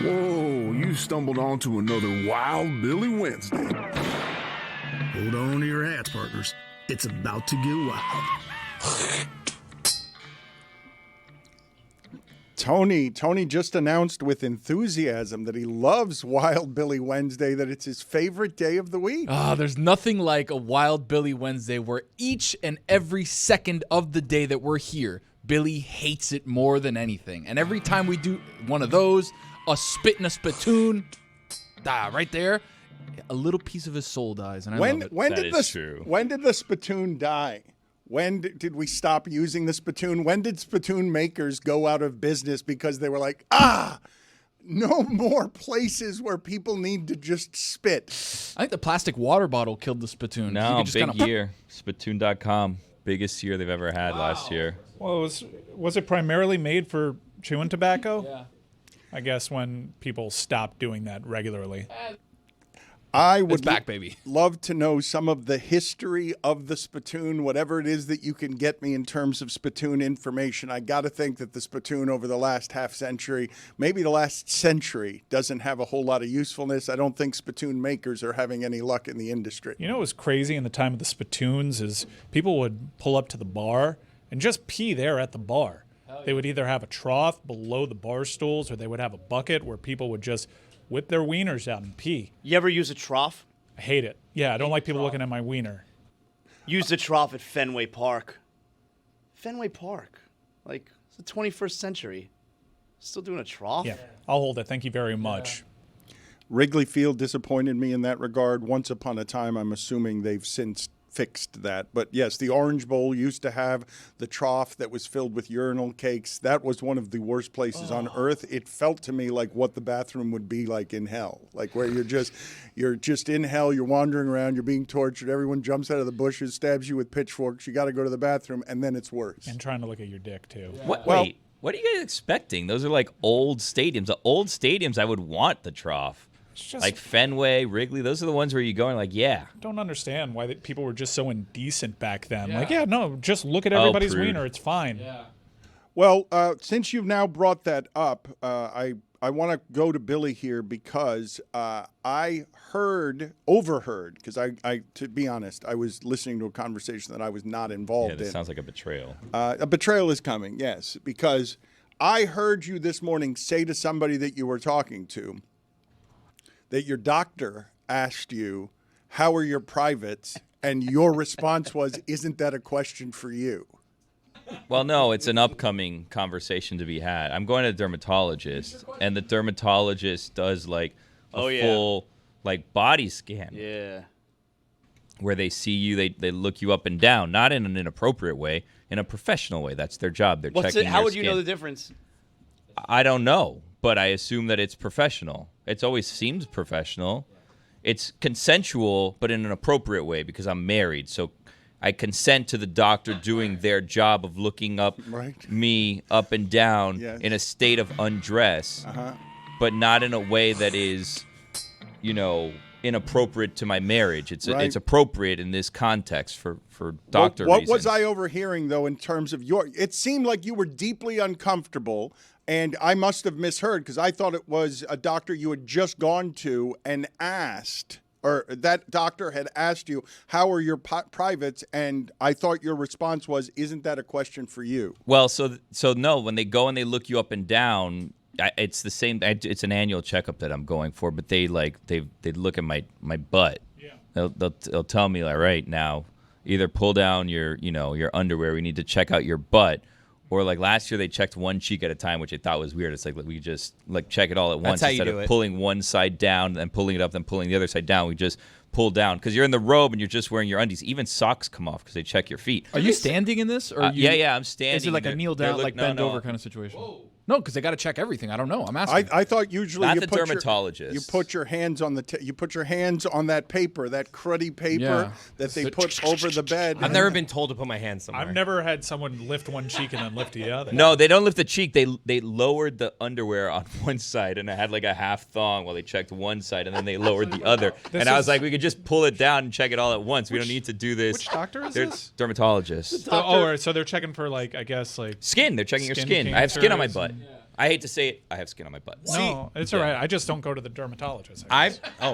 Whoa, you stumbled onto another Wild Billy Wednesday. Hold on to your hats, partners. It's about to get wild. Tony just announced with enthusiasm that he loves Wild Billy Wednesday, that it's his favorite day of the week. There's nothing like a Wild Billy Wednesday where each and every second of the day that we're here, Billy hates it more than anything. And every time we do one of those, a spit and a spittoon, right there, a little piece of his soul dies. And I love it. When did the spittoon die? When did we stop using the spittoon? When did spittoon makers go out of business because they were like, no more places where people need to just spit? I think the plastic water bottle killed the spittoon. No, big year. Spittoon.com, biggest year they've ever had last year. Well, was it primarily made for chewing tobacco? Yeah. I guess when people stopped doing that regularly. I would back, baby. Love to know some of the history of the spittoon, whatever it is that you can get me in terms of spittoon information. I got to think that the spittoon over the last half century, maybe the last century, doesn't have a whole lot of usefulness. I don't think spittoon makers are having any luck in the industry. You know what was crazy in the time of the spittoons is people would pull up to the bar and just pee there at the bar. Yeah. They would either have a trough below the bar stools or they would have a bucket where people would just whip their wieners out and pee. You ever use a trough? I hate it. Yeah, I don't like people looking at my wiener. Use the trough at Fenway Park. Fenway Park. Like, it's the 21st century. Still doing a trough? Yeah, I'll hold it. Thank you very much. Wrigley Field disappointed me in that regard. Once upon a time, I'm assuming they've since fixed that. But yes, the Orange Bowl used to have the trough that was filled with urinal cakes. That was one of the worst places on earth. It felt to me like what the bathroom would be like in hell, like where you're just in hell, you're wandering around, you're being tortured, everyone jumps out of the bushes, stabs you with pitchforks, you got to go to the bathroom, and then it's worse. And trying to look at your dick, too. Yeah. Wait, what are you guys expecting? Those are like old stadiums. The old stadiums, I would want the trough. Like Fenway, Wrigley, those are the ones where you go and like, yeah. I don't understand why people were just so indecent back then. Yeah. Like, no, just look at everybody's wiener. It's fine. Yeah. Well, since you've now brought that up, I want to go to Billy here because I overheard, because I, to be honest, I was listening to a conversation that I was not involved in. Yeah, this sounds like a betrayal. A betrayal is coming, yes, because I heard you this morning say to somebody that you were talking to that your doctor asked you, how are your privates? And your response was, isn't that a question for you? Well, no, it's an upcoming conversation to be had. I'm going to a dermatologist, and the dermatologist does like a full like body scan. Yeah. Where they see you, they look you up and down, not in an inappropriate way, in a professional way. That's their job. They're checking How your would you skin. know the difference? I don't know, but I assume that it's professional. It's always seems professional. It's consensual, but in an appropriate way because I'm married. So I consent to the doctor doing their job of looking up me up and down in a state of undress, but not in a way that is, inappropriate to my marriage. It's appropriate in this context for doctor reasons. What was I overhearing, though, in terms of it seemed like you were deeply uncomfortable. And I must have misheard because I thought it was a doctor you had just gone to and asked, or that doctor had asked you, how are your privates? And I thought your response was, isn't that a question for you? Well, so no, when they go and they look you up and down, it's the same. It's an annual checkup that I'm going for, but they look at my butt. Yeah. They'll tell me like, right now, either pull down your underwear. We need to check out your butt. Or like last year, they checked one cheek at a time, which I thought was weird. It's like we just like check it all at once instead of pulling one side down, then pulling it up, then pulling the other side down. We just pull down because you're in the robe and you're just wearing your undies. Even socks come off because they check your feet. Are you standing in this? Or yeah, I'm standing. Is it like a kneel down, like bend over kind of situation? Whoa. No, because they got to check everything. I don't know. I'm asking. I thought usually not you the put dermatologist. You put your hands on you put your hands on that paper, that cruddy paper that they put over the bed. I've never been told to put my hands somewhere. I've never had someone lift one cheek and then lift the other. No, they don't lift the cheek. They lowered the underwear on one side and it had like a half thong while they checked one side and then they lowered the other. And I was like, we could just pull it down and check it all at once. We don't need to do this. Which doctor is this? Dermatologist. So they're checking for like, I guess like skin. They're checking your skin. I have skin on my butt. I hate to say it, I have skin on my butt. No, it's all right. I just don't go to the dermatologist.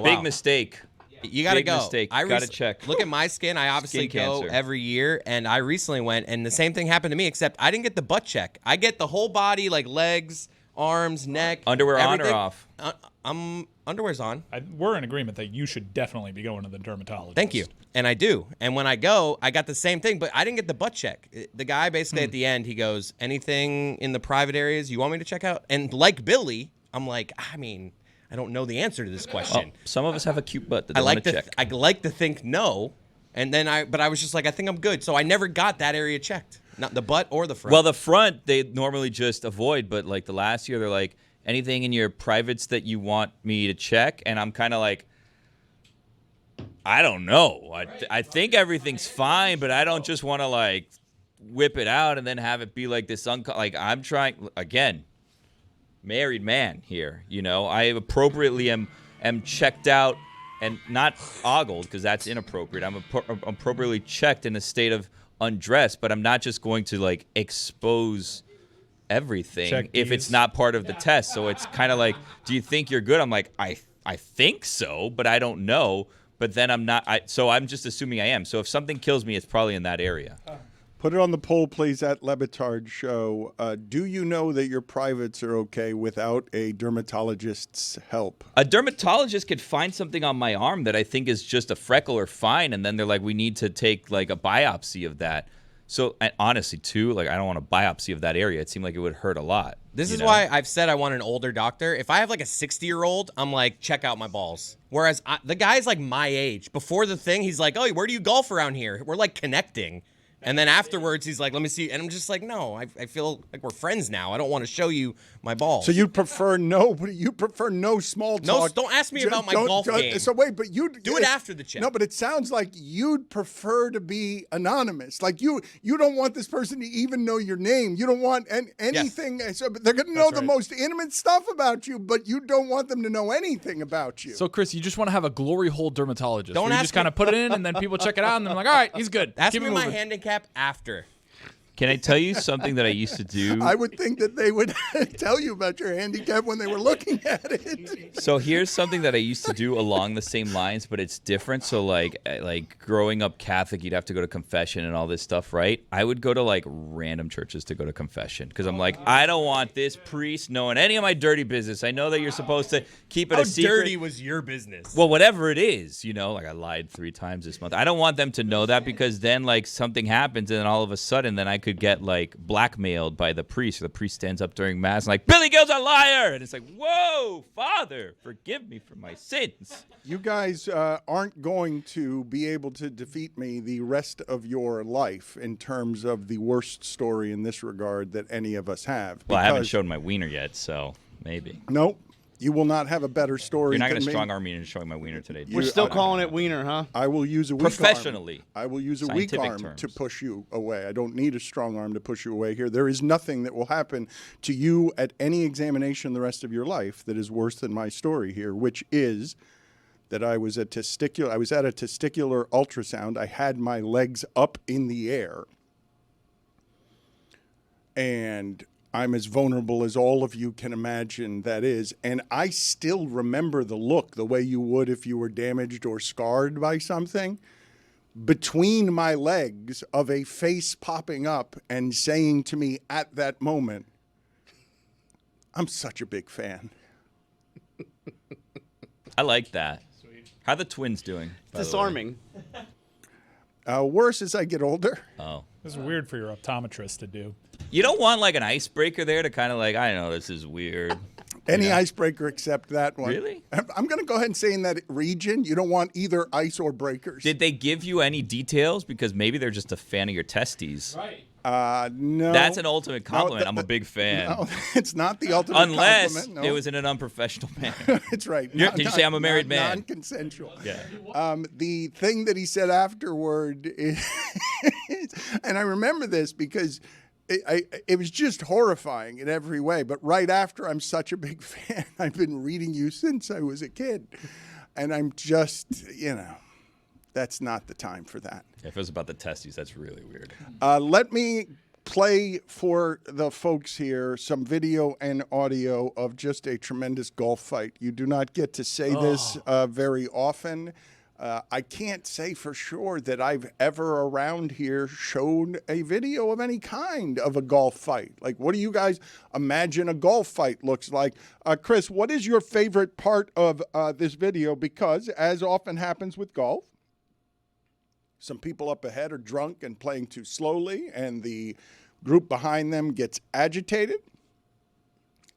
Big mistake. You gotta Big go. mistake. Gotta check. Look at my skin. I obviously Skin go cancer. every year, and I recently went, and the same thing happened to me. Except I didn't get the butt check. I get the whole body, like legs, arms, neck. Underwear everything. on or off? Underwear's on. We're in agreement that you should definitely be going to the dermatologist. Thank you. And I do. And when I go, I got the same thing, but I didn't get the butt check. The guy basically at the end, he goes, anything in the private areas you want me to check out? And like Billy, I'm like, I mean, I don't know the answer to this question. Some of us have a cute butt that they I want like to to check. I like to think no. And then but I was just like, I think I'm good. So I never got that area checked. Not the butt or the front. Well, the front, they normally just avoid, but like the last year, they're like, anything in your privates that you want me to check? And I'm kind of like, I don't know. I think everything's fine, but I don't just want to like whip it out and then have it be like this. Like I'm trying, again, married man here. You know, I appropriately am checked out and not ogled because that's inappropriate. I'm appropriately checked in a state of undress, but I'm not just going to like expose everything Check if these. it's not part of the test. So it's kind of like, do you think you're good? I'm like, I think so, but I don't know. But then I'm not. So I'm just assuming I am. So if something kills me, it's probably in that area. Put it on the poll, please, at Le Batard Show. Do you know that your privates are okay without a dermatologist's help? A dermatologist could find something on my arm that I think is just a freckle or fine, and then they're like, we need to take like a biopsy of that. So and honestly, too, like I don't want a biopsy of that area. It seemed like it would hurt a lot. This is why I've said I want an older doctor. If I have like a 60-year-old, I'm like, check out my balls. Whereas the guy's like my age. Before the thing, he's like, oh, where do you golf around here? We're like connecting. And then afterwards, he's like, let me see. And I'm just like, no, I feel like we're friends now. I don't want to show you my balls. So you prefer no small talk. No, don't ask me about my golf game. So wait, but you Do it after the check. No, but it sounds like you'd prefer to be anonymous. Like you don't want this person to even know your name. You don't want anything. Yes. So they're going to know the most intimate stuff about you, but you don't want them to know anything about you. So, Chris, you just want to have a glory hole dermatologist. Don't where you ask just kind of put it in, and then people check it out, and they're like, all right, he's good. Ask Keep me it my moving. handicap after. Can I tell you something that I used to do? I would think that they would tell you about your handicap when they were looking at it. So here's something that I used to do along the same lines, but it's different. So like growing up Catholic, you'd have to go to confession and all this stuff, right? I would go to like random churches to go to confession because I'm like, I don't want this priest knowing any of my dirty business. I know that you're supposed to keep it a secret. How dirty was your business? Well, whatever it is, like I lied 3 times this month. I don't want them to know that because then like something happens and then all of a sudden then I could get like blackmailed by the priest. Or the priest stands up during mass and like, Billy Gill's a liar. And it's like, whoa, Father, forgive me for my sins. You guys aren't going to be able to defeat me the rest of your life in terms of the worst story in this regard that any of us have. Well, I haven't shown my wiener yet, so maybe. Nope. You will not have a better story. You're not going to strong arm me into showing my wiener today. We're still calling it wiener, huh? I will use a weak Professionally. arm. I will use a weak Scientific arm terms. to push you away. I don't need a strong arm to push you away here. There is nothing that will happen to you at any examination the rest of your life that is worse than my story here, which is that I was at a testicular ultrasound. I had my legs up in the air. And I'm as vulnerable as all of you can imagine that is. And I still remember the look, the way you would if you were damaged or scarred by something, between my legs of a face popping up and saying to me at that moment, I'm such a big fan. I like that. Sweet. How are the twins doing? Disarming. Worse as I get older. Oh. This is weird for your optometrist to do. You don't want like an icebreaker there to kind of like, I know this is weird. Any icebreaker except that one. Really? I'm going to go ahead and say in that region, you don't want either ice or breakers. Did they give you any details? Because maybe they're just a fan of your testes. Right. No. That's an ultimate compliment. No, I'm a big fan. No, it's not the ultimate Unless compliment. No. it was in an ununprofessional manner. It's right. Did you say I'm a married man? Non-consensual. Yeah. The thing that he said afterward is, and I remember this because it was just horrifying in every way. But right after, I'm such a big fan. I've been reading you since I was a kid. And I'm just, that's not the time for that. If it was about the testes, that's really weird. Let me play for the folks here some video and audio of just a tremendous golf fight. You do not get to say this very often. I can't say for sure that I've ever around here shown a video of any kind of a golf fight. Like, what do you guys imagine a golf fight looks like? Chris, what is your favorite part of this video? Because, as often happens with golf, some people up ahead are drunk and playing too slowly, and the group behind them gets agitated.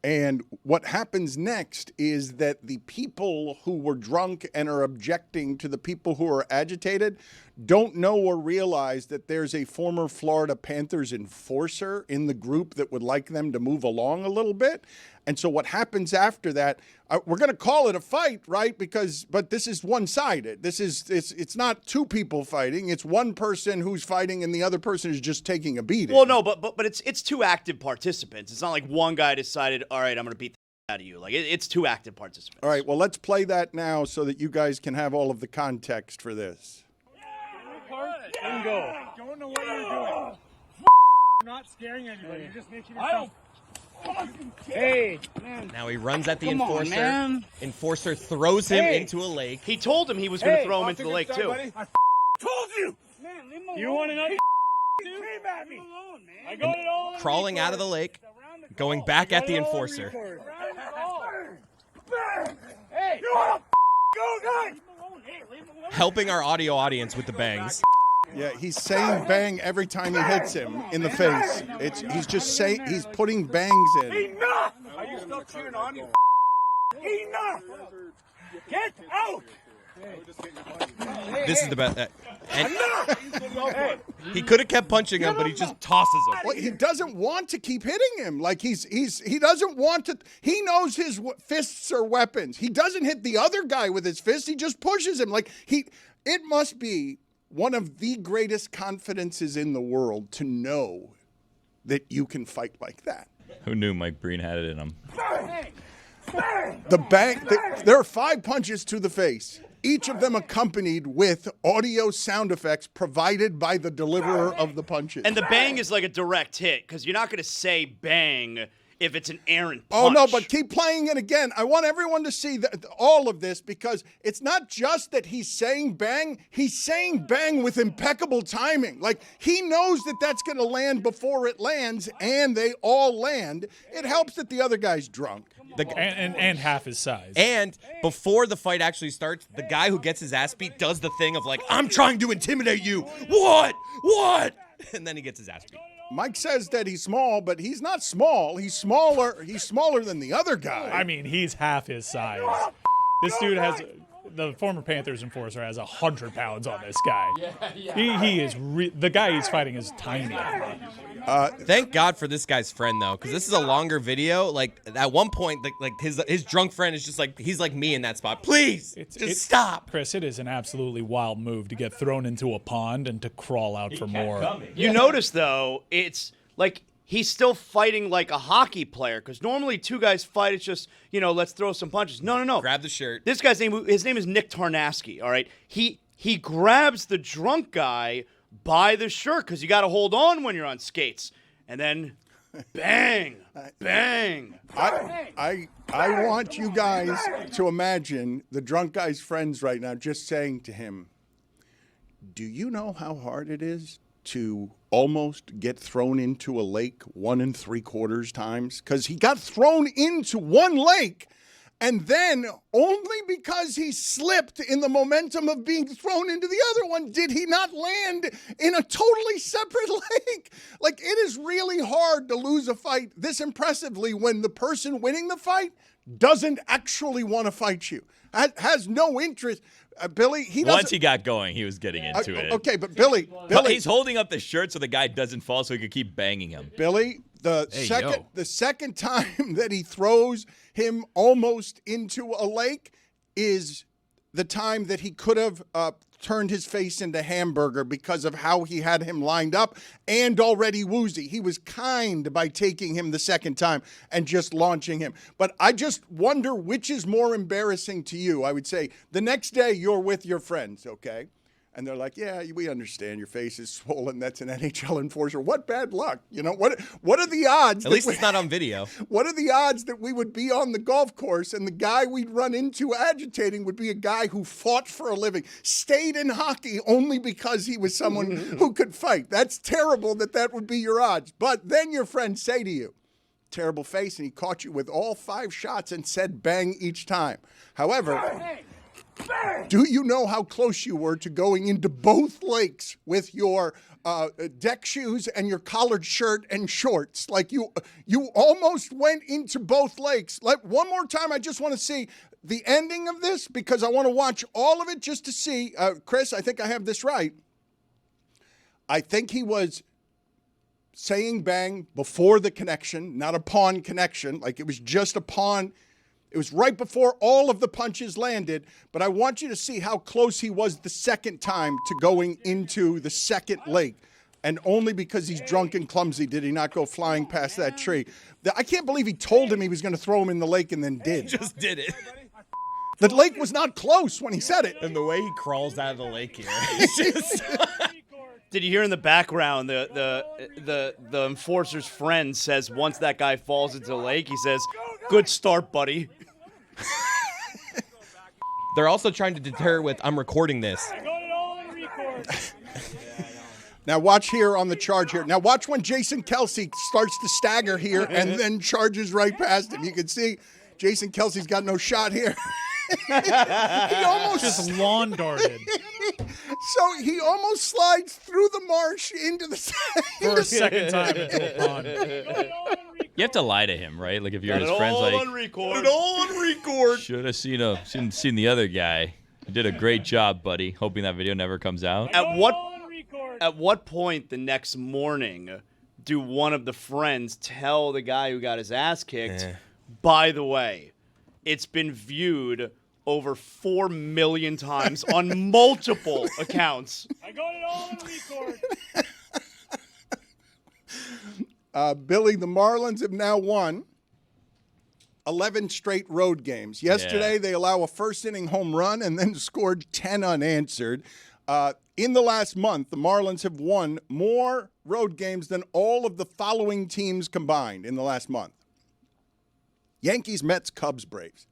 And what happens next is that the people who were drunk and are objecting to the people who are agitated don't know or realize that there's a former Florida Panthers enforcer in the group that would like them to move along a little bit. And so what happens after that, we're going to call it a fight, right? But this is one-sided. It's not two people fighting. It's one person who's fighting and the other person is just taking a beating. Well, no, but it's two active participants. It's not like one guy decided, all right, I'm going to beat the out of you. Like, it's two active participants. All right, well, let's play that now so that you guys can have all of the context for this. And go. I don't know what you're doing. You're not scaring anybody. You're just making yourself. Hey, man. Now he runs at the Come on, enforcer. man. Enforcer throws him into a lake. He told him he was going to throw him into the lake, too. I told you. Man, leave him alone. You want another? Came at me. Alone, man. I got it all. Crawling out of the lake, going back at the enforcer. Hey, you want to go, guys? Helping our audio audience with the bangs. Yeah, he's saying bang every time he hits him in the face. He's just saying, he's putting bangs in. Enough! Are you still cheering on? Enough! Get out! This is the best. And he could have kept punching him, but he just tosses him. Well, he doesn't want to keep hitting him. Like he doesn't want to. He knows his fists are weapons. He doesn't hit the other guy with his fists. He just pushes him. It must be one of the greatest confidences in the world to know that you can fight like that. Who knew Mike Breen had it in him? There are 5 punches to the face, each of them accompanied with audio sound effects provided by the deliverer of the punches. And the bang is like a direct hit, because you're not going to say bang if it's an errant punch. Oh, no, but keep playing it again. I want everyone to see all of this, because it's not just that he's saying bang with impeccable timing. Like, he knows that that's going to land before it lands, and they all land. It helps that the other guy's drunk. And half his size. And before the fight actually starts, the guy who gets his ass beat does the thing of like, I'm trying to intimidate you. What? And then he gets his ass beat. Mike says that he's small, but he's not small. He's smaller. He's smaller than the other guy. I mean, he's half his size. This dude has, the former Panthers enforcer has 100 pounds on this guy. Yeah. He is, the guy he's fighting is tiny. Thank God for this guy's friend, though, because this is a longer video. Like, at one point, like his drunk friend is just like, he's like me in that spot. Please, just stop. Chris, it is an absolutely wild move to get thrown into a pond and to crawl out for more. You notice, though, it's like he's still fighting like a hockey player, because normally two guys fight, it's just, let's throw some punches. No. Grab the shirt. This guy's his name is Nick Tarnasky, all right? He grabs the drunk guy by the shirt, because you got to hold on when you're on skates. And then, bang, bang. I want you guys to imagine the drunk guy's friends right now just saying to him, do you know how hard it is to almost get thrown into a lake 1 3/4 times? Because he got thrown into one lake, and then only because he slipped in the momentum of being thrown into the other one did he not land in a totally separate lake. Like, it is really hard to lose a fight this impressively when the person winning the fight doesn't actually want to fight you, has no interest. Billy, once he got going, he was getting into it. Okay, but Billy, he's holding up the shirt so the guy doesn't fall, so he could keep banging him. Billy, the second time that he throws him almost into a lake is the time that he could have turned his face into hamburger because of how he had him lined up and already woozy. He was kind by taking him the second time and just launching him. But I just wonder which is more embarrassing to you. I would say the next day you're with your friends, okay? And they're like, yeah, we understand your face is swollen. That's an NHL enforcer. What bad luck. What are the odds? At least it's not on video. What are the odds that we would be on the golf course and the guy we'd run into agitating would be a guy who fought for a living, stayed in hockey only because he was someone who could fight? That's terrible that would be your odds. But then your friends say to you, terrible face, and he caught you with all 5 shots and said bang each time. However, do you know how close you were to going into both lakes with your deck shoes and your collared shirt and shorts? Like you almost went into both lakes. Like, one more time, I just want to see the ending of this because I want to watch all of it just to see. Chris, I think I have this right. I think he was saying bang before the connection, not upon connection. Like, it was just upon. It was right before all of the punches landed, but I want you to see how close he was the second time to going into the second lake. And only because he's drunk and clumsy did he not go flying past that tree. I can't believe he told him he was going to throw him in the lake and then did. Just did it. The lake was not close when he said it. And the way he crawls out of the lake here, it's just... Did you hear in the background the enforcer's friend says once that guy falls into the lake, he says, "Good start, buddy." They're also trying to deter with, I'm recording this. I got it all on record. Now watch here on the charge here. Now watch when Jason Kelsey starts to stagger here and then charges right past him. You can see Jason Kelsey's got no shot here. He almost Just lawn darted. So he almost slides through the marsh into the For a second time into a pond. You have to lie to him, right? Like if you're Got his it friends, all like on record. should have seen the other guy. You did a great job, buddy. Hoping that video never comes out. At what point the next morning do one of the friends tell the guy who got his ass kicked, by the way, it's been viewed over 4 million times on multiple accounts. I got it all on record. Billy, the Marlins have now won 11 straight road games. Yesterday, they allow a first-inning home run and then scored 10 unanswered. In the last month, the Marlins have won more road games than all of the following teams combined in the last month. Yankees, Mets, Cubs, Braves.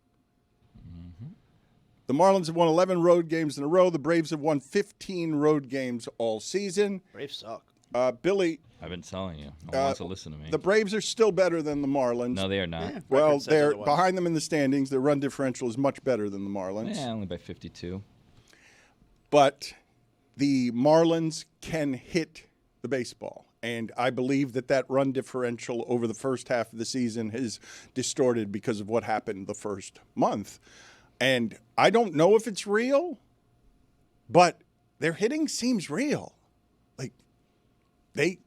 The Marlins have won 11 road games in a row. The Braves have won 15 road games all season. Braves suck. Billy, I've been telling you. No one wants to listen to me. the Braves are still better than the Marlins. No, they are not. Well, Record says they're otherwise. behind them in the standings. Their run differential is much better than the Marlins. Yeah, only by 52. But the Marlins can hit the baseball. And I believe that run differential over the first half of the season is distorted because of what happened the first month. And I don't know if it's real, but their hitting seems real. Like, they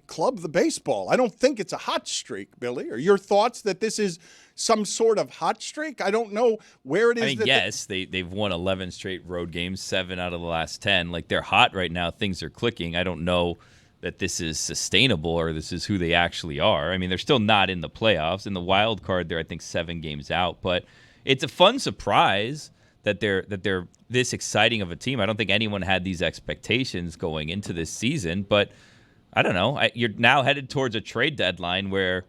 club the baseball. I don't think it's a hot streak, Billy. Are your thoughts that this is some sort of hot streak? I don't know where it is. I mean, yes, they've won 11 straight road games, 7 out of the last 10. Like, they're hot right now. Things are clicking. I don't know that this is sustainable or this is who they actually are. I mean, they're still not in the playoffs. In the wild card, they're, I think, 7 games out. But it's a fun surprise that they're this exciting of a team. I don't think anyone had these expectations going into this season. But I don't know. You're now headed towards a trade deadline where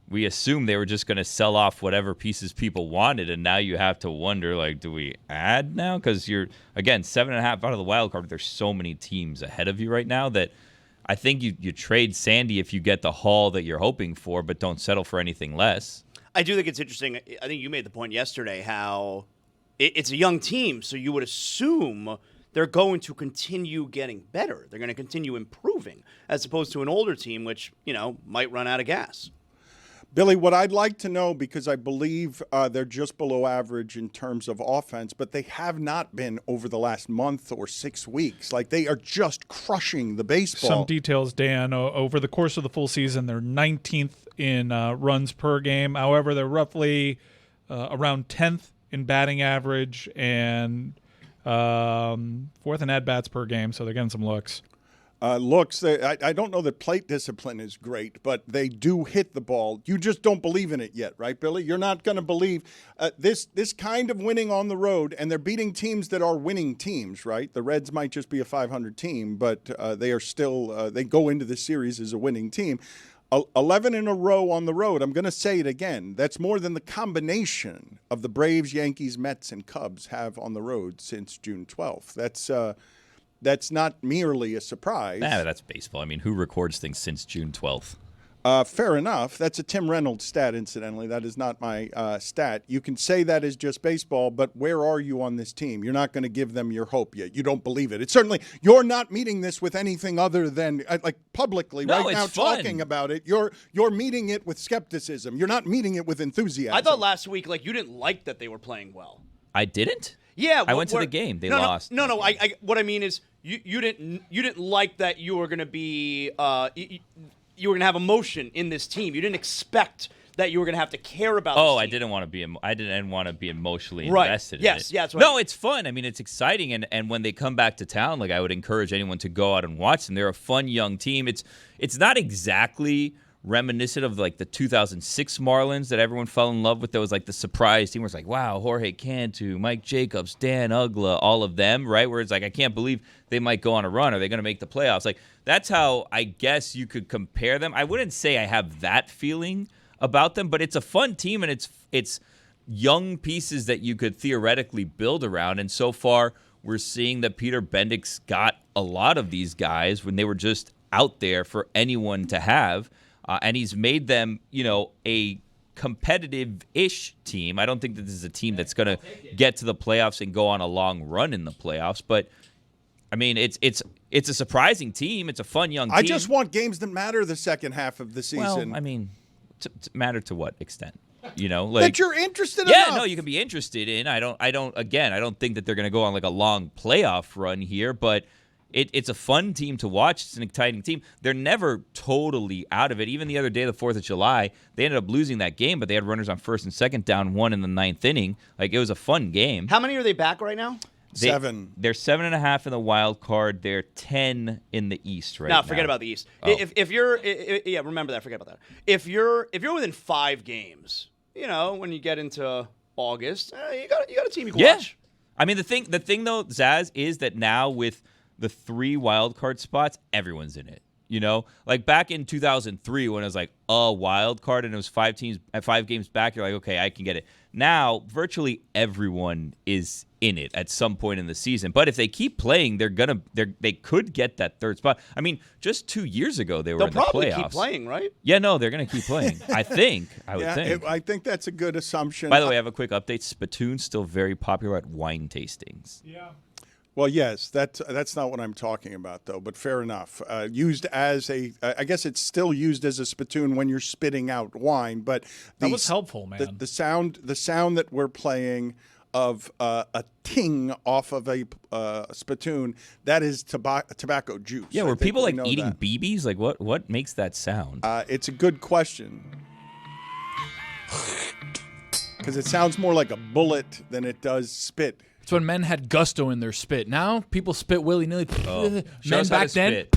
we assume they were just going to sell off whatever pieces people wanted, and now you have to wonder, like, do we add now? Because you're, again, 7.5 out of the wild card. There's so many teams ahead of you right now that I think you trade Sandy if you get the haul that you're hoping for, but don't settle for anything less. I do think it's interesting. I think you made the point yesterday how it's a young team, so you would assume they're going to continue getting better. They're going to continue improving, as opposed to an older team, which, might run out of gas. Billy, what I'd like to know, because I believe they're just below average in terms of offense, but they have not been over the last month or 6 weeks. Like, they are just crushing the baseball. Some details, Dan. Over the course of the full season, they're 19th in runs per game. However, they're roughly around 10th in batting average and 4th in at-bats per game, so they're getting some looks. Looks, I don't know that plate discipline is great, but they do hit the ball. You just don't believe in it yet, right, Billy? You're not going to believe this kind of winning on the road, and they're beating teams that are winning teams, right? The Reds might just be a 500 team, but they are still, they go into the series as a winning team. 11 in a row on the road. I'm going to say it again. That's more than the combination of the Braves, Yankees, Mets, and Cubs have on the road since June 12th. That's not merely a surprise. Nah, that's baseball. I mean, who records things since June 12th? Fair enough. That's a Tim Reynolds stat, incidentally. That is not my stat. You can say that is just baseball, but where are you on this team? You're not going to give them your hope yet. You don't believe it. It's certainly, you're not meeting this with anything other than, like, publicly right now fun. talking about it. You're meeting it with skepticism. You're not meeting it with enthusiasm. I thought last week, like, you didn't like that they were playing well. I didn't? Yeah, I went to the game. They lost. No. What I mean is, you didn't like that you were going to be you were going to have emotion in this team. You didn't expect that you were going to have to care about. Oh, this I team. didn't want to be emotionally Right. invested. Yes, in it. that's right. No, it's fun. I mean, it's exciting, and when they come back to town, like I would encourage anyone to go out and watch them. They're a fun young team. It's not exactly reminiscent of like the 2006 Marlins that everyone fell in love with. That was like the surprise team where it's like, wow, Jorge Cantu, Mike Jacobs, Dan Ugla, all of them, right? Where it's like, I can't believe they might go on a run. Are they going to make the playoffs? Like, that's how I guess you could compare them. I wouldn't say I have that feeling about them, but it's a fun team, and it's young pieces that you could theoretically build around. And so far, we're seeing that Peter Bendik's got a lot of these guys when they were just out there for anyone to have. And he's made them, a competitive-ish team. I don't think that this is a team that's going to get to the playoffs and go on a long run in the playoffs. But, I mean, it's a surprising team. It's a fun young team. I just want games that matter the second half of the season. Well, I mean, to matter to what extent? Like, that you're interested in. Yeah, no, you can be interested in. I don't think that they're going to go on like a long playoff run here, but it's a fun team to watch. It's an exciting team. They're never totally out of it. Even the other day, the 4th of July, they ended up losing that game, but they had runners on first and second, down 1 in the 9th inning. Like, it was a fun game. How many are they back right now? 7. They're 7.5 in the wild card. They're 10 in the East right now. No, forget about the East. Oh. If you're, remember that. Forget about that. If you're within 5 games, when you get into August, you got a team you can watch. I mean, the thing though, Zaz, is that now with the 3 wild card spots, everyone's in it. Like back in 2003 when it was like a wild card and it was 5 games back, you're like, okay, I can get it. Now, virtually everyone is in it at some point in the season. But if they keep playing, they could get that 3rd spot. I mean, just 2 years ago they were in the playoffs. They'll probably keep playing, right? Yeah, no, they're going to keep playing. I would think. I think that's a good assumption. By the way, I have a quick update. Spittoon's still very popular at wine tastings. Yeah. Well, yes, that's not what I'm talking about, though, but fair enough. Used as I guess it's still used as a spittoon when you're spitting out wine, but that was helpful, man. The sound that we're playing of a ting off of a spittoon, that is tobacco juice. Yeah, were people like eating that. BBs? Like what makes that sound? It's a good question. Because it sounds more like a bullet than it does spit. It's when men had gusto in their spit. Now people spit willy-nilly. Men back then.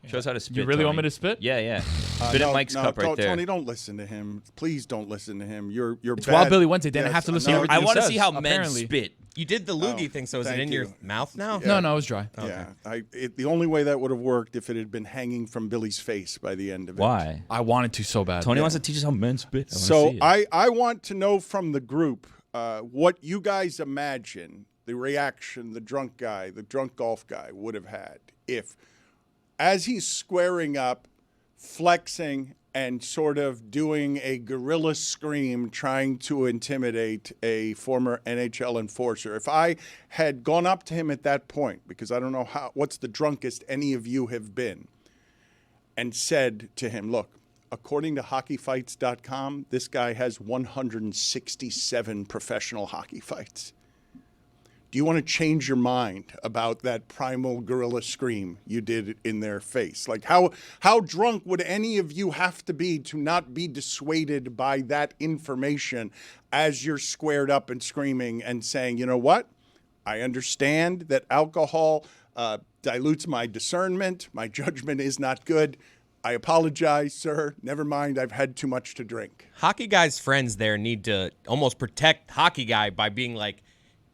Show us how to spit. You really Tony. want me to spit? Yeah. Spit in Mike's cup right there. Tony, don't listen to him. Please don't listen to him. You're It's bad. Wild Billy Wednesday. Dan, I Yes, have to listen no, to I everything want to he see says, how apparently. men spit. You did the loogie thing, so is it thank in your you. mouth now? No, it was dry. Yeah, the only way that would have worked if it had been hanging from Billy's face by the end of it. Why? I wanted to so bad. Tony wants to teach us how men spit. So I want to know from the group what you guys imagine the reaction the drunk golf guy would have had if, as he's squaring up, flexing, and sort of doing a gorilla scream trying to intimidate a former NHL enforcer. If I had gone up to him at that point, because I don't know what's the drunkest any of you have been, and said to him, look, according to hockeyfights.com, this guy has 167 professional hockey fights. Do you want to change your mind about that primal gorilla scream you did in their face? Like, how drunk would any of you have to be to not be dissuaded by that information as you're squared up and screaming and saying, you know what? I understand that alcohol dilutes my discernment. My judgment is not good. I apologize, sir. Never mind. I've had too much to drink. Hockey guy's friends there need to almost protect hockey guy by being like,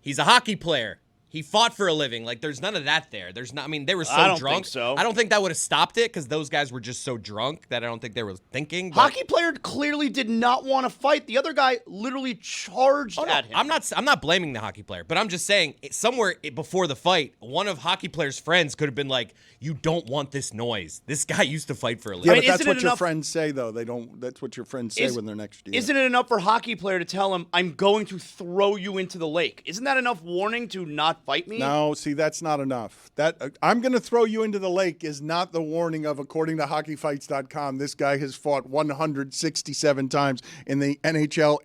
he's a hockey player. He fought for a living. Like, there's none of that there. There's not. I mean, they were so I don't drunk. think so. I don't think that would have stopped it because those guys were just so drunk that I don't think they were thinking. But Hockey player clearly did not want to fight. The other guy literally charged at him. I'm not blaming the hockey player, but I'm just saying somewhere before the fight, one of hockey player's friends could have been like, "You don't want this noise. This guy used to fight for a living." Yeah, I mean, but that's isn't it what your enough- friends say, though. They don't. That's what your friends say when they're next to you. Isn't it enough for hockey player to tell him, "I'm going to throw you into the lake"? Isn't that enough warning to not fight me? No, see, that's not enough. That I'm going to throw you into the lake is not the warning of, according to hockeyfights.com, this guy has fought 167 times in the NHL,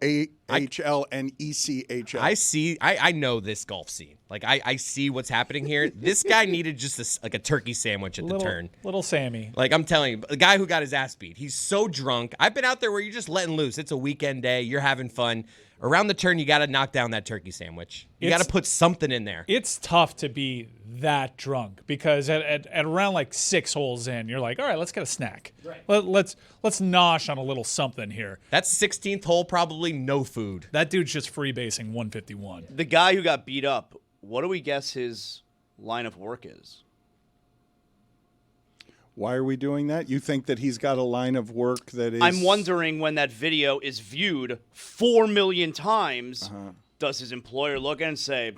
AHL, and ECHL. I know this golf scene. Like, I see what's happening here. This guy needed just a turkey sandwich at the turn. Little Sammy. Like, I'm telling you, the guy who got his ass beat, he's so drunk. I've been out there where you're just letting loose. It's a weekend day. You're having fun. Around the turn, you got to knock down that turkey sandwich. You got to put something in there. It's tough to be that drunk because at around like 6 holes in, you're like, all right, let's get a snack. Right. Let's nosh on a little something here. That 16th hole, probably no food. That dude's just freebasing 151. The guy who got beat up, what do we guess his line of work is? Why are we doing that? You think that he's got a line of work that is... I'm wondering when that video is viewed 4 million times, does his employer look and say,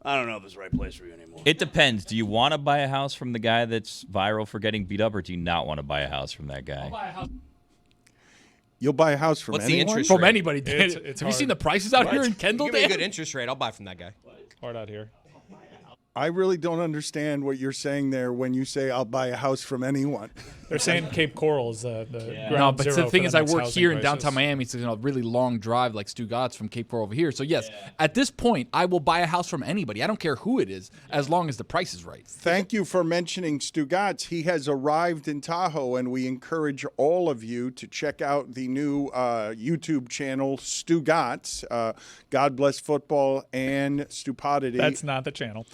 I don't know if this is the right place for you anymore? It depends. Do you want to buy a house from the guy that's viral for getting beat up, or do you not want to buy a house from that guy? You'll buy a house from What's the anyone? interest From rate? anybody. It's Have you hard. seen the prices out here in Kendall? Give me a Dan? good interest rate. I'll buy from that guy. Hard out here. I really don't understand what you're saying there when you say I'll buy a house from anyone. They're saying Cape Coral is the No, ground but zero the for thing is, I next work housing here in crisis. downtown Miami. It's a really long drive, like Stugotz from Cape Coral over here. So yes, at this point, I will buy a house from anybody. I don't care who it is, as long as the price is right. Thank you for mentioning Stugotz. He has arrived in Tahoe, and we encourage all of you to check out the new YouTube channel, Stugotz. God bless football and stupidity. That's not the channel.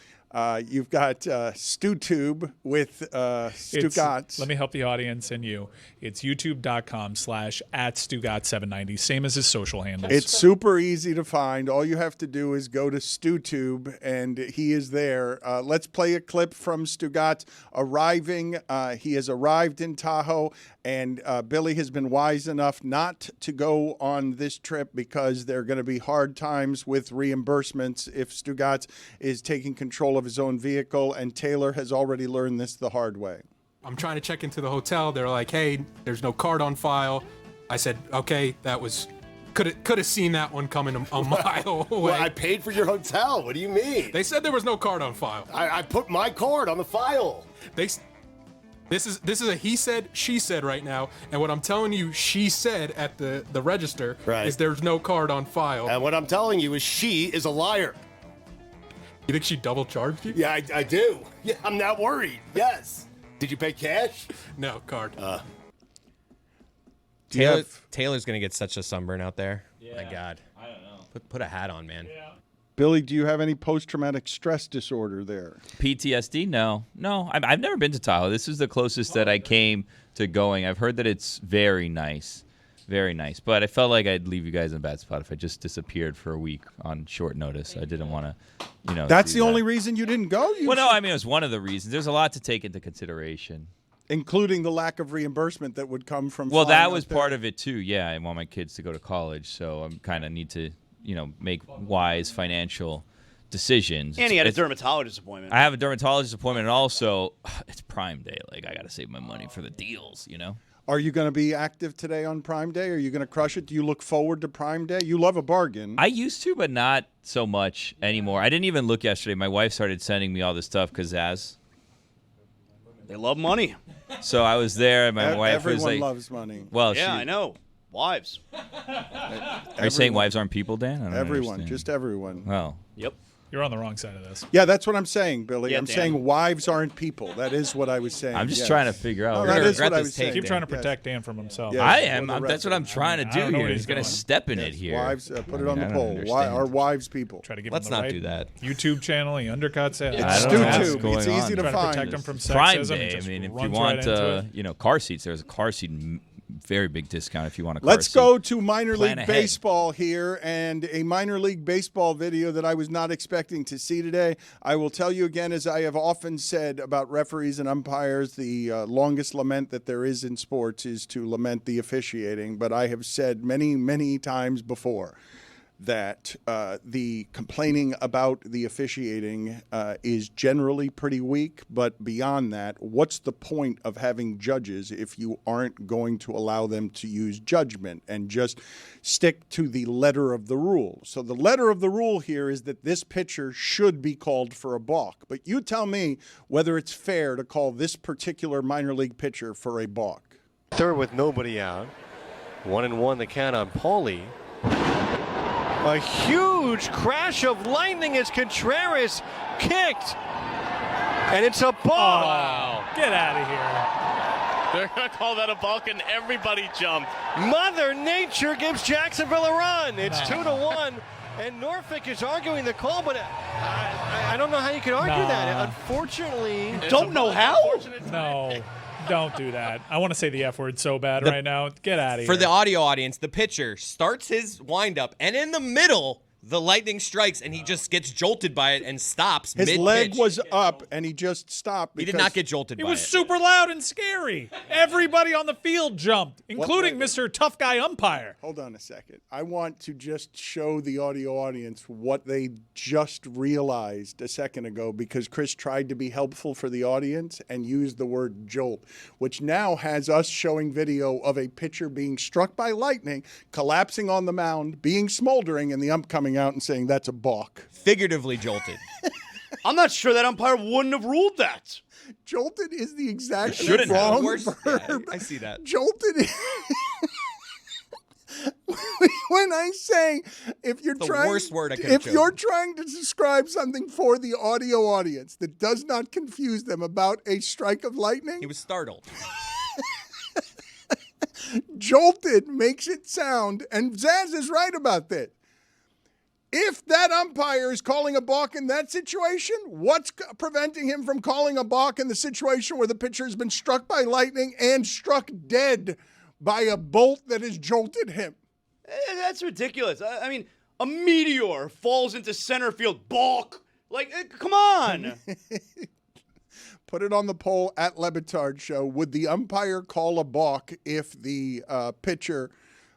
You've got StuTube with Stugotz. Let me help the audience and you. It's youtube.com/@Stugotz790, same as his social handles. It's super easy to find. All you have to do is go to StuTube, and he is there. Let's play a clip from Stugotz arriving. He has arrived in Tahoe, and Billy has been wise enough not to go on this trip because there are going to be hard times with reimbursements if Stugotz is taking control of his own vehicle, and Taylor has already learned this the hard way. I'm trying to check into the hotel. They're like, hey, there's no card on file. I said, okay, that was... Could have seen that one coming a mile away. Well, I paid for your hotel. What do you mean? They said there was no card on file. I put my card on the file. This is a he said, she said right now. And what I'm telling you, she said at the register is there's no card on file. And what I'm telling you is she is a liar. You think she double charged you? Yeah, I do. Yeah, I'm not worried. Yes. Did you pay cash? No, card. Taylor's going to get such a sunburn out there. Yeah. My God. I don't know. Put a hat on, man. Yeah. Billy, do you have any post-traumatic stress disorder there? PTSD? No. I've never been to Tahoe. This is the closest that I came to going. I've heard that it's very nice. Very nice. But I felt like I'd leave you guys in a bad spot if I just disappeared for a week on short notice. I didn't want to, That's do the that. only reason you didn't go? Well, no, I mean, it was one of the reasons. There's a lot to take into consideration. Including the lack of reimbursement that would come from Well, flying that out was there. part of it, too. Yeah, I want my kids to go to college, so I kind of need to, make wise financial decisions. And he had a dermatologist appointment. I have a dermatologist appointment, and also, it's Prime Day. Like, I got to save my money for the deals, Are you going to be active today on Prime Day? Are you going to crush it? Do you look forward to Prime Day? You love a bargain. I used to, but not so much anymore. I didn't even look yesterday. My wife started sending me all this stuff because they love money. So I was there, and my wife was like... Everyone loves money. Well, yeah, I know. Wives. Are you saying wives aren't people, Dan? I don't Everyone, understand. just everyone. Well. Yep. You're on the wrong side of this. Yeah, that's what I'm saying, Billy. Yeah, I'm Dan. saying wives aren't people. That is what I was saying. I'm just yes. trying to figure out. No, We're that gonna is what regret I this was take, saying. Keep trying to Yes. protect Dan from himself. Yes. I for am. the That's what I'm record. trying to I do don't know here. what He's he's going to doing. step in it Yes, here. wives, put it on I the don't poll. understand. Are wives people? Try to give Let's him the not right do that. YouTube channel. He undercuts it. It's I don't know what's StuTube. going It's easy on. to Trying to find. protect him from Prime sexism. Day. and I just mean, if you runs want, right into it. you know, car seats, there's a car seat, very big discount if you want a car Let's seat. go to minor Plan league ahead. baseball here, and a minor league baseball video that I was not expecting to see today. I will tell you again, as I have often said about referees and umpires, the longest lament that there is in sports is to lament the officiating. But I have said many, many times before that the complaining about the officiating is generally pretty weak. But beyond that, what's the point of having judges if you aren't going to allow them to use judgment and just stick to the letter of the rule? So the letter of the rule here is that this pitcher should be called for a balk. But you tell me whether it's fair to call this particular minor league pitcher for a balk. Third with nobody out. 1-1 the count on Paulie. A huge crash of lightning as Contreras kicked. And it's a ball. Wow. Get out of here. They're going to call that a balk, and everybody jumped. Mother Nature gives Jacksonville a run. It's 2-1. And Norfolk is arguing the call, but I don't know how you can argue that. Unfortunately. Don't know how? No. Don't do that. I want to say the F word so bad right now. Get out of here. For the audio audience, the pitcher starts his windup, and in the middle, the lightning strikes, and he just gets jolted by it and stops His mid-pitch. leg was up, and he just stopped. He did not get jolted It by was it. super loud and scary. Everybody on the field jumped, including wait. Mr. Tough Guy Umpire. Hold on a second. I want to just show the audio audience what they just realized a second ago, because Chris tried to be helpful for the audience and used the word jolt, which now has us showing video of a pitcher being struck by lightning, collapsing on the mound, being smoldering, and the ump coming out and saying that's a balk. Figuratively jolted. I'm not sure that umpire wouldn't have ruled that. Jolted is the exact Shouldn't have. wrong Worse- verb. yeah, I see that. Jolted is... When I say if you're The trying, worst word I could have if you're chosen. trying to describe something for the audio audience that does not confuse them about a strike of lightning, He was startled. jolted makes it sound, and Zaz is right about this. If that umpire is calling a balk in that situation, what's preventing him from calling a balk in the situation where the pitcher has been struck by lightning and struck dead by a bolt that has jolted him? That's ridiculous. I mean, a meteor falls into center field. Balk. Like, come on. Put it on the poll at Le Batard Show. Would the umpire call a balk if the pitcher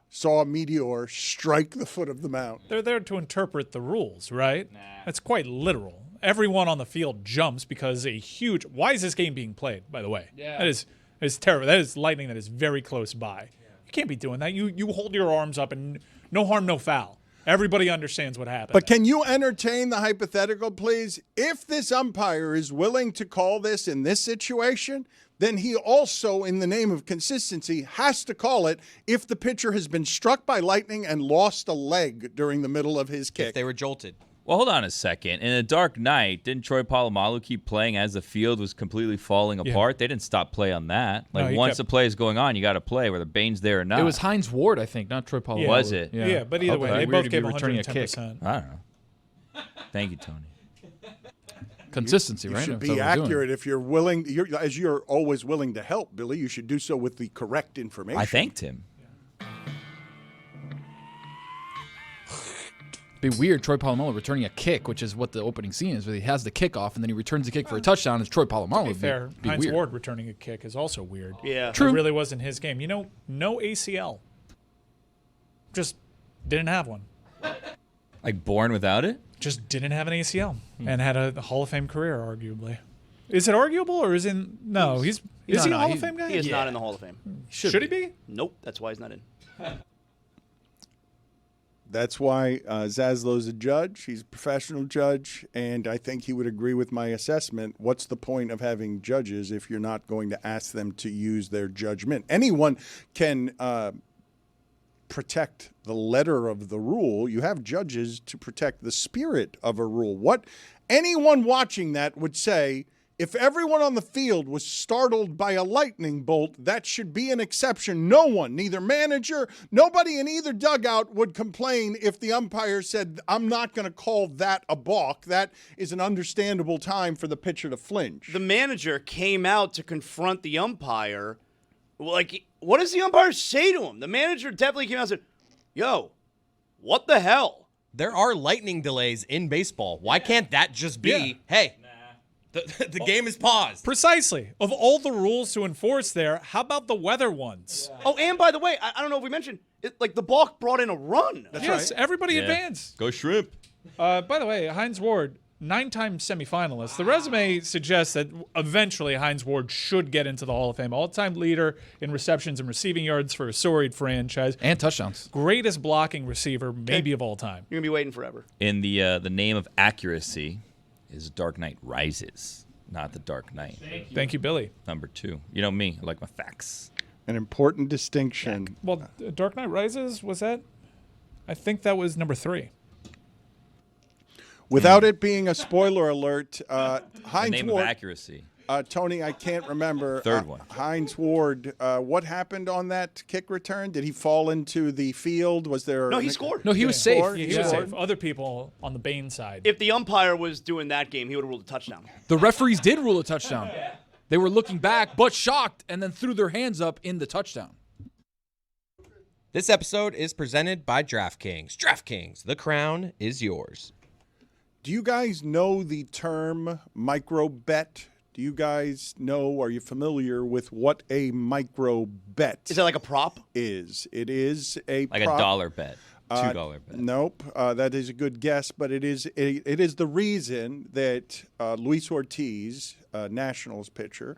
saw a meteor strike the foot of the mound? They're there to interpret the rules, right? That's quite literal. Everyone on the field jumps because a huge... Why is this game being played, by the way? Yeah. That is terrible. That is lightning that is very close by. You can't be doing that. You hold your arms up and no harm, no foul. Everybody understands what happened. But can you entertain the hypothetical, please? If this umpire is willing to call this in this situation, then he also, in the name of consistency, has to call it if the pitcher has been struck by lightning and lost a leg during the middle of his kick. If they were jolted. Well, hold on a second. In a dark night, didn't Troy Polamalu keep playing as the field was completely falling apart? They didn't stop play on that. No, Like, he once kept- the play is going on, you got to play, whether Bane's there or not. It was Hines Ward, I think, not Troy Polamalu. Yeah. Was it? Yeah, but either way, Okay. they Weird both to be gave returning a kick. 110%. I don't know. Thank you, Tony. Consistency, You right? should That's what be we're doing. accurate if you're willing. As you're always willing to help, Billy, you should do so with the correct information. I thanked him. Be weird, Troy Polamalu returning a kick, which is what the opening scene is, where he has the kickoff and then he returns the kick for a touchdown. It's Troy Polamalu. To be fair, Be Hines weird. Ward returning a kick is also weird. Yeah. It really wasn't his game. You know, no ACL. Just didn't have one. Like, born without it? Just didn't have an ACL and had a Hall of Fame career, arguably. Is it arguable or is in? No, is he a Hall of Fame guy? He is not in the Hall of Fame. Should he be? Nope. That's why he's not in. That's why Zaslow's a judge. He's a professional judge, and I think he would agree with my assessment. What's the point of having judges if you're not going to ask them to use their judgment? Anyone can protect the letter of the rule. You have judges to protect the spirit of a rule. What anyone watching that would say, if everyone on the field was startled by a lightning bolt, that should be an exception. No one, neither manager, nobody in either dugout would complain if the umpire said, I'm not going to call that a balk. That is an understandable time for the pitcher to flinch. The manager came out to confront the umpire. Like, what does the umpire say to him? The manager definitely came out and said, yo, what the hell? There are lightning delays in baseball. Why can't that just be, hey, the game is paused? Precisely. Of all the rules to enforce there, how about the weather ones? Yeah. Oh, and by the way, I don't know if we mentioned, like the balk brought in a run. That's right. Everybody advanced. Go Shrimp. By the way, Hines Ward, 9-time semifinalist. The resume suggests that eventually Hines Ward should get into the Hall of Fame. All-time leader in receptions and receiving yards for a storied franchise. And touchdowns. Greatest blocking receiver maybe of all time. You're going to be waiting forever. In the name of accuracy is Dark Knight Rises, not The Dark Knight. Thank you, Billy. Number 2. You know me. I like my facts. An important distinction. Well, Dark Knight Rises, was that? I think that was number 3. Without it being a spoiler alert, Hines name Ward. Of accuracy. Tony, I can't remember. Third one. Hines Ward. What happened on that kick return? Did he fall into the field? Was there? No, he scored. No, he was safe. He was safe. Other people on the Bane side. If the umpire was doing that game, he would have ruled a touchdown. The referees did rule a touchdown. They were looking back, but shocked, and then threw their hands up in the touchdown. This episode is presented by DraftKings. DraftKings, the crown is yours. Do you guys know the term micro bet? Do you guys know, are you familiar with what a micro bet is? That like a prop? It is a like prop. a dollar bet. $2 bet. Nope, that is a good guess, but it is the reason that Luis Ortiz, Nationals pitcher,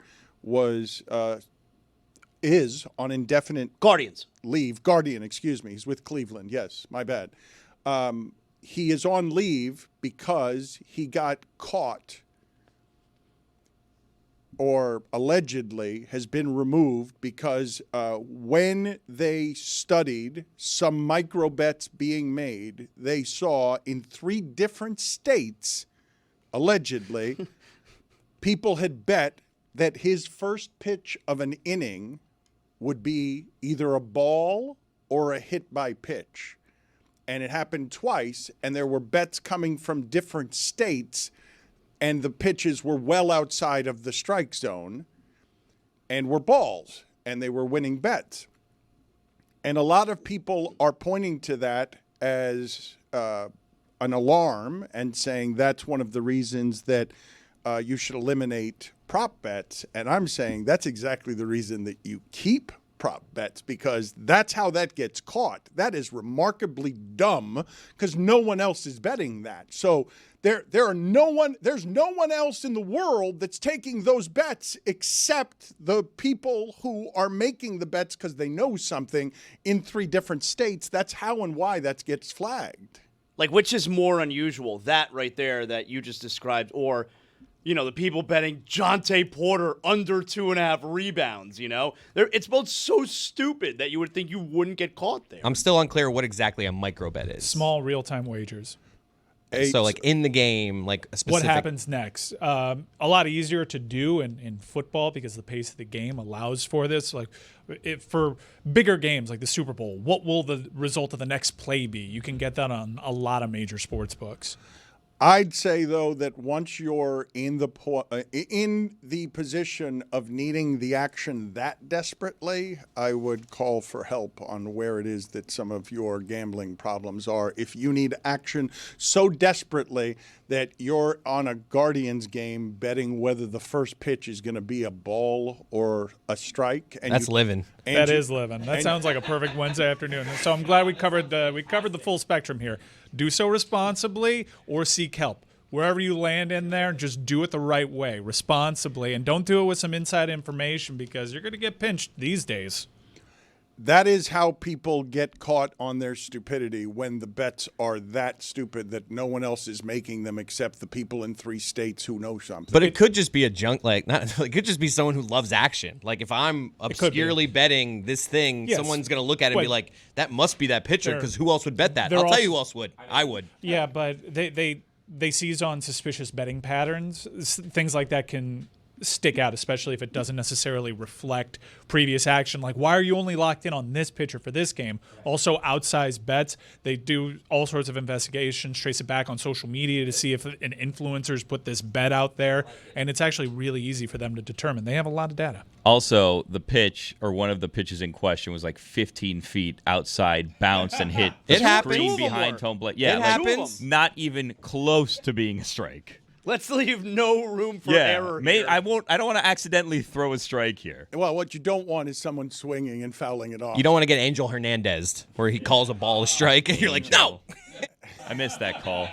is on indefinite Guardian, excuse me. He's with Cleveland. Yes, my bad. He is on leave because he got caught, or allegedly has been removed because when they studied some micro bets being made, they saw in 3 different states, allegedly, people had bet that his first pitch of an inning would be either a ball or a hit by pitch. And it happened twice, and there were bets coming from different states, and the pitches were well outside of the strike zone and were balls, and they were winning bets. And a lot of people are pointing to that as an alarm and saying that's one of the reasons that you should eliminate prop bets. And I'm saying that's exactly the reason that you keep prop bets, because that's how that gets caught. That is remarkably dumb because no one else is betting that. So there's no one else in the world that's taking those bets except the people who are making the bets because they know something in 3 different states. That's how and why that gets flagged. Like, which is more unusual, that right there that you just described, or the people betting Jonte Porter under 2.5 rebounds, It's both so stupid that you would think you wouldn't get caught there. I'm still unclear what exactly a micro bet is. Small real-time wagers. So, like, in the game, like a specific... What happens next? A lot easier to do in football because the pace of the game allows for this. Like, for bigger games like the Super Bowl, what will the result of the next play be? You can get that on a lot of major sports books. I'd say, though, that once you're in the position of needing the action that desperately, I would call for help on where it is that some of your gambling problems are. If you need action so desperately that you're on a Guardians game betting whether the first pitch is going to be a ball or a strike. And that's living. That is living. That sounds like a perfect Wednesday afternoon. So I'm glad we covered the full spectrum here. Do so responsibly or seek help. Wherever you land in there, just do it the right way, responsibly, and don't do it with some inside information because you're going to get pinched these days. That is how people get caught on their stupidity, when the bets are that stupid that no one else is making them except the people in 3 states who know something. But it could just be a junk, it could just be someone who loves action. Like if I'm obscurely betting this thing, someone's going to look at it and be like, that must be that pitcher, because who else would bet that? I'll tell you who else would. I would. Yeah, but they seize on suspicious betting patterns. Things like that can stick out, especially if it doesn't necessarily reflect previous action. Like, why are you only locked in on this pitcher for this game? Also, outsized bets. They do all sorts of investigations, trace it back on social media to see if an influencer's put this bet out there, and it's actually really easy for them to determine. They have a lot of data. Also, the pitch, or one of the pitches in question, was like 15 feet outside, bounced and hit the screen behind home plate. Yeah, it happens. Not even close to being a strike. Let's leave no room for error here. I don't want to accidentally throw a strike here. Well, what you don't want is someone swinging and fouling it off. You don't want to get Angel Hernandez, where he calls a ball a strike, and you're like, no. I missed that call.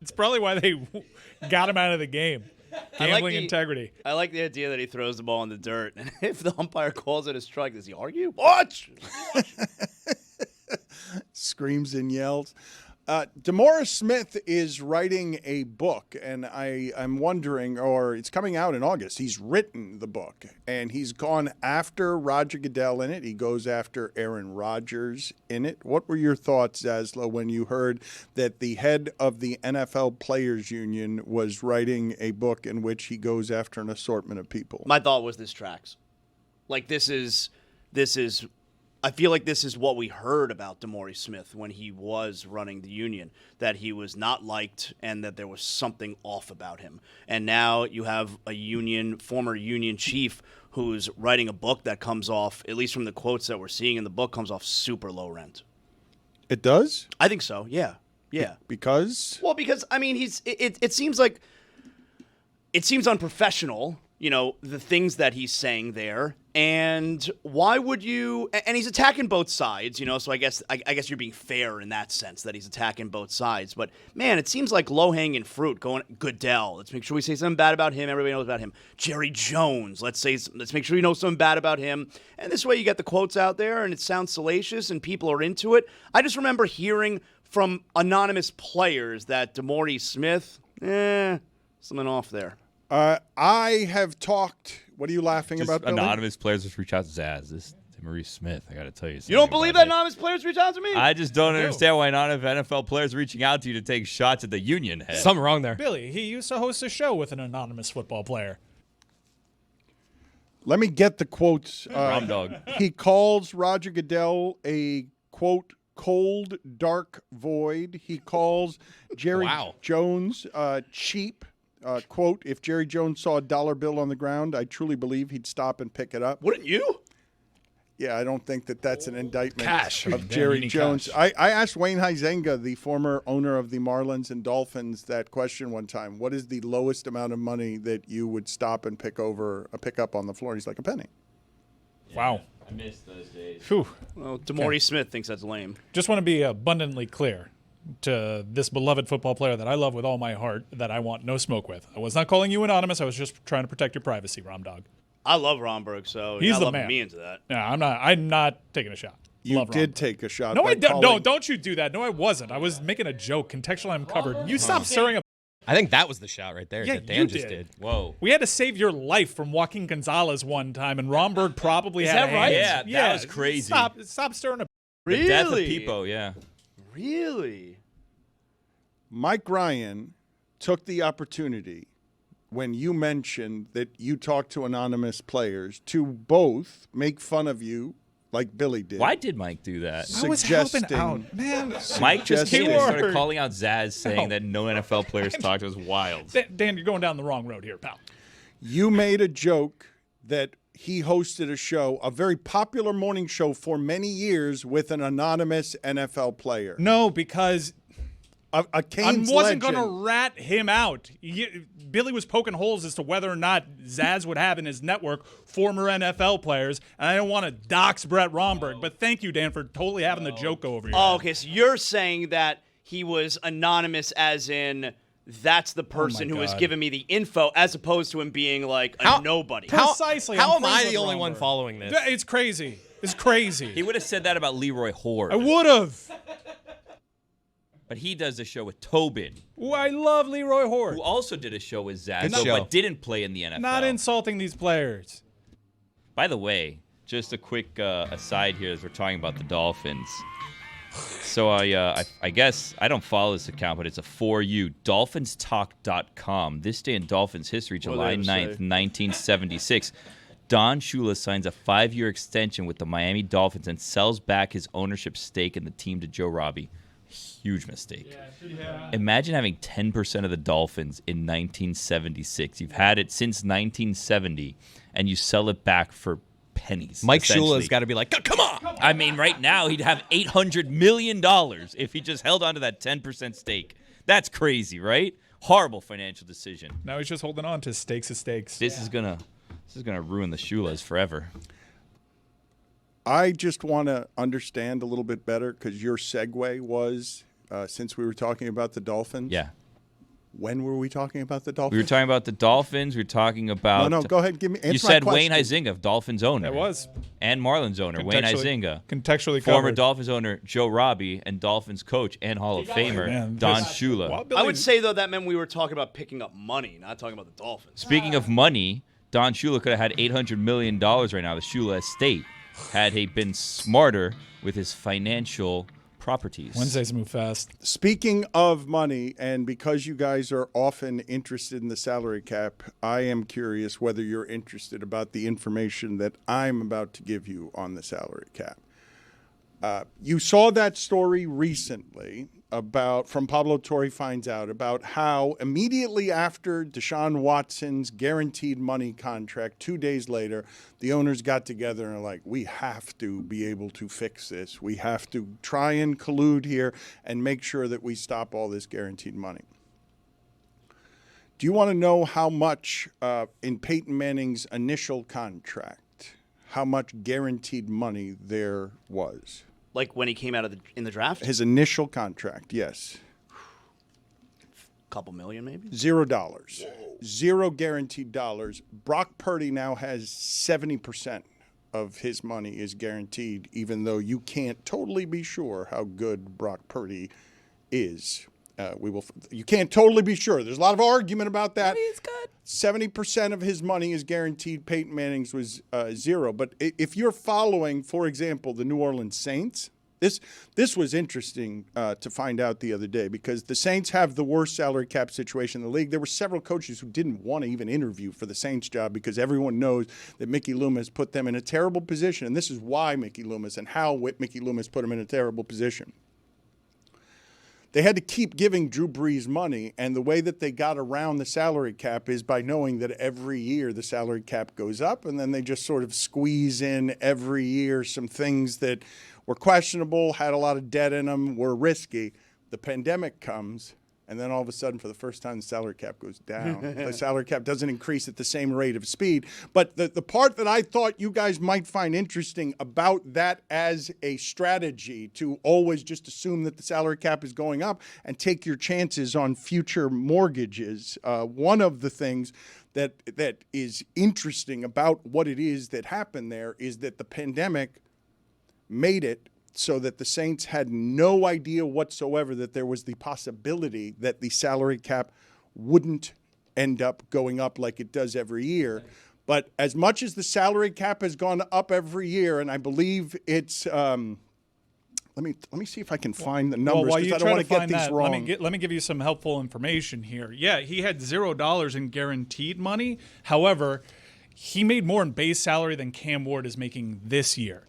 It's probably why they got him out of the game. Gambling integrity. I like the idea that he throws the ball in the dirt, and if the umpire calls it a strike, does he argue? Watch! Screams and yells. DeMaurice Smith is writing a book, and I'm wondering, or it's coming out in August. He's written the book, and he's gone after Roger Goodell in it. He goes after Aaron Rodgers in it. What were your thoughts, Zaslow, when you heard that the head of the NFL Players Union was writing a book in which he goes after an assortment of people? My thought was this tracks. Like, this is I feel like this is what we heard about DeMaurice Smith when he was running the union, that he was not liked and that there was something off about him. And now you have a former union chief who's writing a book that comes off, at least from the quotes that we're seeing in the book, comes off super low rent. It does? I think so, yeah. Yeah. Because? Well, because, I mean, it seems like, it seems unprofessional, the things that he's saying there. And why would you? And he's attacking both sides, So I guess you're being fair in that sense that he's attacking both sides. But man, it seems like low hanging fruit. Going Goodell. Let's make sure we say something bad about him. Everybody knows about him. Jerry Jones. Let's make sure you know something bad about him. And this way you get the quotes out there, and it sounds salacious, and people are into it. I just remember hearing from anonymous players that DeMaurice Smith, something off there. I have talked. What are you laughing about, Billy? Anonymous players just reach out to Zaz. This DeMaurice Smith, I got to tell you something. You don't believe that anonymous players reach out to me? I just don't understand why anonymous NFL players are reaching out to you to take shots at the union head. Something wrong there. Billy, he used to host a show with an anonymous football player. Let me get the quotes. Rom dog. He calls Roger Goodell a, quote, cold, dark void. He calls Jerry Jones cheap. Quote, if Jerry Jones saw a dollar bill on the ground, I truly believe he'd stop and pick it up. Wouldn't you? Yeah, I don't think that's an indictment Cash. of Jerry Jones. I asked Wayne Huizenga, the former owner of the Marlins and Dolphins, that question one time. What is the lowest amount of money that you would stop and pick up on the floor? He's like, a penny. Yeah, wow. I missed those days. Whew. Well, DeMaurice Smith thinks that's lame. Just want to be abundantly clear to this beloved football player that I love with all my heart, that I want no smoke with. I was not calling you anonymous. I was just trying to protect your privacy, Rom Dog. I love Romberg, so he's the man. Me into that. No, I'm not taking a shot. You love did Romberg. take a shot. No, I don't. No, don't you do that. No, I wasn't. I was making a joke. Contextually, I'm covered. You stop stirring up. I think that was the shot right there Yeah, that Dan you just did. Whoa. We had to save your life from Joaquin Gonzalez one time, and Romberg probably had that right? hands. Yeah, that was crazy. Stop stirring up. Really? The death of Peepo, yeah. Really? Mike Ryan took the opportunity when you mentioned that you talked to anonymous players to both make fun of you like Billy did. Why did Mike do that? I was helping out, man. Mike just came and started Keyword. calling out Zaz, saying that no NFL players talked. It was wild. Dan, you're going down the wrong road here, pal. You made a joke that he hosted a show, a very popular morning show for many years with an anonymous NFL player. No, because a Canes I wasn't legend. going to rat him out. Billy was poking holes as to whether or not Zaz would have in his network former NFL players, and I don't want to dox Brett Romberg, but thank you, Dan, for totally having the joke over here. Oh, okay, so you're saying that he was anonymous as in that's the person who was giving me the info as opposed to him being like a nobody. Precisely. How I'm am I friends the with only Romberg. one following this? It's crazy. It's crazy. He would have said that about Leroy Hoard. I would have. But he does a show with Tobin. Ooh, I love Leroy Hoard. Who also did a show with Good Zaslow, show. but didn't play in the NFL. Not insulting these players. By the way, just a quick aside here as we're talking about the Dolphins. So I guess I don't follow this account, but it's a for you, DolphinsTalk.com. This day in Dolphins history, July 9th, 1976. Don Shula signs a 5-year extension with the Miami Dolphins and sells back his ownership stake in the team to Joe Robbie. Huge mistake. Yeah. Imagine having 10% of the Dolphins in 1976. You've had it since 1970, and you sell it back for pennies. Mike Shula's got to be like, come on. I mean, right now he'd have $800 million if he just held on to that 10% stake. That's crazy, right? Horrible financial decision. Now he's just holding on to stakes of stakes. This is gonna ruin the Shulas forever. I just want to understand a little bit better because your segue was, since we were talking about the Dolphins. Yeah. When were we talking about the Dolphins? We were talking about the Dolphins. We were talking about. No, go ahead. Answer you said my Wayne question. Huizinga, Dolphins owner. It was. And Marlins owner, Wayne Huizinga. Contextually Former covered. Dolphins owner, Joe Robbie, and Dolphins coach and Hall of Famer, Man, Don this- Shula. I would say, though, that meant we were talking about picking up money, not talking about the Dolphins. Speaking of money, Don Shula could have had $800 million right now, the Shula estate, had he been smarter with his financial properties. Wednesdays move fast. Speaking of money, and because you guys are often interested in the salary cap, I am curious whether you're interested about the information that I'm about to give you on the salary cap. You saw that story recently from Pablo Torre Finds Out about how immediately after Deshaun Watson's guaranteed money contract, 2 days later, the owners got together and are like, we have to be able to fix this. We have to try and collude here and make sure that we stop all this guaranteed money. Do you want to know how much in Peyton Manning's initial contract, how much guaranteed money there was? Like when he came out in the draft? His initial contract, yes. Couple million, maybe? $0. Zero guaranteed dollars. Brock Purdy now has 70% of his money is guaranteed, even though you can't totally be sure how good Brock Purdy is. You can't totally be sure. There's a lot of argument about that. He's good. 70% of his money is guaranteed. Peyton Manning's was zero. But if you're following, for example, the New Orleans Saints, this was interesting to find out the other day because the Saints have the worst salary cap situation in the league. There were several coaches who didn't want to even interview for the Saints job because everyone knows that Mickey Loomis put them in a terrible position. And this is why Mickey Loomis and how Mickey Loomis put them in a terrible position. They had to keep giving Drew Brees money, and the way that they got around the salary cap is by knowing that every year the salary cap goes up, and then they just sort of squeeze in every year some things that were questionable, had a lot of debt in them, were risky. The pandemic comes, and then all of a sudden, for the first time, the salary cap goes down. The salary cap doesn't increase at the same rate of speed. But the part that I thought you guys might find interesting about that as a strategy to always just assume that the salary cap is going up and take your chances on future mortgages, one of the things that is interesting about what it is that happened there is that the pandemic made it so that the Saints had no idea whatsoever that there was the possibility that the salary cap wouldn't end up going up like it does every year. But as much as the salary cap has gone up every year, and I believe it's let me see if I can find the numbers because I don't want to get these wrong. Let me give you some helpful information here. Yeah, he had $0 in guaranteed money. However, he made more in base salary than Cam Ward is making this year.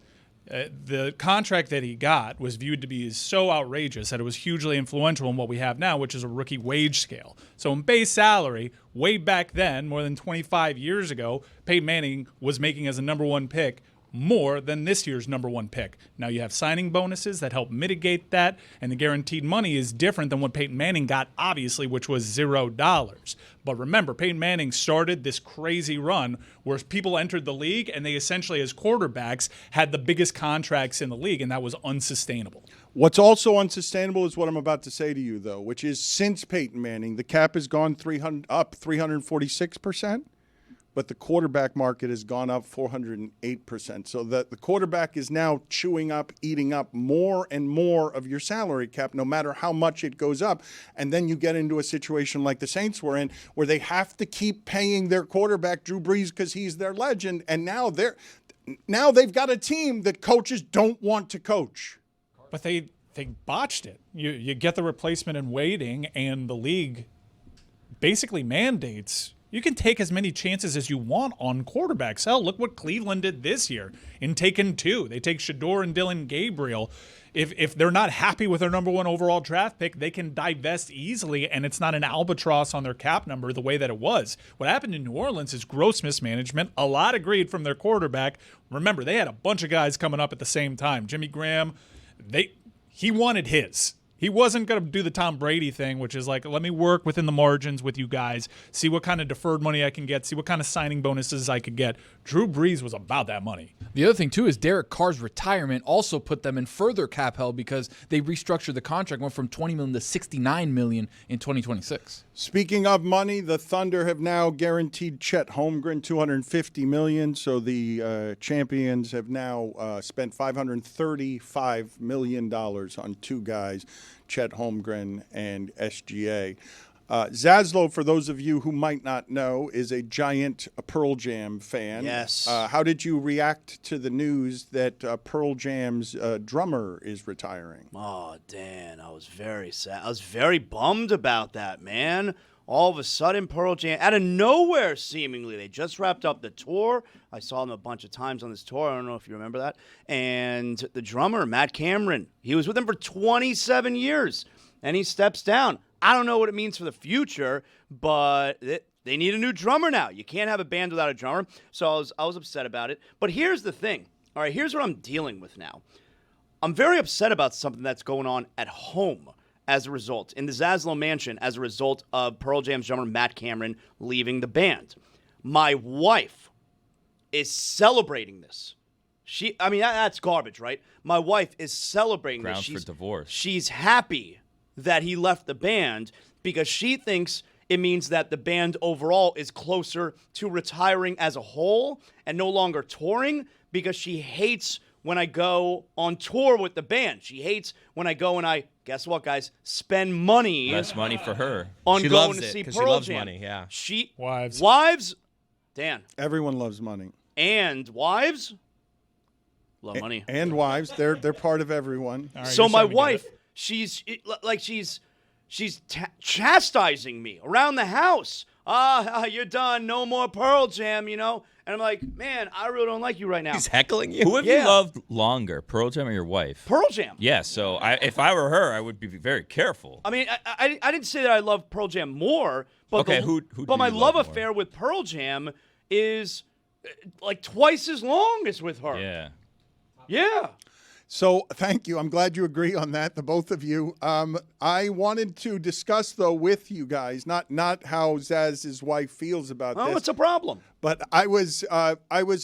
The contract that he got was viewed to be so outrageous that it was hugely influential in what we have now, which is a rookie wage scale. So in base salary, way back then, more than 25 years ago, Peyton Manning was making as a number one pick more than this year's number one pick. Now you have signing bonuses that help mitigate that, and the guaranteed money is different than what Peyton Manning got, obviously, which was $0. But remember, Peyton Manning started this crazy run where people entered the league and they essentially, as quarterbacks, had the biggest contracts in the league, and that was unsustainable. What's also unsustainable is what I'm about to say to you, though, which is since Peyton Manning, the cap has gone up 346%. but the quarterback market has gone up 408%. So that the quarterback is now chewing up, eating up more and more of your salary cap, no matter how much it goes up. And then you get into a situation like the Saints were in, where they have to keep paying their quarterback, Drew Brees, because he's their legend. And now they've got a team that coaches don't want to coach. But they botched it. You get the replacement in waiting, and the league basically mandates you can take as many chances as you want on quarterbacks. Hell, look what Cleveland did this year in taking 2. They take Shador and Dylan Gabriel. If they're not happy with their number 1 overall draft pick, they can divest easily, and it's not an albatross on their cap number the way that it was. What happened in New Orleans is gross mismanagement. A lot of greed from their quarterback. Remember, they had a bunch of guys coming up at the same time. Jimmy Graham, he wanted his. He wasn't going to do the Tom Brady thing, which is like, let me work within the margins with you guys, see what kind of deferred money I can get, see what kind of signing bonuses I could get. Drew Brees was about that money. The other thing, too, is Derek Carr's retirement also put them in further cap hell because they restructured the contract, went from $20 million to $69 million in 2026. Speaking of money, the Thunder have now guaranteed Chet Holmgren $250 million. So the champions have now spent $535 million on 2 guys, Chet Holmgren and SGA. Zaslow, for those of you who might not know, is a giant Pearl Jam fan. Yes. How did you react to the news that Pearl Jam's drummer is retiring? Oh, Dan, I was very sad. I was very bummed about that, man. All of a sudden, Pearl Jam, out of nowhere, seemingly. They just wrapped up the tour. I saw them a bunch of times on this tour. I don't know if you remember that. And the drummer, Matt Cameron, he was with them for 27 years, and he steps down. I don't know what it means for the future, but they need a new drummer now. You can't have a band without a drummer. So I was upset about it. But here's the thing. All right, here's what I'm dealing with now. I'm very upset about something that's going on at home as a result, in the Zaslow mansion, as a result of Pearl Jam's drummer Matt Cameron leaving the band. My wife is celebrating this. That's garbage, right? My wife is celebrating this. Grounds for divorce. She's happy that he left the band because she thinks it means that the band overall is closer to retiring as a whole and no longer touring, because she hates when I go on tour with the band. She hates when I go and guess what, guys? Spend money. Less money for her. On she going loves to it, see 'cause Pearl she loves Jam. money, yeah. Wives, Dan. Everyone loves money. And wives love money. And wives, they're part of everyone. All right, So you're my starting to get wife, it. she's chastising me around the house. You're done. No more Pearl Jam, you know? And I'm like, man, I really don't like you right now. He's heckling you. Who have you loved longer, Pearl Jam or your wife? Pearl Jam. Yeah, so if I were her, I would be very careful. I mean, I didn't say that I love Pearl Jam more, but Okay, who but do my you love love more? affair with Pearl Jam is like twice as long as with her. Yeah. Yeah. So thank you. I'm glad you agree on that, the both of you. I wanted to discuss, though, with you guys, not how Zaz's wife feels about this. Oh, it's a problem. But I was a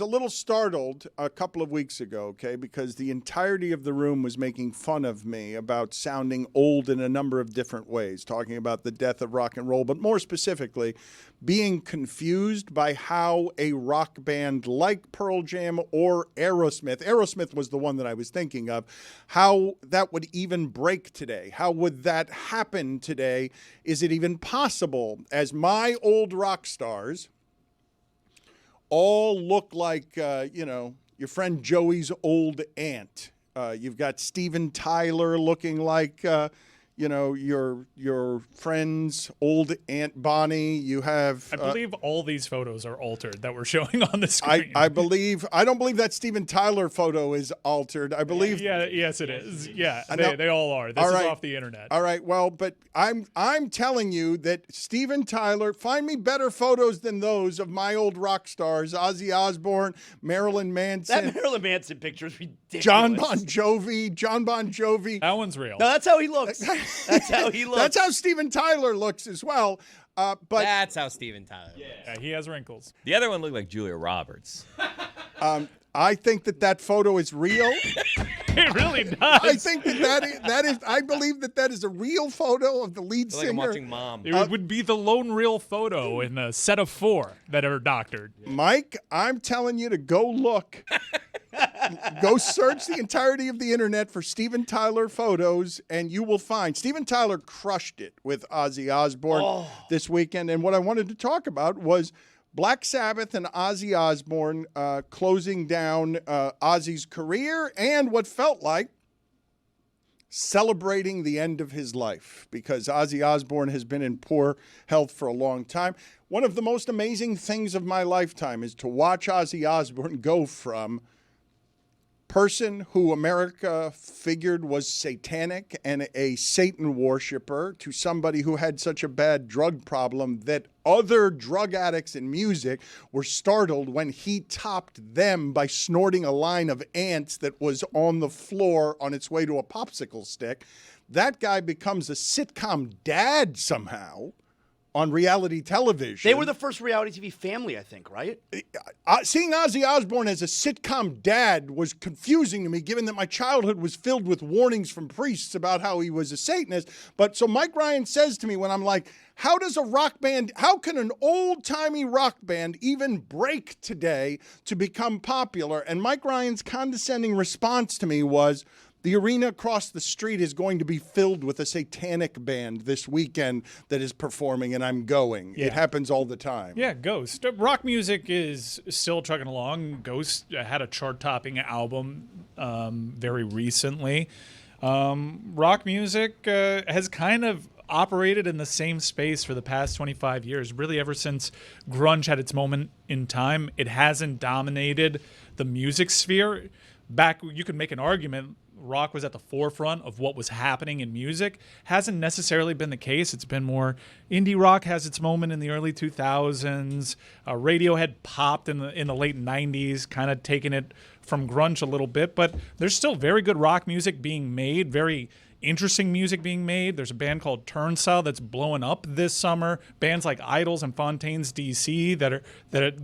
little startled a couple of weeks ago, okay, because the entirety of the room was making fun of me about sounding old in a number of different ways, talking about the death of rock and roll, but more specifically, being confused by how a rock band like Pearl Jam or Aerosmith was the one that I was thinking of, how that would even break today. How would that happen today? Is it even possible? As my old rock stars all look like, your friend Joey's old aunt. You've got Steven Tyler looking like, your friend's old Aunt Bonnie. You have... I believe all these photos are altered that we're showing on the screen. I don't believe that Steven Tyler photo is altered. I believe... Yes, it is. Yeah, No. they all are. This is off the internet. All right, well, but I'm telling you that Steven Tyler, find me better photos than those of my old rock stars, Ozzy Osbourne, Marilyn Manson. That Marilyn Manson picture is ridiculous. John Bon Jovi. That one's real. No, that's how he looks. That's how he looks. That's how Steven Tyler looks as well. But that's how Steven Tyler looks. Yeah, he has wrinkles. The other one looked like Julia Roberts. I think that photo is real. It really does. I think that is. I believe that is a real photo of the lead Like I'm singer. watching Mom. It would be the lone real photo in a set of 4 that are doctored. Mike, I'm telling you to go look. Go search the entirety of the internet for Steven Tyler photos, and you will find Steven Tyler crushed it with Ozzy Osbourne this weekend. And what I wanted to talk about was Black Sabbath and Ozzy Osbourne closing down Ozzy's career and what felt like celebrating the end of his life, because Ozzy Osbourne has been in poor health for a long time. One of the most amazing things of my lifetime is to watch Ozzy Osbourne go from person who America figured was satanic and a Satan worshiper to somebody who had such a bad drug problem that other drug addicts in music were startled when he topped them by snorting a line of ants that was on the floor on its way to a popsicle stick. That guy becomes a sitcom dad somehow on reality television. They were the first reality TV family, I think, right? Seeing Ozzy Osbourne as a sitcom dad was confusing to me, given that my childhood was filled with warnings from priests about how he was a Satanist. But so Mike Ryan says to me when I'm like, how can an old-timey rock band even break today to become popular? And Mike Ryan's condescending response to me was, the arena across the street is going to be filled with a satanic band this weekend that is performing, and I'm going. Yeah. It happens all the time. Yeah, Ghost. Rock music is still trucking along. Ghost had a chart-topping album very recently. Rock music has kind of operated in the same space for the past 25 years. Really, ever since grunge had its moment in time, it hasn't dominated the music sphere. Back, you could make an argument rock was at the forefront of what was happening in music. Hasn't necessarily been the case. It's been more indie rock has its moment in the early 2000s. Radiohead popped in the late 90s, kind of taking it from grunge a little bit. But there's still very good rock music being made, very interesting music being made. There's a band called Turnstile that's blowing up this summer. Bands like Idols and Fontaines DC that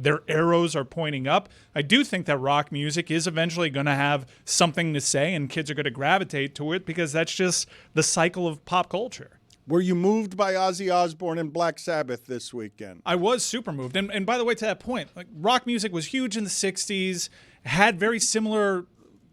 their arrows are pointing up. I do think that rock music is eventually going to have something to say, and kids are going to gravitate to it because that's just the cycle of pop culture. Were you moved by Ozzy Osbourne and Black Sabbath this weekend? I was super moved. And by the way, to that point, like rock music was huge in the 60s, had very similar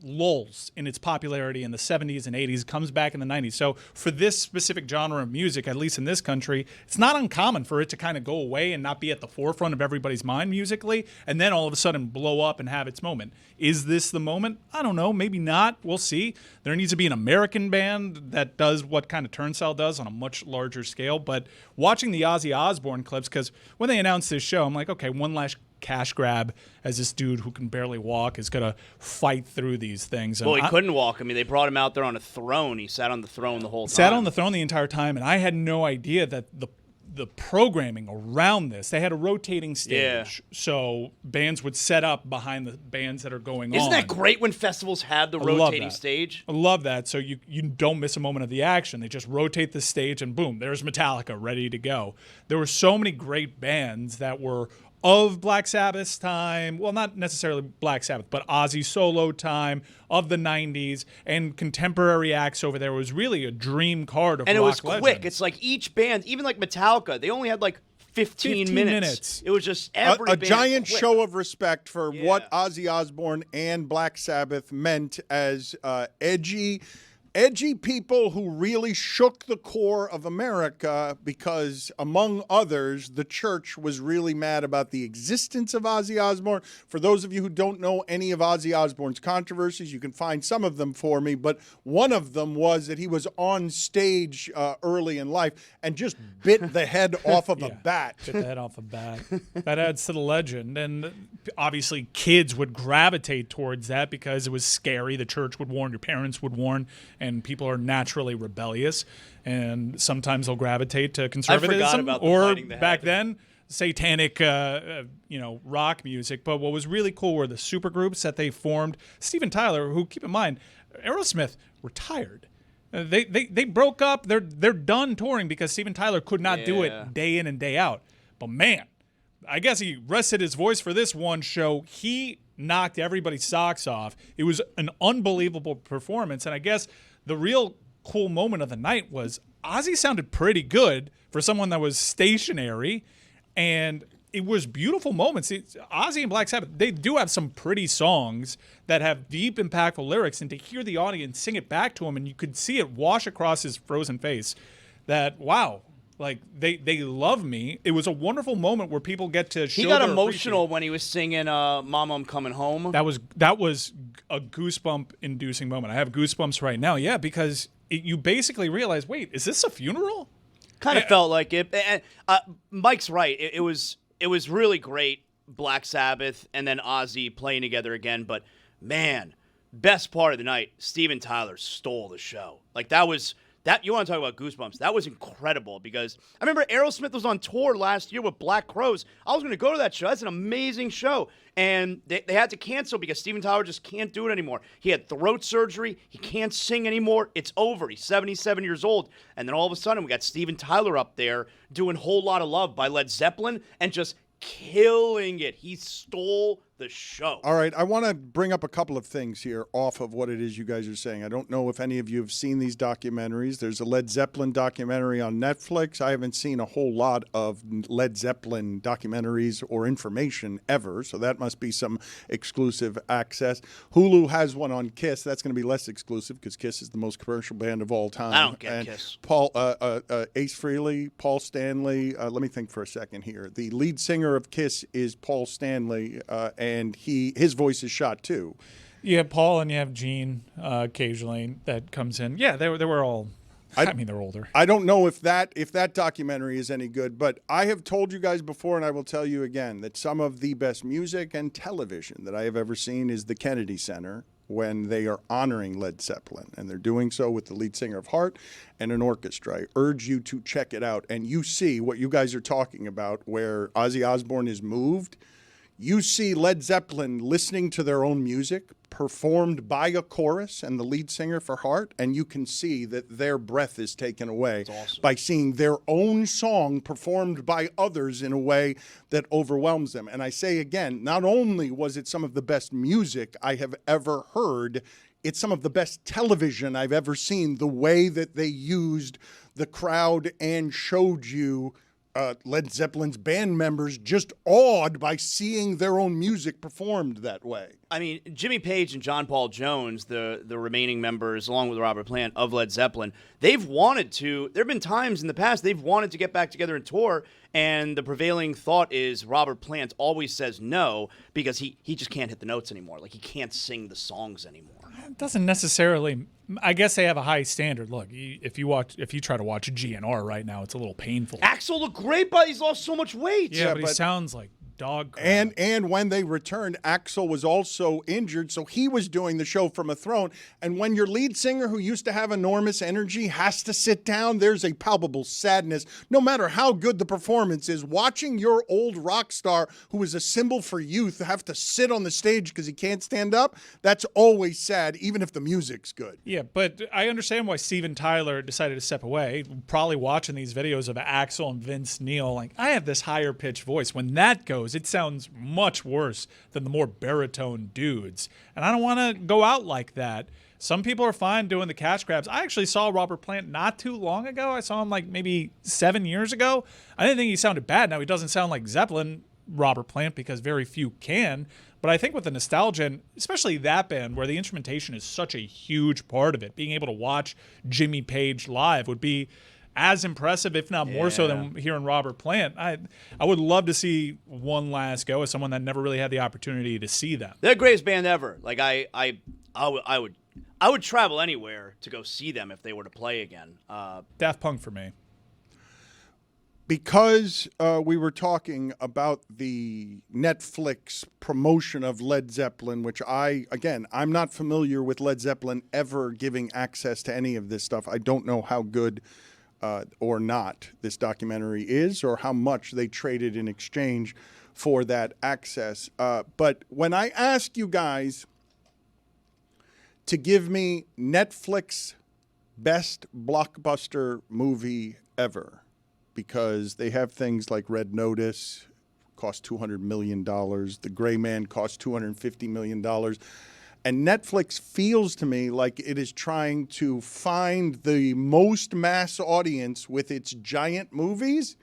lulls in its popularity in the 70s and 80s, comes back in the 90s. So for this specific genre of music, at least in this country, it's not uncommon for it to kind of go away and not be at the forefront of everybody's mind musically, and then all of a sudden blow up and have its moment. Is this the moment? I don't know. Maybe not. We'll see. There needs to be an American band that does what kind of Turnstile does on a much larger scale. But watching the Ozzy Osbourne clips, because when they announced this show, I'm like, okay, one last cash grab as this dude who can barely walk is going to fight through these things. And well, he couldn't walk. I mean, they brought him out there on a throne. He sat on the throne the whole time. Sat on the throne the entire time, and I had no idea that the programming around this, they had a rotating stage. So bands would set up behind the bands that are going on. Isn't that great when festivals have the rotating stage? I love that. So you don't miss a moment of the action. They just rotate the stage and boom, there's Metallica ready to go. There were so many great bands that were of Black Sabbath's time, well, not necessarily Black Sabbath, but Ozzy solo time of the 90s, and contemporary acts over there. Was really a dream card of rock legends. And it was quick. Legends. It's like each band, even like Metallica, they only had like 15 minutes. It was just every a band giant quick. show of respect for what Ozzy Osbourne and Black Sabbath meant as edgy people who really shook the core of America because, among others, the church was really mad about the existence of Ozzy Osbourne. For those of you who don't know any of Ozzy Osbourne's controversies, you can find some of them for me, but one of them was that he was on stage early in life and just bit the head off of a bat. Bit the head off a bat. That adds to the legend, and obviously kids would gravitate towards that because it was scary. The church would warn, your parents would warn, and people are naturally rebellious, and sometimes they'll gravitate to conservatism or back then satanic rock music. But what was really cool were the supergroups that they formed. Steven Tyler, who, keep in mind, Aerosmith retired. They broke up. They're done touring because Steven Tyler could not do it day in and day out. But man, I guess he rested his voice for this one show. He knocked everybody's socks off. It was an unbelievable performance. And I guess the real cool moment of the night was Ozzy sounded pretty good for someone that was stationary, and it was beautiful moments. Ozzy and Black Sabbath, they do have some pretty songs that have deep, impactful lyrics, and to hear the audience sing it back to him, and you could see it wash across his frozen face, that, wow, like, they love me. It was a wonderful moment where people get to show He got their emotional when he was singing Mama, I'm Coming Home. That was a goosebump-inducing moment. I have goosebumps right now, yeah, because you basically realize, wait, is this a funeral? Kind of felt like it. And, Mike's right. It was really great, Black Sabbath and then Ozzy playing together again. But, man, best part of the night, Steven Tyler stole the show. Like, that was... you want to talk about goosebumps. That was incredible because I remember Aerosmith was on tour last year with Black Crowes. I was going to go to that show. That's an amazing show. And they had to cancel because Steven Tyler just can't do it anymore. He had throat surgery. He can't sing anymore. It's over. He's 77 years old. And then all of a sudden we got Steven Tyler up there doing Whole Lotta Love by Led Zeppelin and just killing it. He stole the show. All right, I want to bring up a couple of things here off of what it is you guys are saying. I don't know if any of you have seen these documentaries. There's a Led Zeppelin documentary on Netflix. I haven't seen a whole lot of Led Zeppelin documentaries or information ever, so that must be some exclusive access. Hulu has one on Kiss. That's going to be less exclusive because Kiss is the most commercial band of all time. I don't get Kiss. Paul, Ace Frehley, Paul Stanley. Let me think for a second here. The lead singer of Kiss is Paul Stanley, and his voice is shot too. You have Paul and you have Gene occasionally that comes in. Yeah, they were all. I mean, they're older. I don't know if that documentary is any good, but I have told you guys before, and I will tell you again, that some of the best music and television that I have ever seen is the Kennedy Center when they are honoring Led Zeppelin, and they're doing so with the lead singer of Heart and an orchestra. I urge you to check it out, and you see what you guys are talking about, where Ozzy Osbourne is moved. You see Led Zeppelin listening to their own music performed by a chorus and the lead singer for Heart, and you can see that their breath is taken away by seeing their own song performed by others in a way that overwhelms them. And I say again, not only was it some of the best music I have ever heard, it's some of the best television I've ever seen, the way that they used the crowd and showed you Led Zeppelin's band members just awed by seeing their own music performed that way. I mean, Jimmy Page and John Paul Jones, the remaining members, along with Robert Plant of Led Zeppelin, they've wanted to. There have been times in the past they've wanted to get back together and tour, and the prevailing thought is Robert Plant always says no because he just can't hit the notes anymore. Like, he can't sing the songs anymore. It doesn't necessarily. I guess they have a high standard. Look, if you try to watch a GNR right now, it's a little painful. Axl looked great, but he's lost so much weight. Yeah, but he sounds like dog crap. And when they returned, Axl was also injured, so he was doing the show from a throne. And when your lead singer, who used to have enormous energy, has to sit down, there's a palpable sadness. No matter how good the performance is, watching your old rock star, who is a symbol for youth, have to sit on the stage because he can't stand up, that's always sad, even if the music's good. Yeah, but I understand why Steven Tyler decided to step away. Probably watching these videos of Axl and Vince Neil, like, I have this higher pitched voice. When that goes, it sounds much worse than the more baritone dudes. And I don't want to go out like that. Some people are fine doing the cash grabs. I actually saw Robert Plant not too long ago. I saw him like maybe 7 years ago. I didn't think he sounded bad. Now, he doesn't sound like Zeppelin, Robert Plant, because very few can. But I think with the nostalgia, and especially that band, where the instrumentation is such a huge part of it, being able to watch Jimmy Page live would be as impressive, if not more so, than hearing Robert Plant. I would love to see one last go as someone that never really had the opportunity to see them. They're the greatest band ever. Like, I would travel anywhere to go see them if they were to play again. Daft Punk for me. Because we were talking about the Netflix promotion of Led Zeppelin, which I'm not familiar with Led Zeppelin ever giving access to any of this stuff. I don't know how good or not this documentary is, or how much they traded in exchange for that access. But when I ask you guys to give me Netflix best blockbuster movie ever, because they have things like Red Notice, cost $200 million. The Gray Man cost $250 million. And Netflix feels to me like it is trying to find the most mass audience with its giant movies,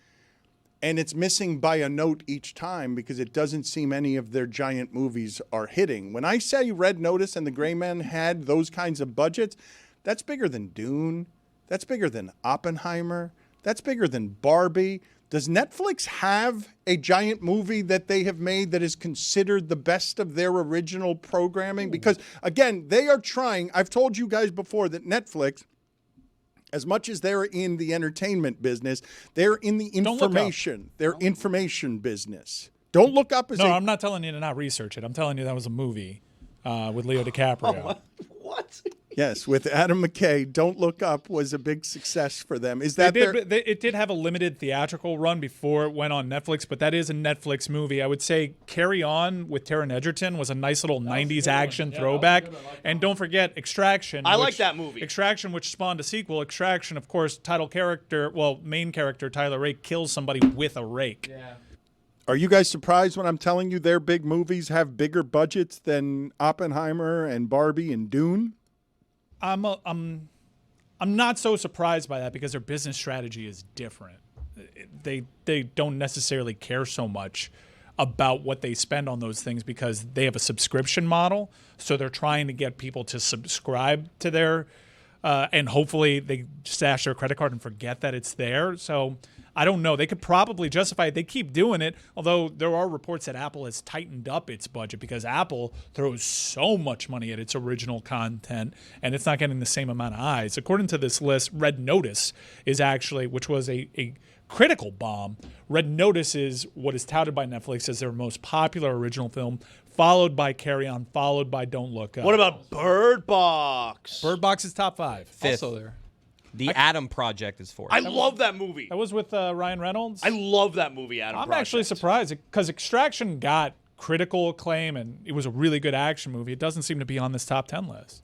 and it's missing by a note each time because it doesn't seem any of their giant movies are hitting. When I say Red Notice and The Gray Man had those kinds of budgets, that's bigger than Dune. That's bigger than Oppenheimer. That's bigger than Barbie. Does Netflix have a giant movie that they have made that is considered the best of their original programming? Because, again, they are trying. I've told you guys before that Netflix, as much as they're in the entertainment business, they're in the information. They're information business. Don't Look Up. I'm not telling you to not research it. I'm telling you that was a movie with Leo DiCaprio. What? Yes, with Adam McKay, Don't Look Up was a big success for them. Is that it did have a limited theatrical run before it went on Netflix, but that is a Netflix movie. I would say Carry On with Taron Egerton was a nice little 90s action throwback. And don't forget Extraction. I like that movie. Extraction, which spawned a sequel. Extraction, of course, main character Tyler Rake kills somebody with a rake. Yeah. Are you guys surprised when I'm telling you their big movies have bigger budgets than Oppenheimer and Barbie and Dune? I'm not so surprised by that because their business strategy is different. They don't necessarily care so much about what they spend on those things because they have a subscription model. So they're trying to get people to subscribe to their and hopefully they stash their credit card and forget that it's there. So I don't know. They could probably justify it. They keep doing it, although there are reports that Apple has tightened up its budget because Apple throws so much money at its original content, and it's not getting the same amount of eyes. According to this list, Red Notice is actually, which was a critical bomb. Red Notice is what is touted by Netflix as their most popular original film, followed by Carry On, followed by Don't Look Up. What about Bird Box? Bird Box is top 5. Fifth. Also there. The Adam Project is 4th. I love that movie. That was with Ryan Reynolds. I love that movie, Adam I'm Project. actually surprised because Extraction got critical acclaim and it was a really good action movie. It doesn't seem to be on this top 10 list.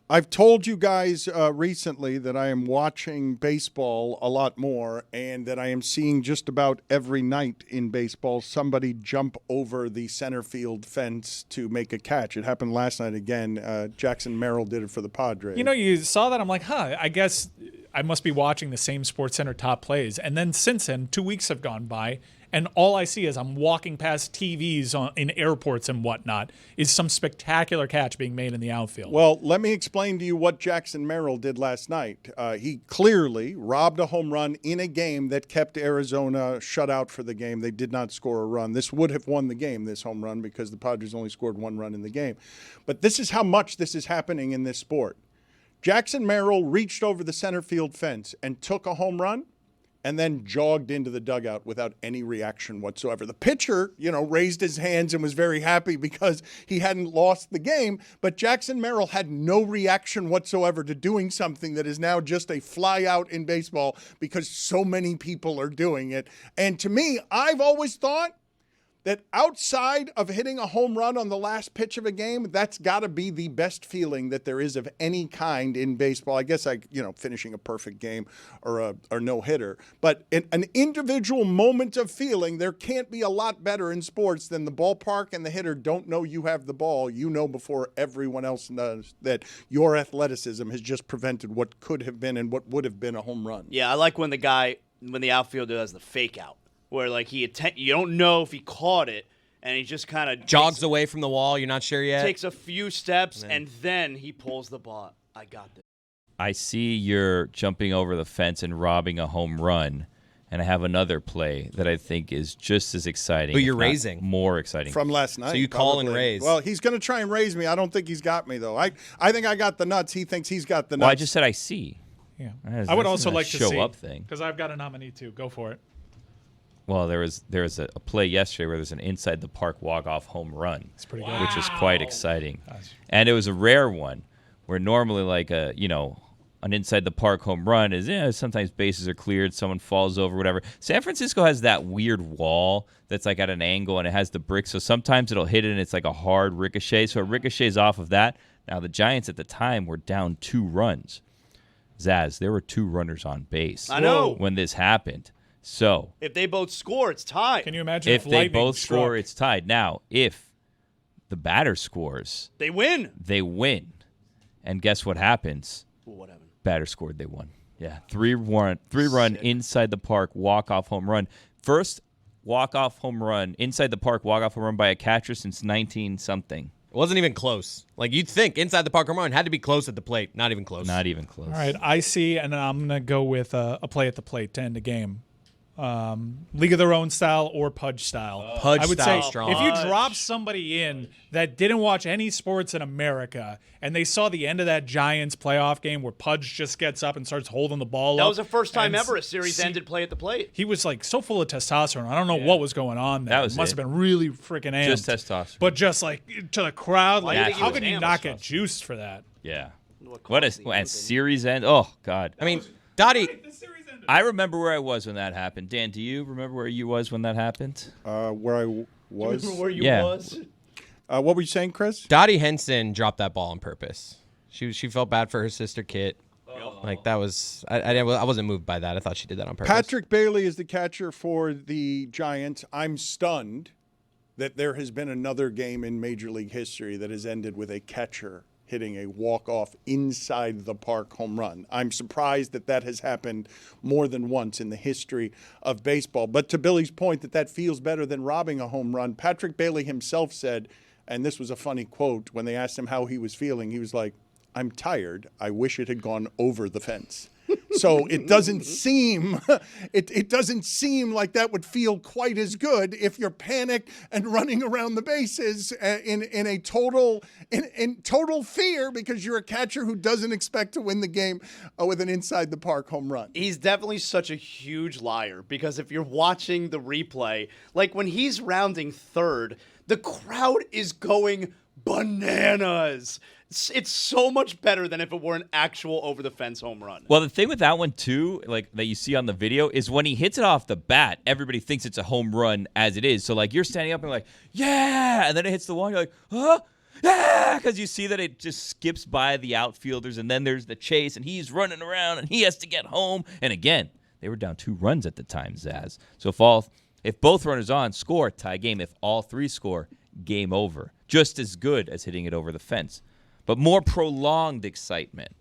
I've told you guys recently that I am watching baseball a lot more and that I am seeing just about every night in baseball somebody jump over the center field fence to make a catch. It happened last night again. Jackson Merrill did it for the Padres. You know, you saw that. I'm like, I guess I must be watching the same SportsCenter top plays. And then since then, 2 weeks have gone by. And all I see as I'm walking past TVs in airports and whatnot is some spectacular catch being made in the outfield. Well, let me explain to you what Jackson Merrill did last night. He clearly robbed a home run in a game that kept Arizona shut out for the game. They did not score a run. This would have won the game, this home run, because the Padres only scored 1 run in the game. But this is how much this is happening in this sport. Jackson Merrill reached over the center field fence and took a home run, and then jogged into the dugout without any reaction whatsoever. The pitcher, raised his hands and was very happy because he hadn't lost the game, but Jackson Merrill had no reaction whatsoever to doing something that is now just a fly out in baseball because so many people are doing it. And to me, I've always thought that outside of hitting a home run on the last pitch of a game, that's got to be the best feeling that there is of any kind in baseball. I guess finishing a perfect game or no hitter. But an individual moment of feeling, there can't be a lot better in sports than the ballpark and the hitter don't know you have the ball. You know before everyone else knows that your athleticism has just prevented what could have been and what would have been a home run. Yeah, I like when the outfielder does the fake out. Where you don't know if he caught it, and he just kind of jogs away from the wall. You're not sure yet. Takes a few steps, and then he pulls the ball. I got this. I see you're jumping over the fence and robbing a home run, and I have another play that I think is just as exciting. But you're raising. More exciting. From last night. So you call and raise. Well, he's going to try and raise me. I don't think he's got me, though. I think I got the nuts. He thinks he's got the nuts. Well, I just said I see. Yeah. I would also like to see. Show up thing. Because I've got a nominee, too. Go for it. Well, there was a play yesterday where there's an inside the park walk-off home run. It's pretty good. Which is quite exciting. And it was a rare one where normally an inside the park home run is sometimes bases are cleared, someone falls over, whatever. San Francisco has that weird wall that's at an angle and it has the bricks, so sometimes it'll hit it and it's like a hard ricochet, so it ricochets off of that. Now the Giants at the time were down 2 runs. Zaz, there were 2 runners on base. I know. When this happened. So if they both score, it's tied. Can you imagine if they both score, it's tied. Now, if the batter scores, they win. They win. And guess what happens? Well, what happened? Batter scored, they won. Yeah, 3-run inside the park, walk-off home run. First walk-off home run, inside the park, walk-off home run by a catcher since 19-something. It wasn't even close. Like, you'd think inside the park home run had to be close at the plate. Not even close. Not even close. All right, I see, and I'm going to go with a play at the plate to end the game. League of Their Own style or Pudge style. Pudge I would style say strong. if you drop somebody in that didn't watch any sports in America and they saw the end of that Giants playoff game where Pudge just gets up and starts holding the ball That up. was the first time ever a series ended play at the plate. He was like so full of testosterone. I don't know what was going on there. That was it must it. have been really freaking amped. Just testosterone. But just like to the crowd, like Yeah, how he can was you amped. not get juiced for that? Yeah. What a series end. Oh, God. I mean, Dottie. I remember where I was when that happened. Dan, do you remember where you was when that happened? Where I was? Remember where you Yeah. was? What were you saying, Chris? Dottie Henson dropped that ball on purpose. She felt bad for her sister Kit. Like that was I wasn't moved by that. I thought she did that on purpose. Patrick Bailey is the catcher for the Giants. I'm stunned that there has been another game in Major League history that has ended with a catcher hitting a walk-off inside the park home run. I'm surprised that has happened more than once in the history of baseball. But to Billy's point that feels better than robbing a home run, Patrick Bailey himself said, and this was a funny quote, when they asked him how he was feeling, he was like, "I'm tired. I wish it had gone over the fence." So it doesn't seem it doesn't seem like that would feel quite as good if you're panicked and running around the bases in total fear because you're a catcher who doesn't expect to win the game with an inside the park home run. He's definitely such a huge liar because if you're watching the replay, like when he's rounding third, the crowd is going bananas. It's so much better than if it were an actual over-the-fence home run. Well, the thing with that one, too, like that you see on the video, is when he hits it off the bat, everybody thinks it's a home run as it is. So, like, you're standing up and like, yeah! And then it hits the wall, and you're like, huh? Yeah! Because you see that it just skips by the outfielders, and then there's the chase, and he's running around, and he has to get home. And again, they were down 2 runs at the time, Zaz. So if both runners on score, tie game. If all 3 score, game over. Just as good as hitting it over the fence. But more prolonged excitement.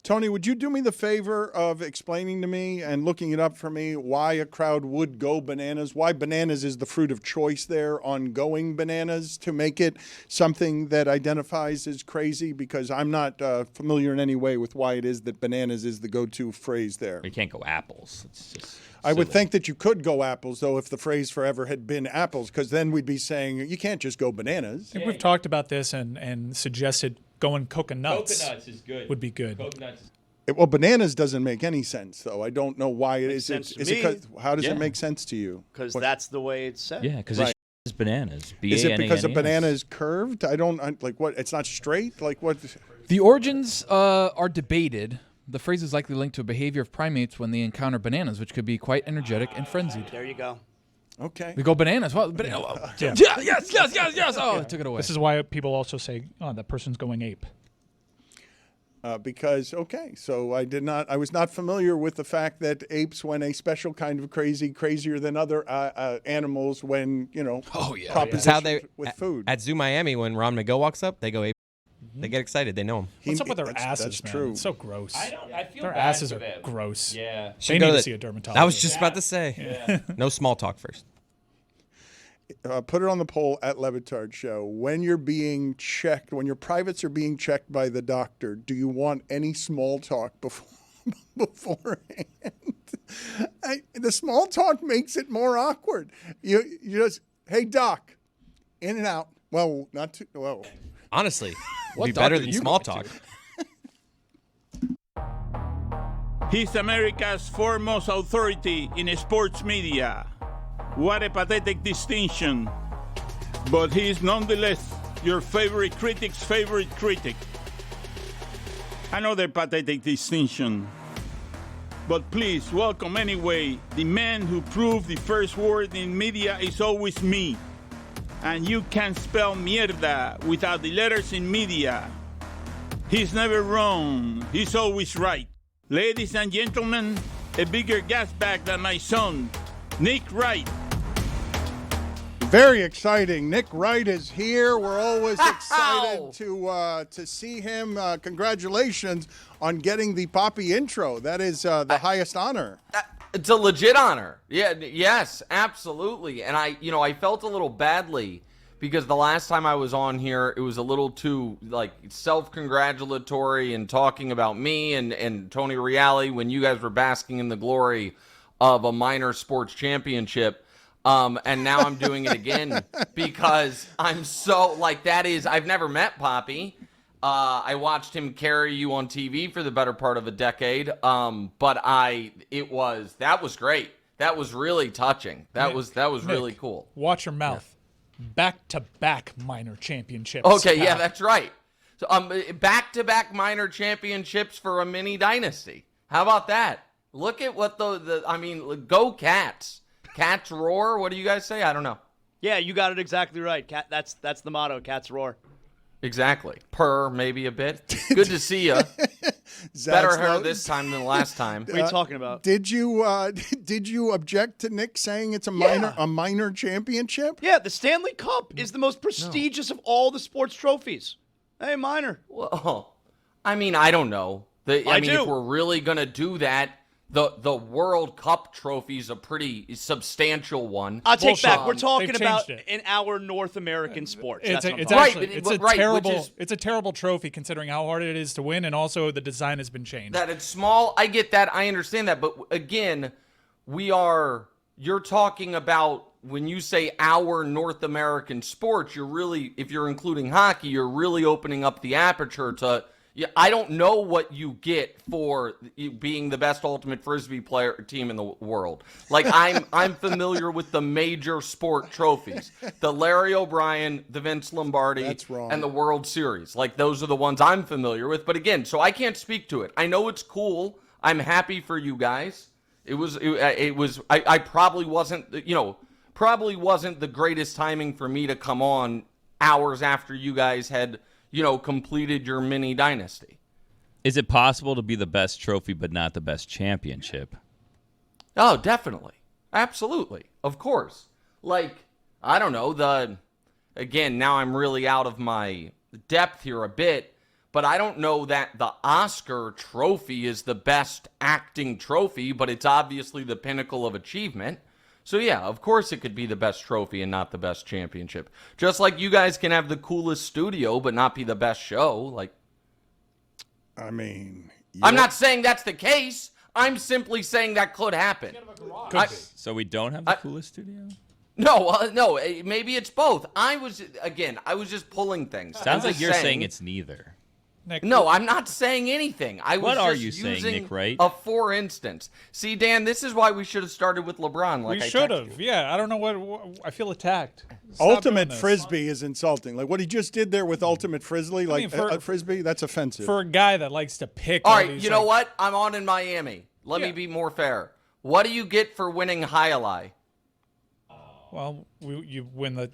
Tony, would you do me the favor of explaining to me and looking it up for me why a crowd would go bananas, why bananas is the fruit of choice there on going bananas to make it something that identifies as crazy? Because I'm not familiar in any way with why it is that bananas is the go-to phrase there. You can't go apples. It's just I would silly. think that you could go apples, though, if the phrase forever had been apples, because then we'd be saying you can't just go bananas. I think we've talked about this and suggested going coconuts. Coconuts is good. Would be good. Coconuts. Well, bananas doesn't make any sense, though. I don't know why it is. sense to Is me. it? How does Yeah. it make sense to you? Because What- that's the way it's said. Yeah, because Right. it's bananas. Is it because a B-A-N-A-N-A-S. banana is curved? Like what? It's not straight. Like what? The origins are debated. The phrase is likely linked to a behavior of primates when they encounter bananas, which could be quite energetic and frenzied. There you go. Okay. They go bananas. Well, Yeah. yes. Oh, I took it away. This is why people also say, "Oh, that person's going ape." Because so I was not familiar with the fact that apes went a special kind of crazier than other animals when propositioned It's how they with food. at Zoo Miami when Ron McGill walks up, they go ape. They get excited. They know him. What's up with their That's asses, man? true. It's so gross. I feel Their bad asses for are them. gross. Yeah. They Should need go to to- see a dermatologist. I was just about to say. No small talk first. Put it on the poll at Le Batard Show. When you're being checked, when your privates are being checked by the doctor, do you want any small talk beforehand? The small talk makes it more awkward. You just, hey doc, in and out. Well, not too well. Honestly, What it'd be better doctor than you small going talk. He's America's foremost authority in sports media. What a pathetic distinction. But he is nonetheless your favorite critic's favorite critic. Another pathetic distinction. But please welcome anyway the man who proved the first word in media is always me. And you can't spell mierda without the letters in media. He's never wrong. He's always right. Ladies and gentlemen, a bigger gas bag than my son, Nick Wright. Very exciting. Nick Wright is here. We're always excited to see him. Congratulations on getting the Poppy intro. That is the highest honor. It's a legit honor. Yeah, yes, absolutely. And I felt a little badly because the last time I was on here, it was a little too self-congratulatory and talking about me and Tony Reale when you guys were basking in the glory of a minor sports championship. And now I'm doing it again because I'm so I've never met Poppy. I watched him carry you on TV for the better part of a decade. But that was great. That was really touching. That was really cool. Watch your mouth. Yeah. Back-to-back minor championships. Okay, yeah, that's right. So back-to-back minor championships for a mini dynasty. How about that? Look at what go Cats. Cats roar. What do you guys say? I don't know. Yeah, you got it exactly right. That's the motto. Cats roar. Exactly. Purr, maybe a bit. Good to see you. Better hair this time than last time. What are you talking about? Did you object to Nick saying it's a minor championship? Yeah, the Stanley Cup is the most prestigious of all the sports trophies. Hey, minor. Well, I don't know. If we're really gonna do that. The World Cup trophy is a pretty substantial one. I'll take back. We're talking about in our North American sports. It's a terrible trophy considering how hard it is to win, and also the design has been changed. That it's small. I get that. I understand that. But again, you're talking about when you say our North American sports, if you're including hockey, you're really opening up the aperture to. Yeah, I don't know what you get for being the best ultimate frisbee team in the world. I'm familiar with the major sport trophies, the Larry O'Brien, the Vince Lombardi, and the World Series. Those are the ones I'm familiar with. But again, so I can't speak to it. I know it's cool. I'm happy for you guys. I probably wasn't the greatest timing for me to come on hours after you guys had. Completed your mini dynasty. Is it possible to be the best trophy but not the best championship? Oh, definitely. Absolutely. Of course. I don't know, again, now I'm really out of my depth here a bit, but I don't know that the Oscar trophy is the best acting trophy, but it's obviously the pinnacle of achievement. So, yeah, of course it could be the best trophy and not the best championship. Just like you guys can have the coolest studio but not be the best show. I'm not saying that's the case. I'm simply saying that could happen. So we don't have the coolest studio? No, maybe it's both. I was just pulling things. Sounds like you're saying it's neither. Nick, no, I'm not saying anything. What are you saying, Nick Wright? A for instance. See, Dan, this is why we should have started with LeBron. We should have. Yeah, I don't know what I feel attacked. Ultimate frisbee is insulting. What he just did there with ultimate frisbee, frisbee, that's offensive. For a guy that likes to pick. All right, you know what? I'm on in Miami. Let me be more fair. What do you get for winning Hialeah? Well, you win the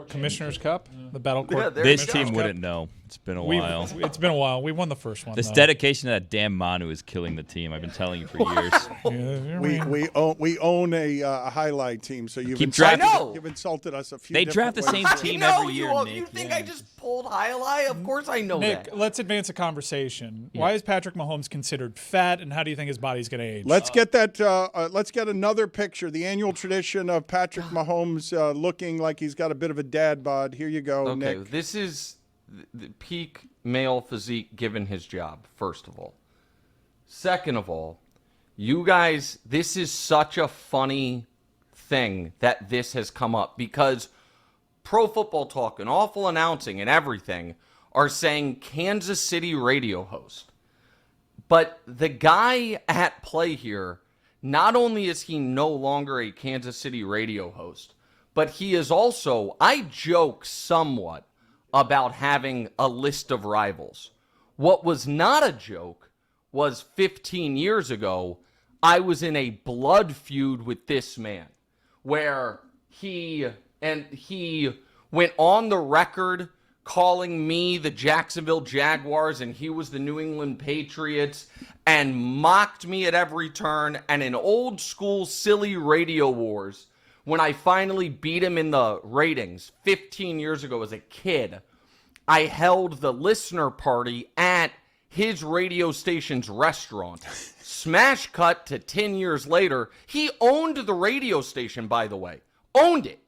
Commissioner's Cup, the Battle Court. Yeah, this team wouldn't know. It's been a while. It's been a while. We won the first one. This dedication to that damn Manu is killing the team. I've been telling you for years. We own a highlight team, so you've insulted us a few. They draft the same team every year. Nick. You think I just pulled Hialeah? Of course I know Nick, that. Let's advance a conversation. Yeah. Why is Patrick Mahomes considered fat, and how do you think his body's going to age? Let's get that. Let's get another picture. The annual tradition of Patrick Mahomes looking like he's got a bit of a dad bod. Here you go, Nick. Okay, this is the peak male physique given his job, first of all. Second of all, you guys, this is such a funny thing that this has come up because Pro Football Talk and Awful Announcing and everything are saying Kansas City radio host. But the guy at play here, not only is he no longer a Kansas City radio host, but he is also, I joke somewhat about having a list of rivals. What was not a joke was 15 years ago, I was in a blood feud with this man where he went on the record calling me the Jacksonville Jaguars and he was the New England Patriots, and mocked me at every turn, and in old school silly radio wars, when I finally beat him in the ratings 15 years ago as a kid, I held the listener party at his radio station's restaurant. Smash cut to 10 years later. He owned the radio station, by the way. Owned it.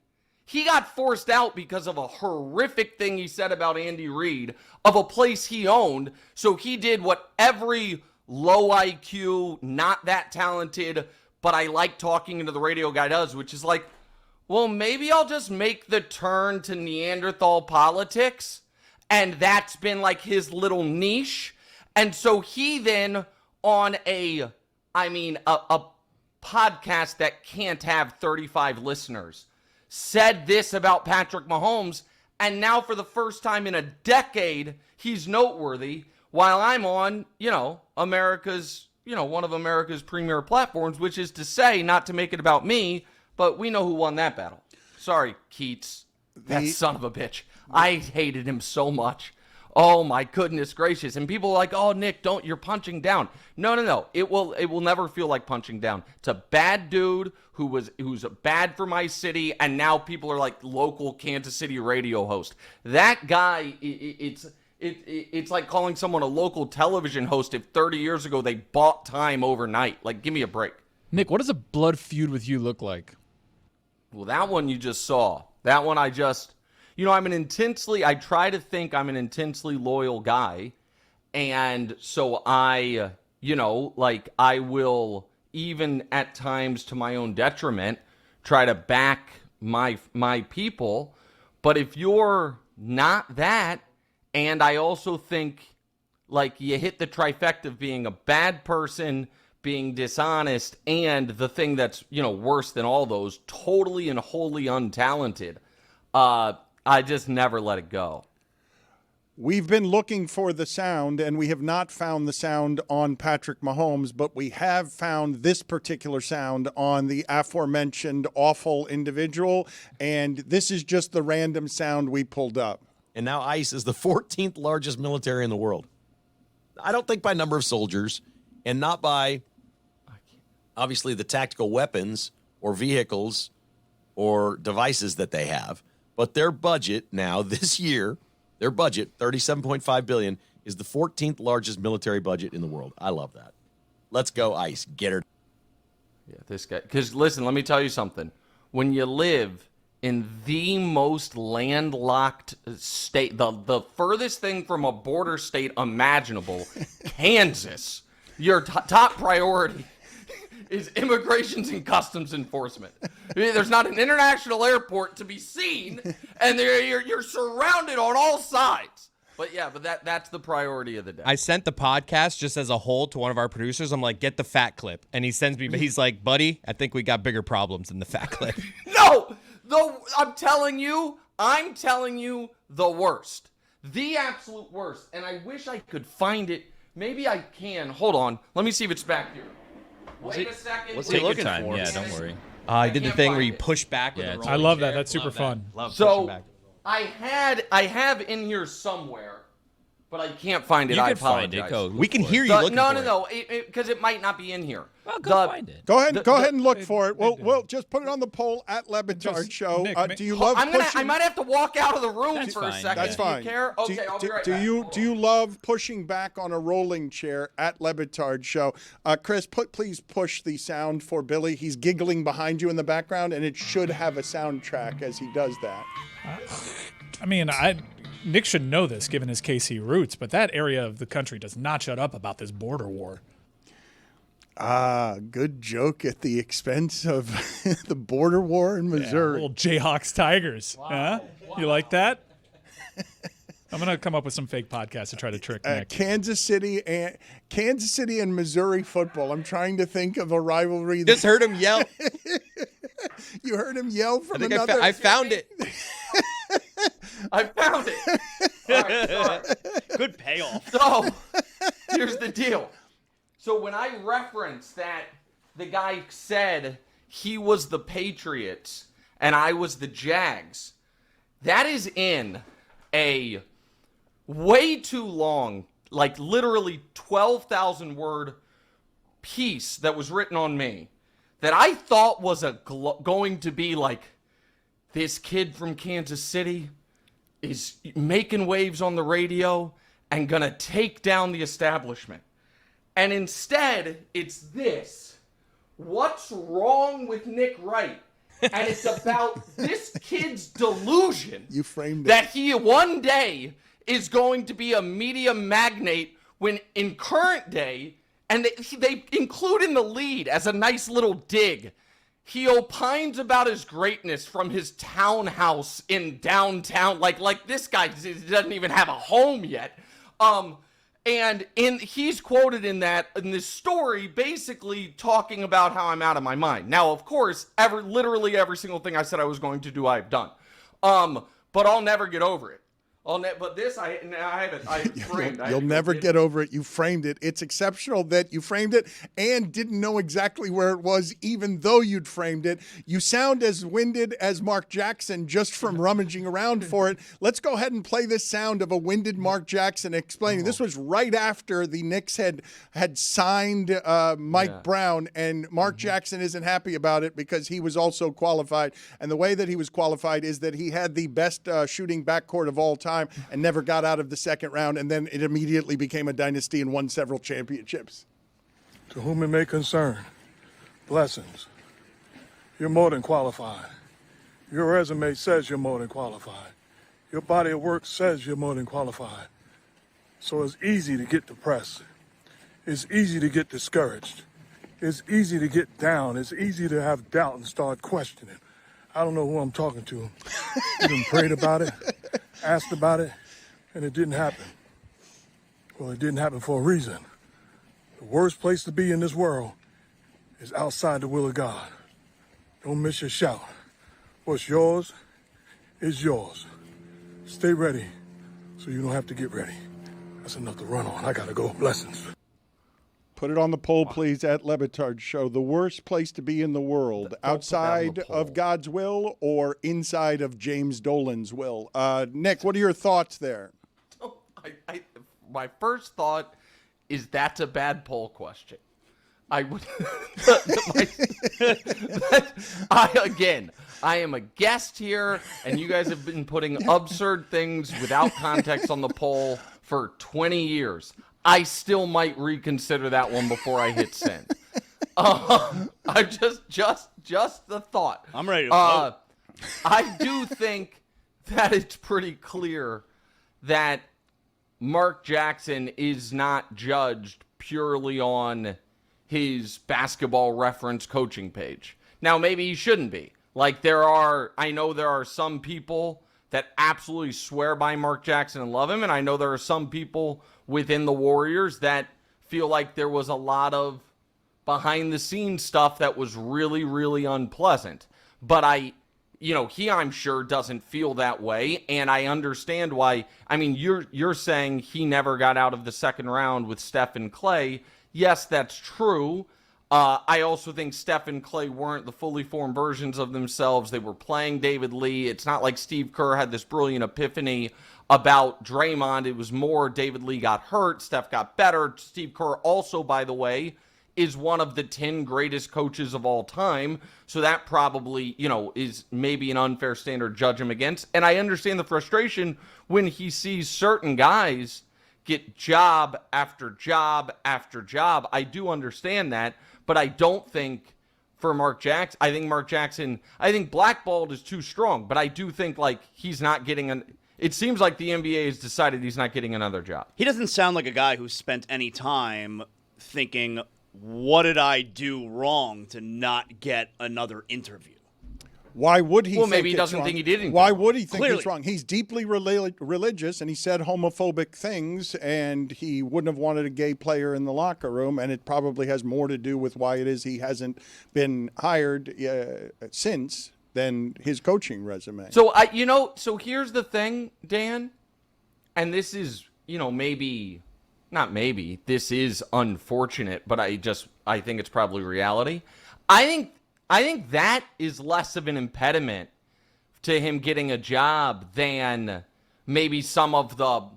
He got forced out because of a horrific thing he said about Andy Reid of a place he owned. So he did what every low IQ, not that talented, but I like talking to the radio guy does, which is like, well, maybe I'll just make the turn to Neanderthal politics. And that's been like his little niche. And so he then on a podcast that can't have 35 listeners said this about Patrick Mahomes. And now for the first time in a decade, he's noteworthy while I'm on, America's, one of America's premier platforms, which is to say, not to make it about me, but we know who won that battle. Sorry, Keats. That son of a bitch. I hated him so much. Oh my goodness gracious. And people are like, oh, Nick, you're punching down. No. It will never feel like punching down. It's a bad dude who's bad for my city, and now people are like local Kansas City radio host. That guy, it's like calling someone a local television host if 30 years ago they bought time overnight. Like, give me a break. Nick, what does a blood feud with you look like? Well, that one you just saw. That one I try to think I'm an intensely loyal guy. And so I will, even at times to my own detriment, try to back my people. But if you're not that, and I also think like you hit the trifecta of being a bad person, being dishonest, and the thing that's, worse than all those, totally and wholly untalented, I just never let it go. We've been looking for the sound, and we have not found the sound on Patrick Mahomes, but we have found this particular sound on the aforementioned awful individual, and this is just the random sound we pulled up. And now ICE is the 14th largest military in the world. I don't think by number of soldiers, and not by, obviously, the tactical weapons or vehicles or devices that they have. But their budget now, this year, their budget, $37.5 billion, is the 14th largest military budget in the world. I love that. Let's go, ICE. Get her. Yeah, this guy. Because, listen, let me tell you something. When you live in the most landlocked state, the furthest thing from a border state imaginable, Kansas, your top priority is immigrations and customs enforcement. There's not an international airport to be seen, and you're surrounded on all sides. But that's the priority of the day. I sent the podcast just as a whole to one of our producers. I'm like, get the fat clip. And he sends me, he's like, buddy, I think we got bigger problems than the fat clip. No, I'm telling you, the worst. The absolute worst. And I wish I could find it. Maybe I can. Hold on. Let me see if it's back here. Wait a second. What's he looking for? Yeah, don't worry. I did the thing where you push back with a rolling I love that. chair. That's super fun. Love pushing back. I have in here somewhere, but I can't find it. You I can apologize. find it. Go. We can hear you looking for it. No, because it might not be in here. Well, go find it. Go ahead and look for it. We'll just put it on the poll at Le Batard Show. Nick, do you love pushing? I might have to walk out of the room That's for a fine. second. That's fine. Do you care? Okay, I'll be right do back. you love pushing back on a rolling chair at Le Batard Show? Chris, please push the sound for Billy. He's giggling behind you in the background, and it should have a soundtrack as he does that. I mean, Nick should know this given his KC roots, but that area of the country does not shut up about this border war. Good joke at the expense of the border war in Missouri. Little Jayhawks Tigers. Wow. Huh? You like that? I'm going to come up with some fake podcasts to try to trick Nick. Kansas City and Missouri football. I'm trying to think of a rivalry. Just heard him yell. You heard him yell from I think another. I found it. I found it. All right, sorry. Good payoff. So, here's the deal. So when I referenced that the guy said he was the Patriots and I was the Jags, that is in a way too long, like literally 12,000 word piece that was written on me that I thought was going to be like, this kid from Kansas City is making waves on the radio and gonna take down the establishment. And instead, it's this. What's wrong with Nick Wright? And it's about this kid's delusion You framed it. that he one day is going to be a media magnate when in current day, and they include in the lead as a nice little dig, he opines about his greatness from his townhouse in downtown. Like this guy doesn't even have a home yet. And he's quoted in this story basically talking about how I'm out of my mind. Now, of course, literally every single thing I said I was going to do, I've done. But I'll never get over it. But this, I have it. I framed. You'll never get over it. You framed it. It's exceptional that you framed it and didn't know exactly where it was, even though you'd framed it. You sound as winded as Mark Jackson just from rummaging around for it. Let's go ahead and play this sound of a winded Mark Jackson explaining. This was right after the Knicks had signed Mike Brown, and Mark Jackson isn't happy about it because he was also qualified. And the way that he was qualified is that he had the best shooting backcourt of all time and never got out of the second round, and then it immediately became a dynasty and won several championships. To whom it may concern, blessings. You're more than qualified. Your resume says you're more than qualified. Your body of work says you're more than qualified. So it's easy to get depressed. It's easy to get discouraged. It's easy to get down. It's easy to have doubt and start questioning. I don't know who I'm talking to. Even prayed about it, asked about it, and it didn't happen. Well, it didn't happen for a reason. The worst place to be in this world is outside the will of God. Don't miss your shout. What's yours is yours. Stay ready so you don't have to get ready. That's enough to run on. I gotta go. Blessings. Put it on the poll, please, at Le Batard Show. The worst place to be in the world, outside of God's will or inside of James Dolan's will? Nick, what are your thoughts there? My first thought is that's a bad poll question. I would. I am a guest here, and you guys have been putting absurd things without context on the poll for 20 years. I still might reconsider that one before I hit send. I just the thought. I'm ready to vote. I do think that it's pretty clear that Mark Jackson is not judged purely on his basketball reference coaching page. Now, maybe he shouldn't be. Like I know there are some people that absolutely swear by Mark Jackson and love him, and I know there are some people within the Warriors that feel like there was a lot of behind-the-scenes stuff that was really, really unpleasant. But he, I'm sure, doesn't feel that way, and I understand why. I mean, you're saying he never got out of the second round with Steph and Clay. Yes, that's true. I also think Steph and Clay weren't the fully formed versions of themselves. They were playing David Lee. It's not like Steve Kerr had this brilliant epiphany about Draymond. It was more David Lee got hurt, Steph got better. Steve Kerr also, by the way, is one of the 10 greatest coaches of all time. So that probably, is maybe an unfair standard to judge him against. And I understand the frustration when he sees certain guys get job after job after job. I do understand that, but I don't think for Mark Jackson, I think blackballed is too strong, but I do think he's not getting it seems like the NBA has decided he's not getting another job. He doesn't sound like a guy who spent any time thinking, what did I do wrong to not get another interview? Why would he? Well, maybe he doesn't think he did anything. Why would he think Clearly. it's wrong? He's deeply religious, and he said homophobic things, and he wouldn't have wanted a gay player in the locker room, and it probably has more to do with why it is he hasn't been hired since than his coaching resume. So so here's the thing, Dan, and this is, this is unfortunate, but I think it's probably reality. I think that is less of an impediment to him getting a job than maybe some of the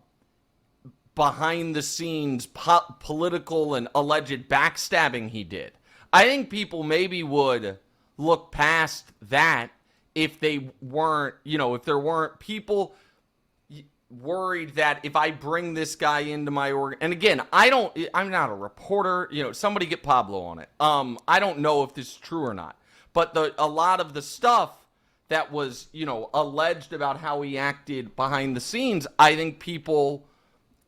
behind the scenes political and alleged backstabbing he did. I think people maybe would look past that if they weren't, if there weren't people worried that if I bring this guy into my org, and again, I'm not a reporter, somebody get Pablo on it. I don't know if this is true or not, but a lot of the stuff that was, alleged about how he acted behind the scenes, I think people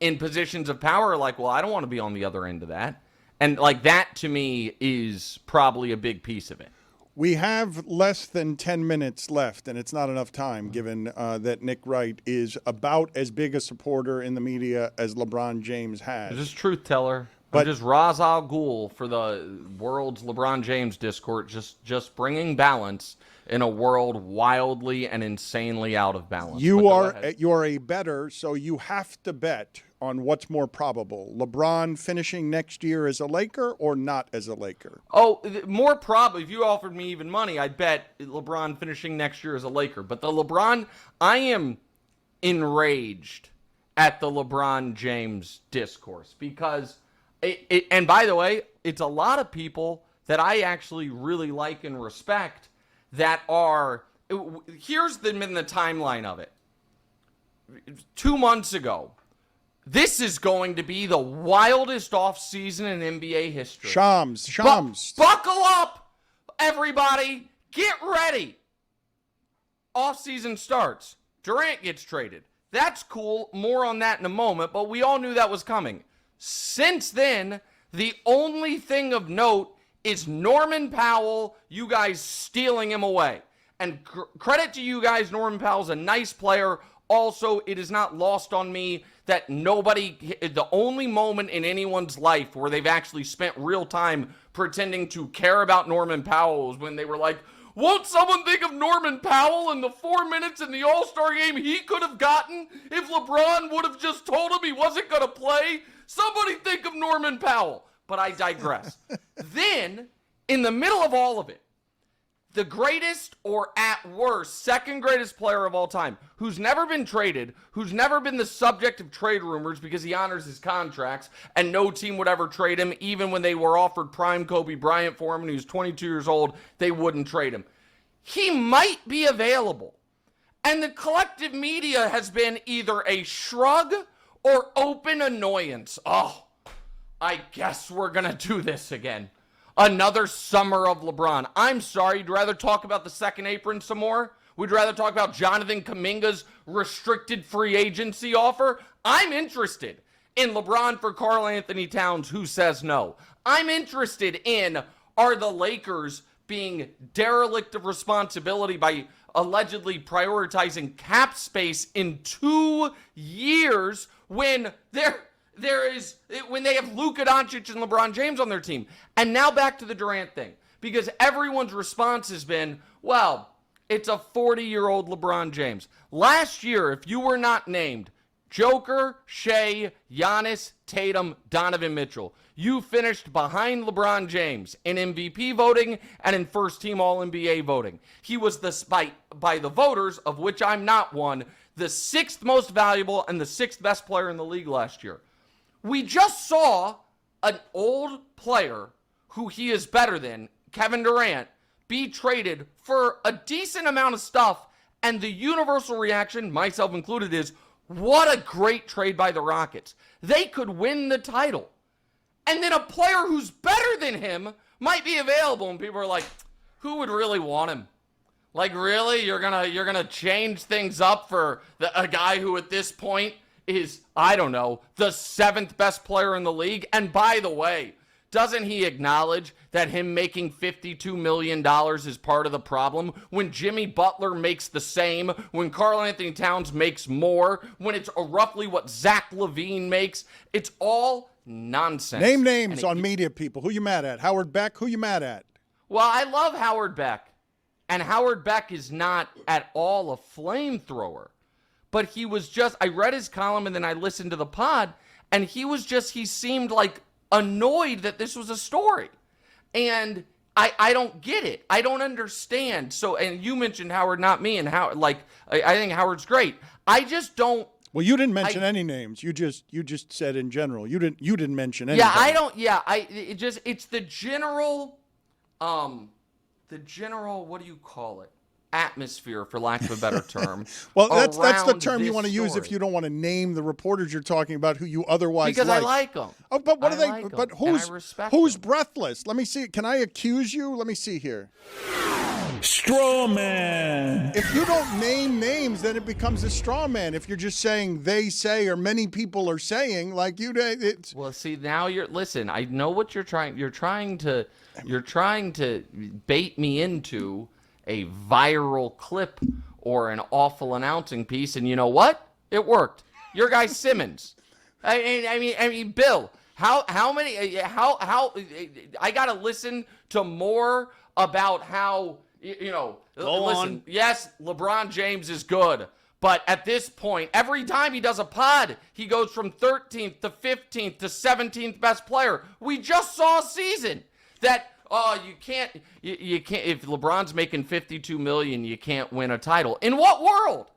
in positions of power are like, well, I don't want to be on the other end of that. And like that to me is probably a big piece of it. We have less than 10 minutes left, and it's not enough time given that Nick Wright is about as big a supporter in the media as LeBron James has. This is truth teller. But just Ra's al Ghul for the world's LeBron James discourse, just bringing balance in a world wildly and insanely out of balance. You're a bettor, so you have to bet on what's more probable: LeBron finishing next year as a Laker or not as a Laker. Oh, more probably. If you offered me even money, I'd bet LeBron finishing next year as a Laker. But I am enraged at the LeBron James discourse because and by the way, it's a lot of people that I actually really like and respect that are, here's been the timeline of it. 2 months ago, this is going to be the wildest offseason in NBA history. Shams. Buckle up, everybody. Get ready. Offseason starts. Durant gets traded. That's cool. More on that in a moment, but we all knew that was coming. Since then, the only thing of note is Norman Powell, you guys stealing him away. And credit to you guys, Norman Powell's a nice player. Also, it is not lost on me that the only moment in anyone's life where they've actually spent real time pretending to care about Norman Powell was when they were like, won't someone think of Norman Powell in the 4 minutes in the All-Star game he could have gotten if LeBron would have just told him he wasn't going to play? Somebody think of Norman Powell. But I digress. Then, in the middle of all of it, the greatest, or at worst, second greatest player of all time, who's never been traded, who's never been the subject of trade rumors because he honors his contracts, and no team would ever trade him, even when they were offered prime Kobe Bryant for him and he was 22 years old, they wouldn't trade him. He might be available. And the collective media has been either a shrug or open annoyance. Oh, I guess we're going to do this again. Another summer of LeBron. I'm sorry, you'd rather talk about the second apron some more? Would you rather talk about Jonathan Kuminga's restricted free agency offer? I'm interested in LeBron for Karl Anthony Towns, who says no. I'm interested in, are the Lakers being derelict of responsibility by allegedly prioritizing cap space in 2 years when when they have Luka Doncic and LeBron James on their team. And now back to the Durant thing, because everyone's response has been, well, it's a 40-year-old LeBron James. Last year, if you were not named Joker, Shea, Giannis, Tatum, Donovan Mitchell, you finished behind LeBron James in MVP voting and in first-team All-NBA voting. He was, by the voters, of which I'm not one, the 6th most valuable and the 6th best player in the league last year. We just saw an old player who he is better than, Kevin Durant, be traded for a decent amount of stuff, and the universal reaction, myself included, is, what a great trade by the Rockets. They could win the title. And then a player who's better than him might be available, and people are like, who would really want him? Like, really? You're gonna change things up for a guy who at this point is, I don't know, the 7th best player in the league? And by the way, doesn't he acknowledge that him making $52 million is part of the problem? When Jimmy Butler makes the same, when Karl Anthony Towns makes more, when it's roughly what Zach LaVine makes, it's all nonsense. Name names on media people. Who you mad at? Howard Beck? Who you mad at? Well, I love Howard Beck. And Howard Beck is not at all a flamethrower. But he was just, I read his column and then I listened to the pod, and he seemed like annoyed that this was a story. And I don't get it. I don't understand. So, and you mentioned Howard, not me, and how, I think Howard's great. I just don't Well, you didn't mention any names. You just said in general. You didn't mention any. Yeah, I don't. Yeah, it's the general, what do you call it? Atmosphere, for lack of a better term. Well, that's the around term you this want to use if story. you don't want to name the reporters you're talking about who you otherwise Because like. I like them. Oh, but what I are they? like 'em, But and I respect who's 'em. breathless? Let me see. Can I accuse you? Let me see here. Straw man. If you don't name names, then it becomes a straw man. If you're just saying they say or many people are saying, like it's. Well, see, now listen. I know what you're trying. You're trying to bait me into a viral clip or an awful announcing piece, and you know what? It worked. Your guy Simmons. I mean, Bill. How many? I gotta listen to more about how Go listen, on. yes, LeBron James is good. But at this point, every time he does a pod, he goes from 13th to 15th to 17th best player. We just saw a season that you can't if LeBron's making $52 million, you can't win a title. In what world?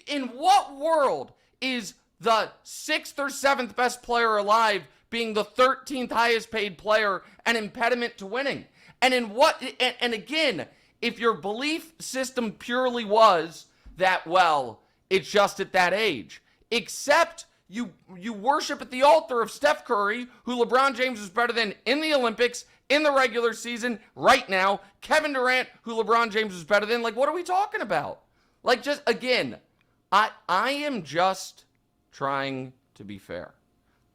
In what world is the 6th or 7th best player alive being the 13th highest paid player an impediment to winning? And and again, if your belief system purely was that, well, it's just at that age, except you worship at the altar of Steph Curry, who LeBron James is better than in the Olympics, in the regular season, right now, Kevin Durant, who LeBron James is better than. Like, what are we talking about? Like, just, again, I am just trying to be fair.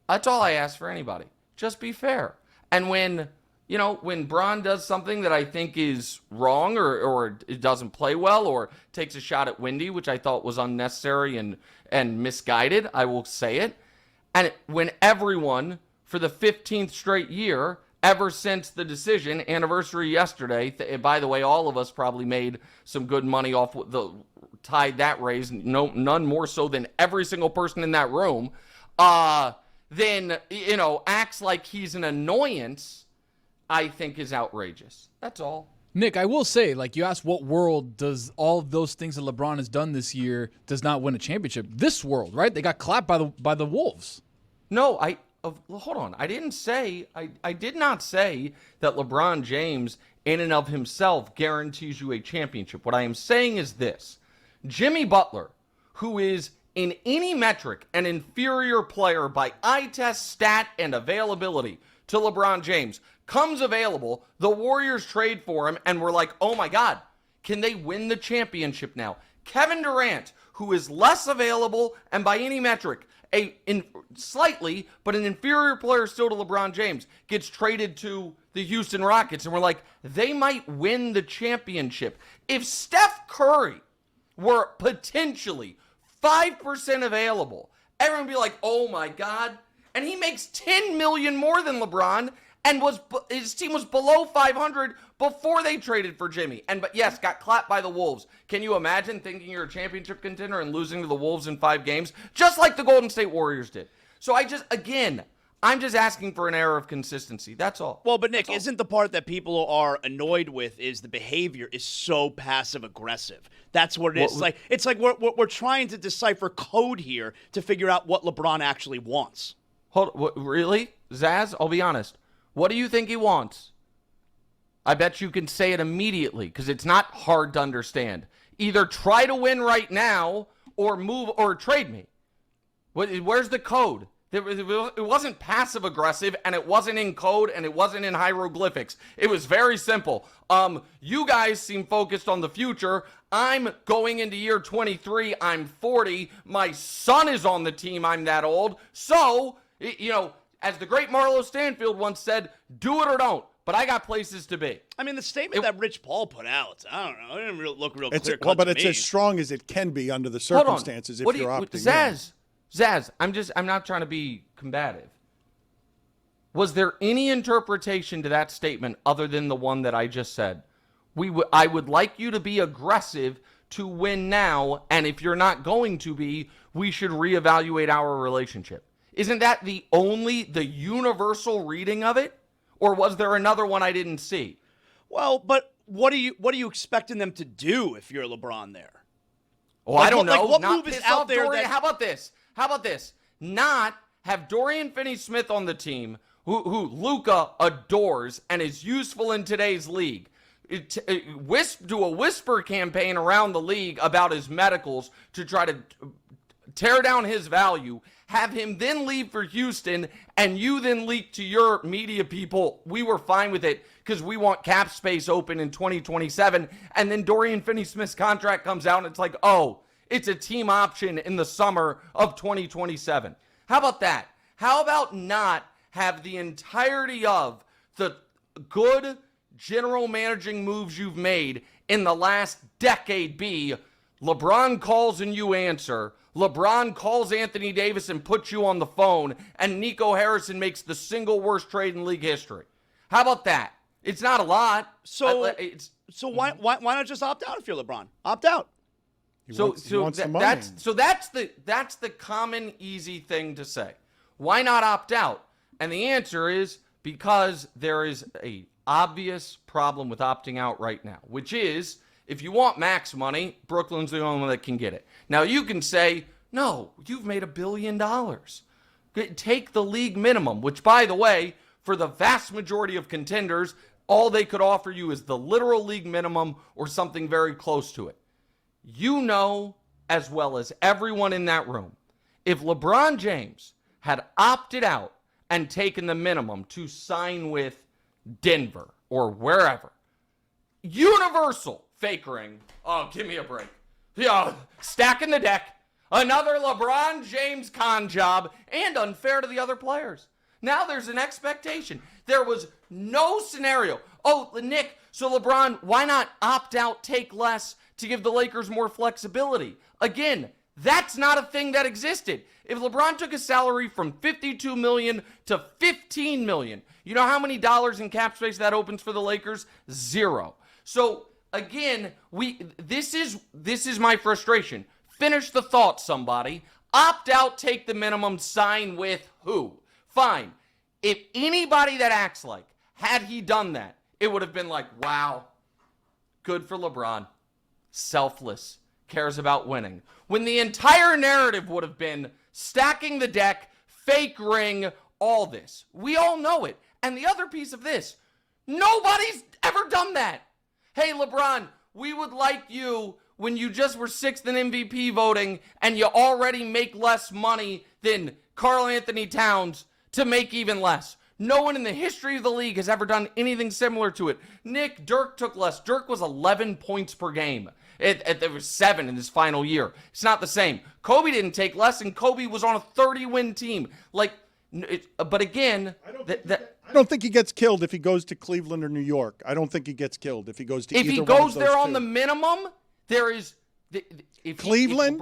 That's all I ask for anybody. Just be fair. And when Bron does something that I think is wrong or it doesn't play well or takes a shot at Wendy, which I thought was unnecessary and misguided, I will say it. And when everyone, for the 15th straight year, ever since the decision, anniversary yesterday, by the way, all of us probably made some good money off the tied that raise, none more so than every single person in that room, then, acts like he's an annoyance, I think is outrageous. That's all. Nick, I will say, like, you asked what world does all of those things that LeBron has done this year does not win a championship? This world, right? They got clapped by the Wolves. No, hold on. I did not say that LeBron James in and of himself guarantees you a championship. What I am saying is this. Jimmy Butler, who is in any metric an inferior player by eye test, stat, and availability to LeBron James, comes available, the Warriors trade for him, and we're like, oh my God, can they win the championship now? Kevin Durant, who is less available and by any metric, slightly, but an inferior player still to LeBron James, gets traded to the Houston Rockets, and we're like, they might win the championship. If Steph Curry were potentially 5% available, everyone would be like, oh my God, and he makes $10 million more than LeBron, and his team was below 500 before they traded for Jimmy. But yes, got clapped by the Wolves. Can you imagine thinking you're a championship contender and losing to the Wolves in 5 games, just like the Golden State Warriors did? So I'm just asking for an air of consistency. That's all. Well, but Nick, isn't the part that people are annoyed with is the behavior is so passive aggressive? That's what it is. It's like we're trying to decipher code here to figure out what LeBron actually wants. Really? Zaz, I'll be honest. What do you think he wants? I bet you can say it immediately because it's not hard to understand. Either try to win right now or move or trade me. Where's the code? It wasn't passive aggressive, and it wasn't in code, and it wasn't in hieroglyphics. It was very simple. You guys seem focused on the future. I'm going into year 23. I'm 40. My son is on the team. I'm that old. So, as the great Marlo Stanfield once said, do it or don't. But I got places to be. I mean, the statement that Rich Paul put out, I don't know. It didn't look real clear. Well, but it's as strong as it can be under the circumstances if you're opting in. Zaz, I'm not trying to be combative. Was there any interpretation to that statement other than the one that I just said? I would like you to be aggressive to win now, and if you're not going to be, we should reevaluate our relationship. Isn't that the universal reading of it? Or was there another one I didn't see? Well, but what are you expecting them to do if you're LeBron there? Oh, I don't know. What Not move is piss out off there Dorian. that... How about this? Not have Dorian Finney-Smith on the team, who Luka adores and is useful in today's league. Do a whisper campaign around the league about his medicals to try to tear down his value. Have him then leave for Houston, and you then leak to your media people, we were fine with it because we want cap space open in 2027. And then Dorian Finney-Smith's contract comes out, and it's like, oh, it's a team option in the summer of 2027. How about that? How about not have the entirety of the good general managing moves you've made in the last decade be LeBron calls and you answer, LeBron calls Anthony Davis and puts you on the phone, and Nico Harrison makes the single worst trade in league history? How about that? It's not a lot. So why not just opt out if you're LeBron? Opt out. That's the common easy thing to say. Why not opt out? And the answer is because there is a obvious problem with opting out right now, which is if you want max money, Brooklyn's the only one that can get it. Now you can say, no, you've made $1 billion. Take the league minimum, which, by the way, for the vast majority of contenders, all they could offer you is the literal league minimum or something very close to it. You know as well as everyone in that room, if LeBron James had opted out and taken the minimum to sign with Denver or wherever, universal fake ring. Oh, give me a break. Yeah, stacking the deck. Another LeBron James con job, and unfair to the other players. Now there's an expectation. There was no scenario. Oh, Nick, so LeBron, why not opt out, take less to give the Lakers more flexibility? Again, that's not a thing that existed. If LeBron took his salary from $52 million to $15 million, you know how many dollars in cap space that opens for the Lakers? 0. So again, this is my frustration. Finish the thought, somebody. Opt out, take the minimum, sign with who? Fine. If anybody that acts like, had he done that, it would have been like, wow, good for LeBron. Selfless, cares about winning. When the entire narrative would have been stacking the deck, fake ring, all this. We all know it. And the other piece of this, nobody's ever done that. Hey, LeBron, we would like you when you just were 6th in MVP voting and you already make less money than Karl Anthony Towns to make even less. No one in the history of the league has ever done anything similar to it. Nick, Dirk took less. Dirk was 11 points per game. There was 7 in his final year. It's not the same. Kobe didn't take less, and Kobe was on a 30-win team. But again, I don't think he gets killed if he goes to Cleveland or New York. I don't think he gets killed if he goes to either one of those two. If he goes there on the minimum, there is... Cleveland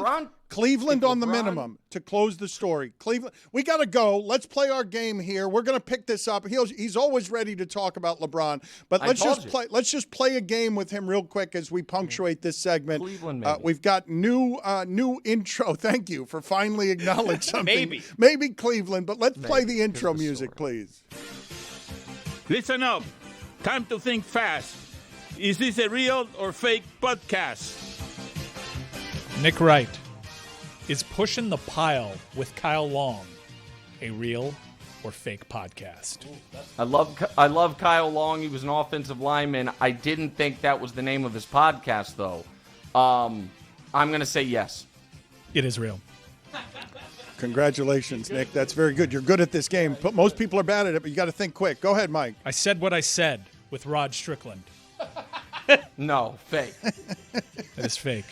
on the minimum to close the story. Cleveland, we got to go. Let's play our game here. We're going to pick this up. He's always ready to talk about LeBron, but let's just play a game with him real quick as we punctuate this segment. Cleveland, we've got new intro. Thank you for finally acknowledging something. Maybe Cleveland, but let's play the intro music, please. Listen up. Time to think fast. Is this a real or fake podcast? Nick Wright is Pushing the Pile with Kyle Long a real or fake podcast? I love Kyle Long. He was an offensive lineman. I didn't think that was the name of his podcast, though. I'm going to say yes. It is real. Congratulations, Nick. That's very good. You're good at this game. Most people are bad at it, but you got to think quick. Go ahead, Mike. I said what I said with Rod Strickland. No, fake. It is fake.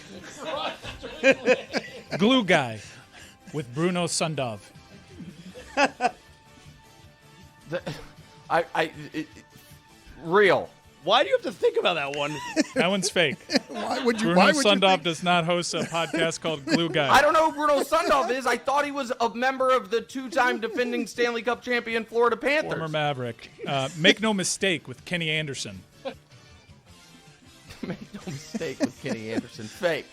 Glue Guy with Bruno Sundov. Real. Why do you have to think about that one? That one's fake. Bruno Sundov does not host a podcast called Glue Guy. I don't know who Bruno Sundov is. I thought he was a member of the 2-time defending Stanley Cup champion Florida Panthers. Former Maverick. Make No Mistake with Kenny Anderson. Make no mistake with Kenny Anderson. Fake.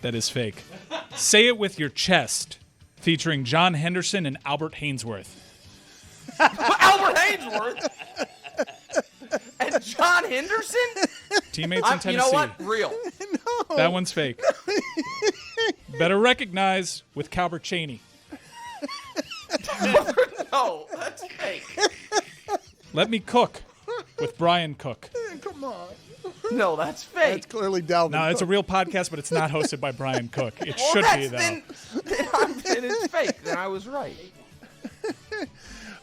That is fake. Say It With Your Chest, featuring John Henderson and Albert Hainsworth. Albert Hainsworth? And John Henderson? Teammates in Tennessee. You know what? Real. That one's fake. Better recognize with Calbert Chaney. No, that's fake. Let Me Cook with Brian Cook. Come on. No, that's fake. That's clearly Dalvin. No, it's a Cook. real podcast, but it's not hosted by Brian Cook. It Well, should be, though. then it's fake. Then I was right.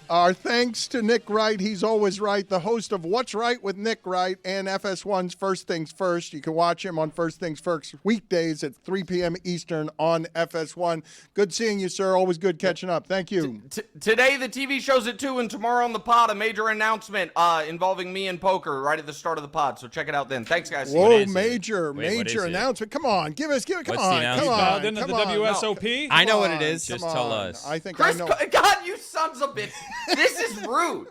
Our thanks to Nick Wright. He's always right. The host of What's Right with Nick Wright and FS1's First Things First. You can watch him on First Things First weekdays at 3 p.m. Eastern on FS1. Good seeing you, sir. Always good catching up. Thank you. Today, the TV show's at 2, and tomorrow on the pod, a major announcement involving me and poker right at the start of the pod. So check it out then. Thanks, guys. Whoa, major announcement. Come on. Come on. the Come on. Dialed into Come the on. WSOP? I know what it is. Just tell us. I think Chris, I know. God, you sons of bitch. This is rude.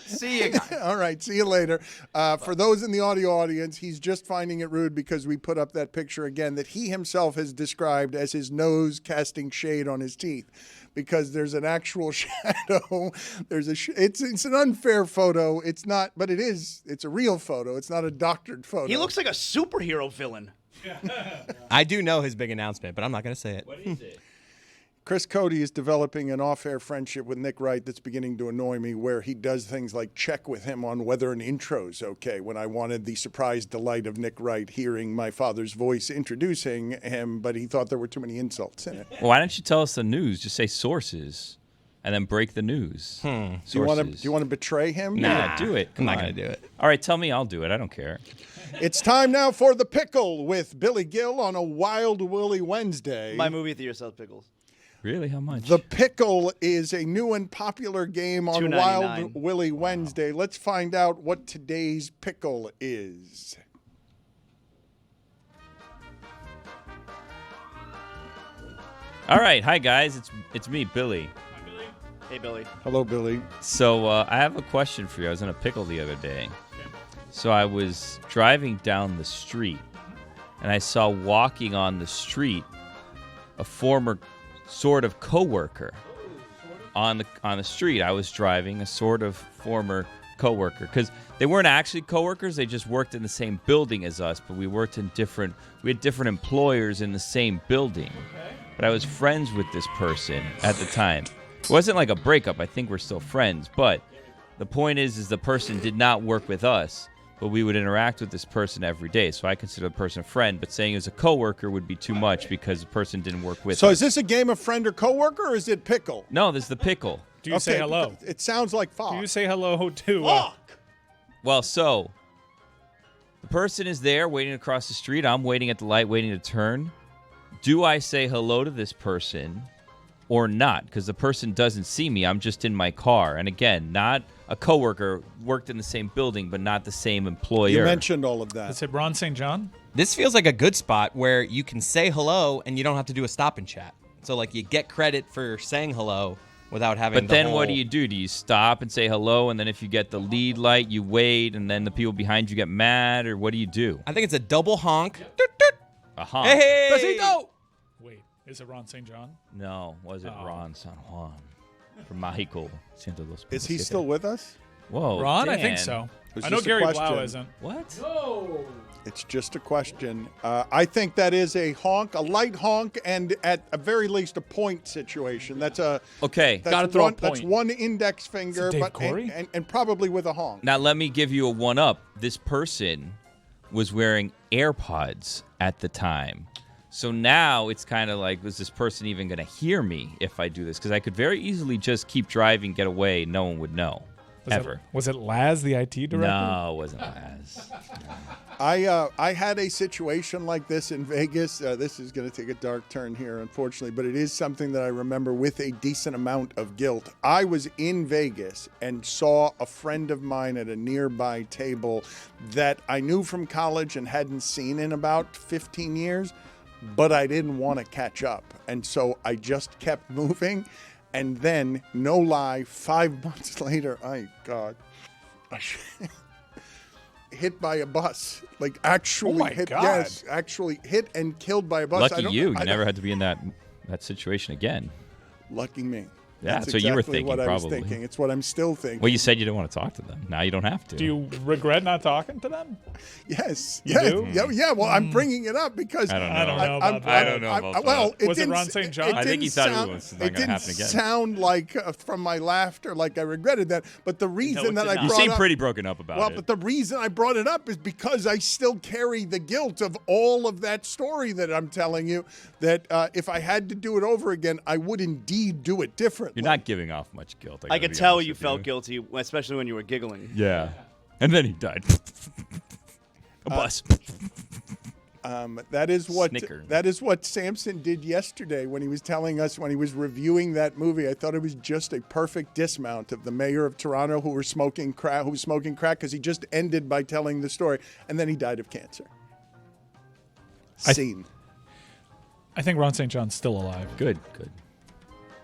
See you guys. All right, see you later. For those in the audio audience, he's just finding it rude because we put up that picture again that he himself has described as his nose casting shade on his teeth, because there's an actual shadow. There's it's an unfair photo. It's not, but it is. It's a real photo. It's not a doctored photo. He looks like a superhero villain. I do know his big announcement, but I'm not going to say it. What is it? Chris Cody is developing an off-air friendship with Nick Wright that's beginning to annoy me, where he does things like check with him on whether an intro's okay, when I wanted the surprise delight of Nick Wright hearing my father's voice introducing him, but he thought there were too many insults in it. Well, why don't you tell us the news? Just say sources, and then break the news. Do you want to betray him? Nah, do it. I'm not going to do it. All right, tell me I'll do it. I don't care. It's time now for The Pickle with Billy Gill on a Wild Willy Wednesday. My movie theater sells pickles. Really? How much? The Pickle is a new and popular game on $2.99. Wild Willy Wednesday. Let's find out what today's pickle is. All right. Hi, guys. It's me, Billy. Hey, Billy. Hello, Billy. So I have a question for you. I was in a pickle the other day. So I was driving down the street, and I saw walking on the street a former sort of coworker on the street. I was driving a sort of former coworker, because they weren't actually coworkers. They just worked in the same building as us, but we had different employers in the same building. But I was friends with this person at the time. It wasn't like a breakup. I think we're still friends. But the point is the person did not work with us, but we would interact with this person every day. So I consider the person a friend, but saying as a coworker would be too much because the person didn't work with us. So is this a game of friend or coworker, or is it pickle? No, this is the pickle. Do you say hello? It sounds like fuck. Do you say hello to... Well, so the person is there waiting across the street. I'm waiting at the light, waiting to turn. Do I say hello to this person or not? Because the person doesn't see me. I'm just in my car. And again, not a coworker, worked in the same building, but not the same employer. You mentioned all of that. Is it Ron St. John? This feels like a good spot where you can say hello and you don't have to do a stop and chat. So, like, you get credit for saying hello without having But then what do you do? Do you stop and say hello, and then if you get the lead light, you wait, and then the people behind you get mad, or what do you do? I think it's a double honk. A honk. Hey! Besito! Wait, is it Ron St. John? No, was it Ron San Juan from Mexico? Is he still with us? Whoa, Ron? I Dan. think so. It was I know just a Gary question. Blau isn't. What? No. It's just a question. I think that is a honk, a light honk, and at a very least a point situation. That's a Okay. That's Gotta throw a one, That's point. one index finger, Dave but Corey? and probably with a honk. Now let me give you a one-up. This person was wearing AirPods at the time. So now it's kind of like, was this person even going to hear me if I do this? Because I could very easily just keep driving, get away, no one would know. Ever. Was it Laz, the IT director? No, it wasn't Laz. I had a situation like this in Vegas. This is going to take a dark turn here, unfortunately, but it is something that I remember with a decent amount of guilt. I was in Vegas and saw a friend of mine at a nearby table that I knew from college and hadn't seen in about 15 years, but I didn't want to catch up. And so I just kept moving. And then, no lie, 5 months later, hit by a bus. Like actually hit. God. Yes, actually hit and killed by a bus. Lucky you. You never had to be in that situation again. Lucky me. Yeah, That's that's what you were exactly thinking, what I was probably. thinking. It's what I'm still thinking. Well, you said you didn't want to talk to them. Now you don't have to. Do you regret not talking to them? Yes. You yeah. do? Yeah. Well, I'm bringing it up because I don't know. I don't know about that. I don't know about well, that. it Was it didn't- Ron St. John? I think he didn't thought sound- it was not It going to didn't happen again. sound like from my laughter, like I regretted that. But the reason that I You brought seem up, pretty broken up about well, it. but the reason I brought it up is because I still carry the guilt of all of that story that I'm telling you. That if I had to do it over again, I would indeed do it differently. You're not giving off much guilt. I gotta could be tell honest you with felt guilty, especially when you were giggling. Yeah. And then he died. A bus. That is what Snicker. that is what Samson did yesterday when he was telling us when he was reviewing that movie. I thought it was just a perfect dismount of the mayor of Toronto who was smoking crack because he just ended by telling the story, and then he died of cancer. Scene. I think Ron St. John's still alive. Good.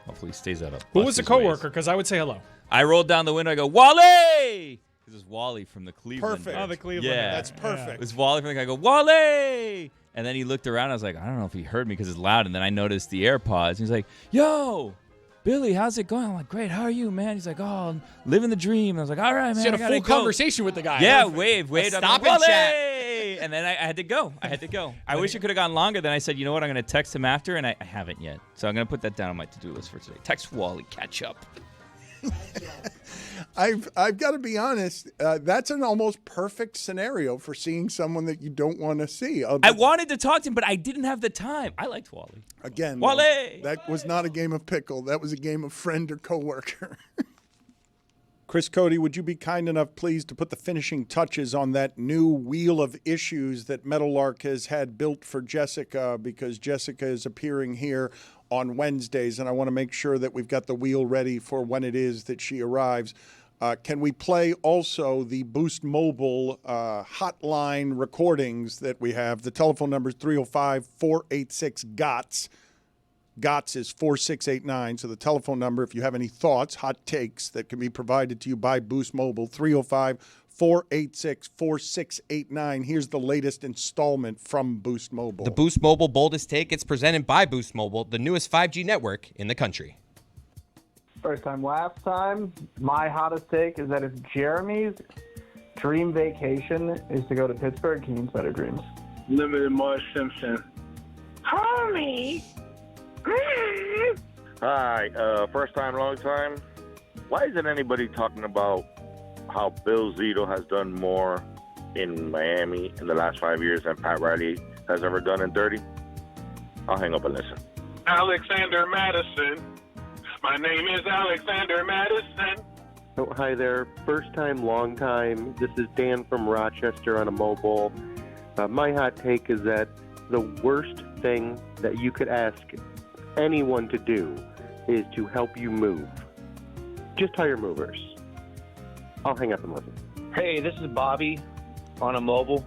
Hopefully he stays out of Who was the Buster's coworker? ways. Because I would say hello. I rolled down the window. I go, Wally! This is Wally from the Cleveland. Perfect. Bears. Oh, the Cleveland. Yeah. That's perfect. It was Wally from the guy. I go, Wally! And then he looked around. I was like, I don't know if he heard me because it's loud. And then I noticed the AirPods. He's like, yo, Billy, how's it going? I'm like, great. How are you, man? He's like, oh, I'm living the dream. And I was like, all right, man. So you I had a gotta full go. conversation with the guy. Yeah, Perfect. wave. I'm stop like, and chat. Wally! And then I had to go. I wish it could have gone longer. Then I said, you know what? I'm going to text him after, and I haven't yet. So I'm going to put that down on my to-do list for today. Text Wally, catch up. I've got to be honest. That's an almost perfect scenario for seeing someone that you don't want to see. I wanted to talk to him, but I didn't have the time. I liked Wally. Again, Wally! that was not a game of pickle. That was a game of friend or coworker. Chris Cody, would you be kind enough, please, to put the finishing touches on that new wheel of issues that Meadowlark has had built for Jessica, because Jessica is appearing here on Wednesdays, and I want to make sure that we've got the wheel ready for when it is that she arrives. Can we play also the Boost Mobile hotline recordings that we have? The telephone number is 305-486-GOTS. GOTS is 4689. So the telephone number, if you have any thoughts, hot takes that can be provided to you by Boost Mobile, 305-486-4689. Here's the latest installment from Boost Mobile. The Boost Mobile Boldest Take is presented by Boost Mobile, the newest 5G network in the country. First time, last time. My hottest take is that if Jeremy's dream vacation is to go to Pittsburgh, he needs better dreams. Limited Marge Simpson. Homie. Hi, first time, long time. Why isn't anybody talking about how Bill Zito has done more in Miami in the last 5 years than Pat Riley has ever done in 30? I'll hang up and listen. Alexander Madison. My name is Alexander Madison. Oh, hi there. First time, long time. This is Dan from Rochester on a mobile. My hot take is that the worst thing that you could ask anyone to do is to help you move. Just hire movers. I'll hang up and listen. Hey, this is Bobby on a mobile,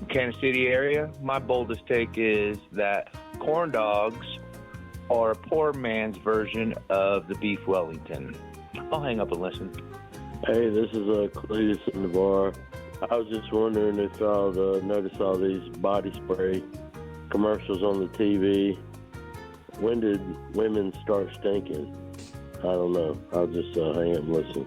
Kansas City area. My boldest take is that corn dogs are a poor man's version of the beef Wellington. I'll hang up and listen. Hey, this is Cletus in the bar. I was just wondering if y'all noticed all these body spray commercials on the TV. When did women start stinking? I don't know. I'll just hang up and listen.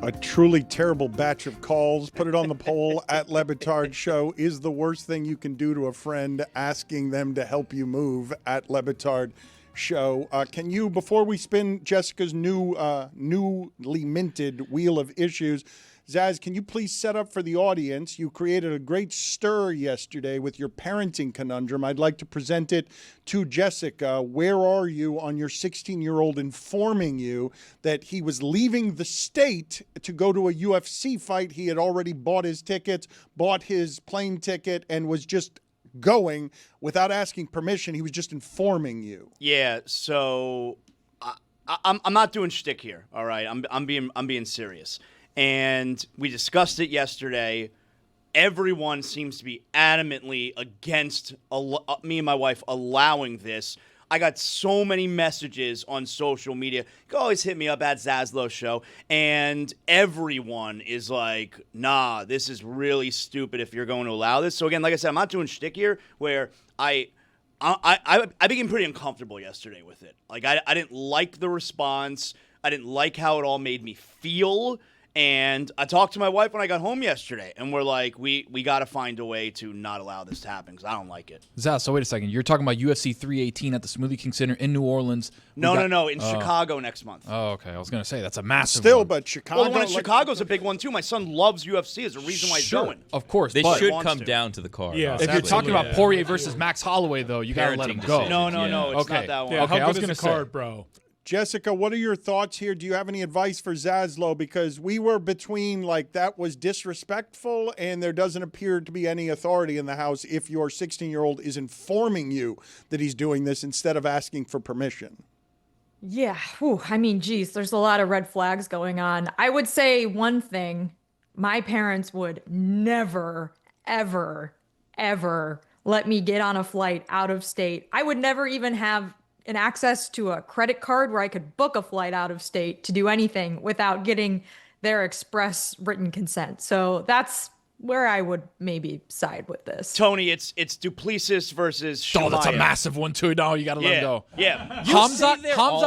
A truly terrible batch of calls. Put it on the poll at Le Batard Show. Is the worst thing you can do to a friend asking them to help you move at Le Batard Show? Can you, before we spin Jessica's newly minted Wheel of Issues, Zaz, can you please set up for the audience? You created a great stir yesterday with your parenting conundrum. I'd like to present it to Jessica. Where are you on your 16-year-old informing you that he was leaving the state to go to a UFC fight? He had already bought his tickets, bought his plane ticket, and was just going without asking permission. He was just informing you. Yeah, so I'm not doing shtick here, all right? I'm being serious. And we discussed it yesterday. Everyone seems to be adamantly against me and my wife allowing this. I got so many messages on social media. You can always hit me up at Zaslow Show. And everyone is like, nah, this is really stupid if you're going to allow this. So again, like I said, I'm not doing shtick here where I became pretty uncomfortable yesterday with it. Like, I didn't like the response. I didn't like how it all made me feel. And I talked to my wife when I got home yesterday, and we're like, we got to find a way to not allow this to happen because I don't like it. Zaz, so wait a second. You're talking about UFC 318 at the Smoothie King Center in New Orleans. No, in Chicago next month. Oh, okay. I was going to say, that's a massive Still, one. but Chicago. Well, the one in Chicago's a big one, too. My son loves UFC. There's a reason why he's going. Of course. They but should come down to the card. Yeah, if you're talking about Poirier versus Max Holloway, though, you got to let him go. No, it's not that one. Yeah, okay, how I was good going is to the say. card, bro? Jessica, what are your thoughts here? Do you have any advice for Zaslow? Because we were between, like, that was disrespectful and there doesn't appear to be any authority in the house if your 16-year-old is informing you that he's doing this instead of asking for permission. Yeah. Whew, I mean, geez, there's a lot of red flags going on. I would say one thing. My parents would never, ever, ever let me get on a flight out of state. I would never even have an access to a credit card where I could book a flight out of state to do anything without getting their express written consent. So that's where I would maybe side with this. Tony, it's Duplessis versus Shemaiah. Oh, that's a massive one, too. No, you got to let him go. Yeah. Hamza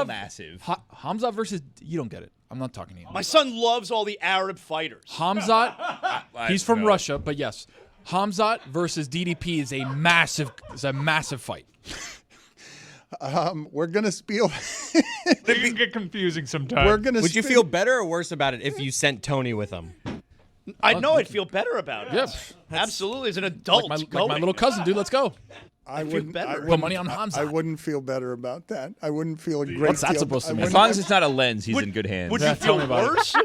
massive. Hamza versus... You don't get it. I'm not talking to you. My son loves all the Arab fighters. Hamzat, he's from Russia, but yes. Hamzat versus DDP is a massive fight. We're going to spiel. They can get confusing sometimes. We're gonna Would you feel better or worse about it if you sent Tony with him? I know I'd feel better about it. Yep. Absolutely. As an adult, like my little cousin, dude. Let's go. I feel wouldn't better. Put money on Hamzat. I wouldn't feel better about that. I wouldn't feel a great What's that deal. supposed to mean? As long as it's not a lens, he's in good hands. Would you feel worse?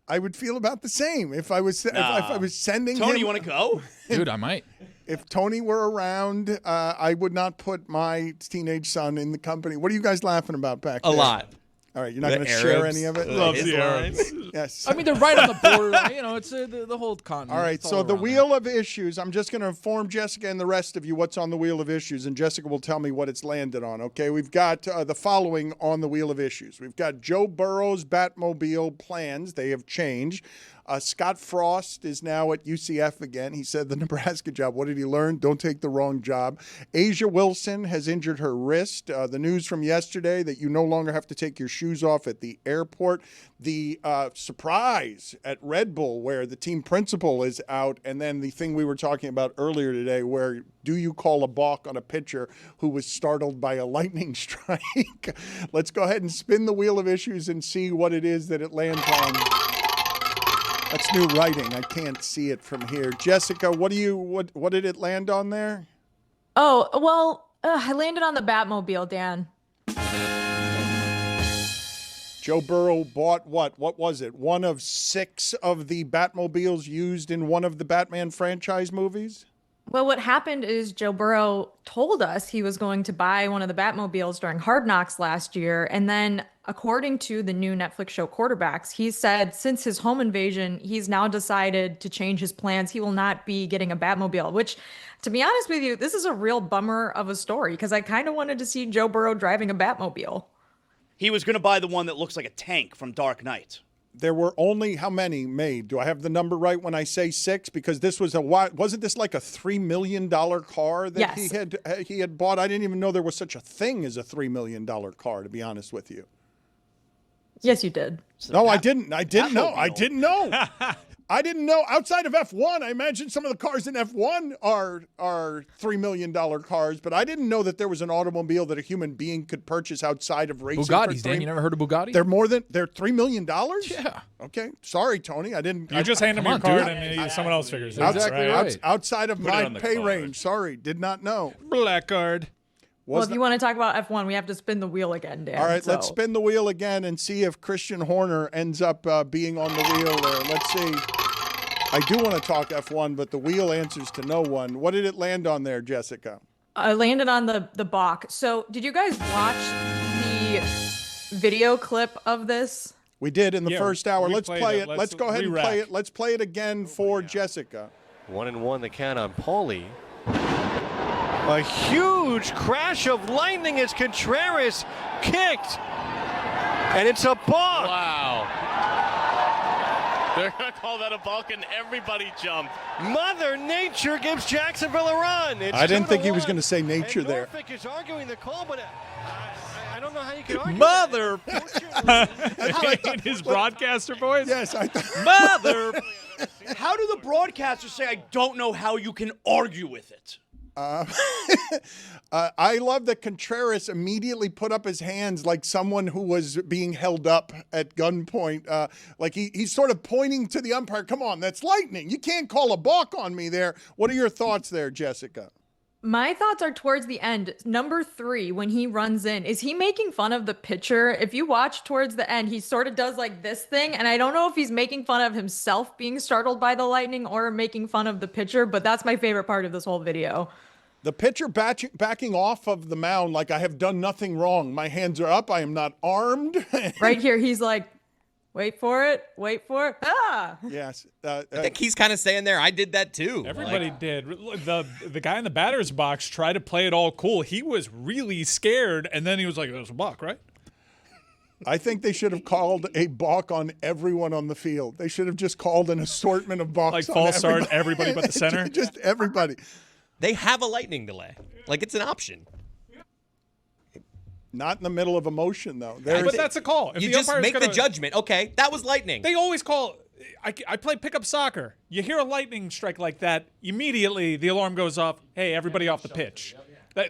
I would feel about the same if I was if I was sending Tony, him. you want to go? Dude, I might. If Tony were around, I would not put my teenage son in the company. What are you guys laughing about back there? A lot. All right, you're not going to share any of it? Loves the Arabs. Yes. I mean, they're right on the border. You know, it's the whole continent. All right, It's so the around wheel of issues, I'm just going to inform Jessica and the rest of you what's on the wheel of issues, and Jessica will tell me what it's landed on, okay? We've got the following on the wheel of issues. We've got Joe Burrow's Batmobile plans. They have changed. Scott Frost is now at UCF again. He said the Nebraska job. What did he learn? Don't take the wrong job. Asia Wilson has injured her wrist. The news from yesterday that you no longer have to take your shoes off at the airport. The surprise at Red Bull where the team principal is out. And then the thing we were talking about earlier today where do you call a balk on a pitcher who was startled by a lightning strike? Let's go ahead and spin the wheel of issues and see what it is that it lands on. That's new writing. I can't see it from here. Jessica, what did it land on there? Oh, well, I landed on the Batmobile, Dan. Joe Burrow bought what? What was it? One of 6 of the Batmobiles used in one of the Batman franchise movies? Well, what happened is Joe Burrow told us he was going to buy one of the Batmobiles during Hard Knocks last year. And then, according to the new Netflix show Quarterbacks, he said since his home invasion, he's now decided to change his plans. He will not be getting a Batmobile, which, to be honest with you, this is a real bummer of a story because I kind of wanted to see Joe Burrow driving a Batmobile. He was going to buy the one that looks like a tank from Dark Knight. There were only how many made? Do I have the number right when I say 6? Because this was wasn't this like a $3 million car that Yes. he had bought? I didn't even know there was such a thing as a $3 million car, to be honest with you. Yes, you did. No, I didn't. I didn't know. I didn't know. I didn't know. Outside of F1, I imagine some of the cars in F1 are $3 million cars, but I didn't know that there was an automobile that a human being could purchase outside of racing. Bugattis, Dan. You never heard of Bugatti? They're $3 million? Yeah. Okay. Sorry, Tony. I didn't. You just hand him your card and someone else figures it out. Exactly right. Outside of Put it my on the pay card. range. Sorry. Did not know. Black card. Well, if you want to talk about F1, we have to spin the wheel again, Dan. All right, so. let's spin the wheel again and see if Christian Horner ends up being on the wheel there. Let's see. I do want to talk F1, but the wheel answers to no one. What did it land on there, Jessica? I landed on the balk. So did you guys watch the video clip of this? We did in the first hour. Let's played play it. it. Let's go ahead and play it. Let's play it again for Jessica. 1-1 the count on Paulie. A huge crash of lightning as Contreras kicked. And it's a balk. Wow. They're going to call that a balk, and everybody jumped. Mother Nature gives Jacksonville a run. It's I didn't think he was 2-1. going to say nature And there. Norfolk is arguing the call, but I don't know how you can argue. Mother. In his broadcaster voice? Yes, I Mother. How do the broadcasters say, I don't know how you can argue with it? I love that Contreras immediately put up his hands like someone who was being held up at gunpoint. Like he's sort of pointing to the umpire. Come on, that's lightning. You can't call a balk on me there. What are your thoughts there, Jessica? My thoughts are towards the end. Number 3, when he runs in, is he making fun of the pitcher? If you watch towards the end, he sort of does like this thing, and I don't know if he's making fun of himself being startled by the lightning or making fun of the pitcher, but that's my favorite part of this whole video. The pitcher backing off of the mound like I have done nothing wrong. My hands are up. I am not armed. Right here, he's like, wait for it. Ah! Yes. I think he's kind of saying there, I did that too. Everybody did. The guy in the batter's box tried to play it all cool. He was really scared, and then he was like, "There's a balk, right?" I think they should have called a balk on everyone on the field. They should have just called an assortment of balks. Like false start everybody but the center? Just everybody. They have a lightning delay. Like, it's an option. Not in the middle of a motion, though. But that's a call. If You the just umpire's make the gonna- judgment. Okay, that was lightning. They always call. I play pickup soccer. You hear a lightning strike like that, immediately the alarm goes off. Hey, everybody off the pitch.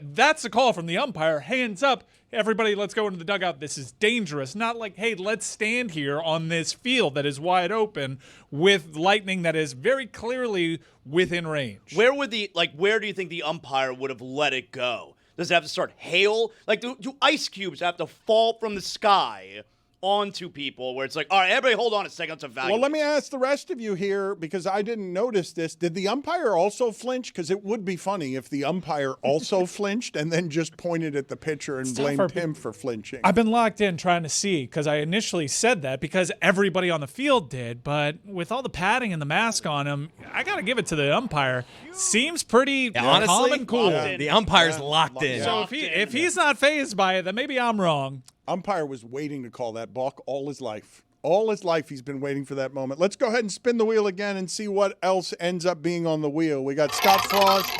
That's a call from the umpire. Hands up. Everybody, let's go into the dugout. This is dangerous. Not like, hey, let's stand here on this field that is wide open with lightning that is very clearly within range. Where do you think the umpire would have let it go? Does it have to start hail? Like, do ice cubes have to fall from the sky onto people where it's like, all right, everybody hold on a second, let's evaluate. Well, let me ask the rest of you here, because I didn't notice this. Did the umpire also flinch? Because it would be funny if the umpire also flinched and then just pointed at the pitcher and blamed him for flinching. I've been locked in trying to see, because I initially said that because everybody on the field did, but with all the padding and the mask on him, I got to give it to the umpire. Seems pretty honestly, calm and cool. the umpire's locked in. So if he's not fazed by it, then maybe I'm wrong. Umpire was waiting to call that balk all his life. All his life he's been waiting for that moment. Let's go ahead and spin the wheel again and see what else ends up being on the wheel. We got Scott Frost,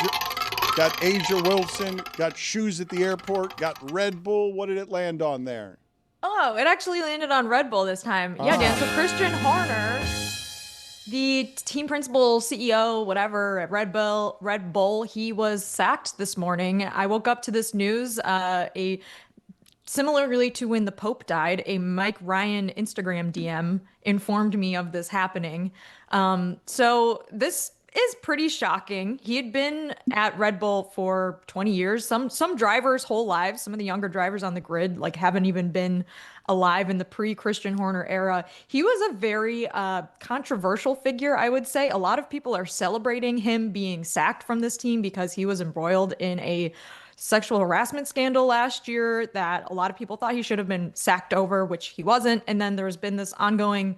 got Asia Wilson, got shoes at the airport, got Red Bull. What did it land on there? Oh, it actually landed on Red Bull this time. Yeah, Dan. So Christian Horner, the team principal, CEO, whatever at Red Bull, he was sacked this morning. I woke up to this news. Similarly to when the Pope died, a Mike Ryan Instagram DM informed me of this happening. So this is pretty shocking. He had been at Red Bull for 20 years. Some drivers' whole lives, some of the younger drivers on the grid, like haven't even been alive in the pre-Christian Horner era. He was a very controversial figure, I would say. A lot of people are celebrating him being sacked from this team because he was embroiled in a sexual harassment scandal last year that a lot of people thought he should have been sacked over, which he wasn't. And then there's been this ongoing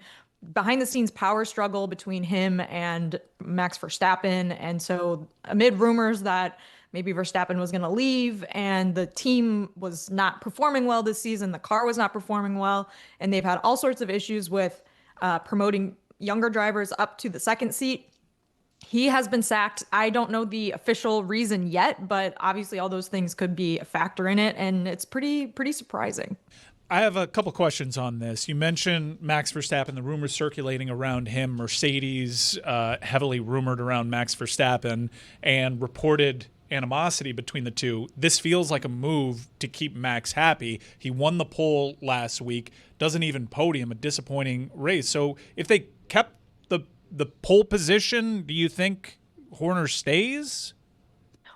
behind the scenes power struggle between him and Max Verstappen. And so amid rumors that maybe Verstappen was going to leave and the team was not performing well this season, the car was not performing well, and they've had all sorts of issues with promoting younger drivers up to the second seat. He has been sacked. I don't know the official reason yet, but obviously all those things could be a factor in it, and it's pretty surprising. I have a couple questions on this. You mentioned Max Verstappen, the rumors circulating around him, Mercedes heavily rumored around Max Verstappen, and reported animosity between the two. This feels like a move to keep Max happy. He won the pole last week, doesn't even podium, a disappointing race. So if they kept the pole position, do you think Horner stays?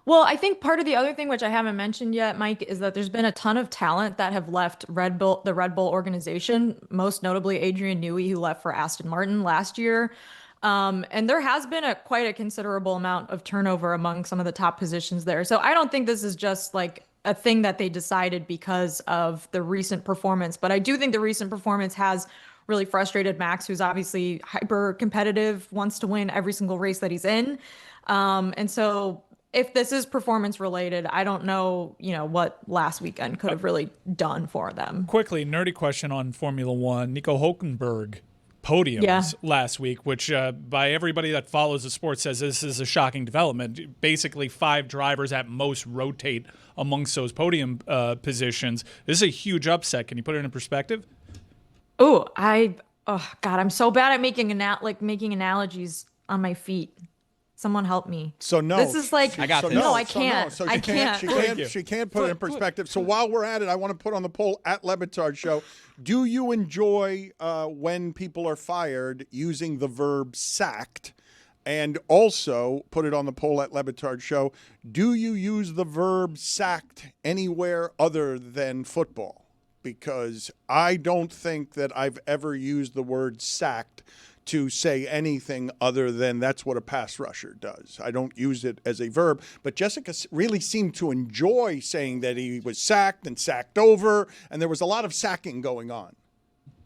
Well, I think part of the other thing, which I haven't mentioned yet, Mike, is that there's been a ton of talent that have left the Red Bull organization, most notably Adrian Newey, who left for Aston Martin last year. And there has been quite a considerable amount of turnover among some of the top positions there. So I don't think this is just like a thing that they decided because of the recent performance. But I do think the recent performance has really frustrated Max, who's obviously hyper competitive, wants to win every single race that he's in. And so if this is performance related, I don't know, what last weekend could have really done for them. Quickly, nerdy question on Formula One. Nico Hülkenberg podiums last week, which by everybody that follows the sport says this is a shocking development. Basically, 5 drivers at most rotate amongst those podium positions. This is a huge upset. Can you put it in perspective? Oh, God, I'm so bad at making analogies on my feet. Someone help me. So no, this is like I got this. No, I can't. So I can't. She can't put it in perspective. So while we're at it, I want to put on the poll at Le Batard Show. Do you enjoy when people are fired using the verb sacked? And also put it on the poll at Le Batard Show. Do you use the verb sacked anywhere other than football? Because I don't think that I've ever used the word sacked to say anything other than that's what a pass rusher does. I don't use it as a verb, but Jessica really seemed to enjoy saying that he was sacked and sacked over, and there was a lot of sacking going on.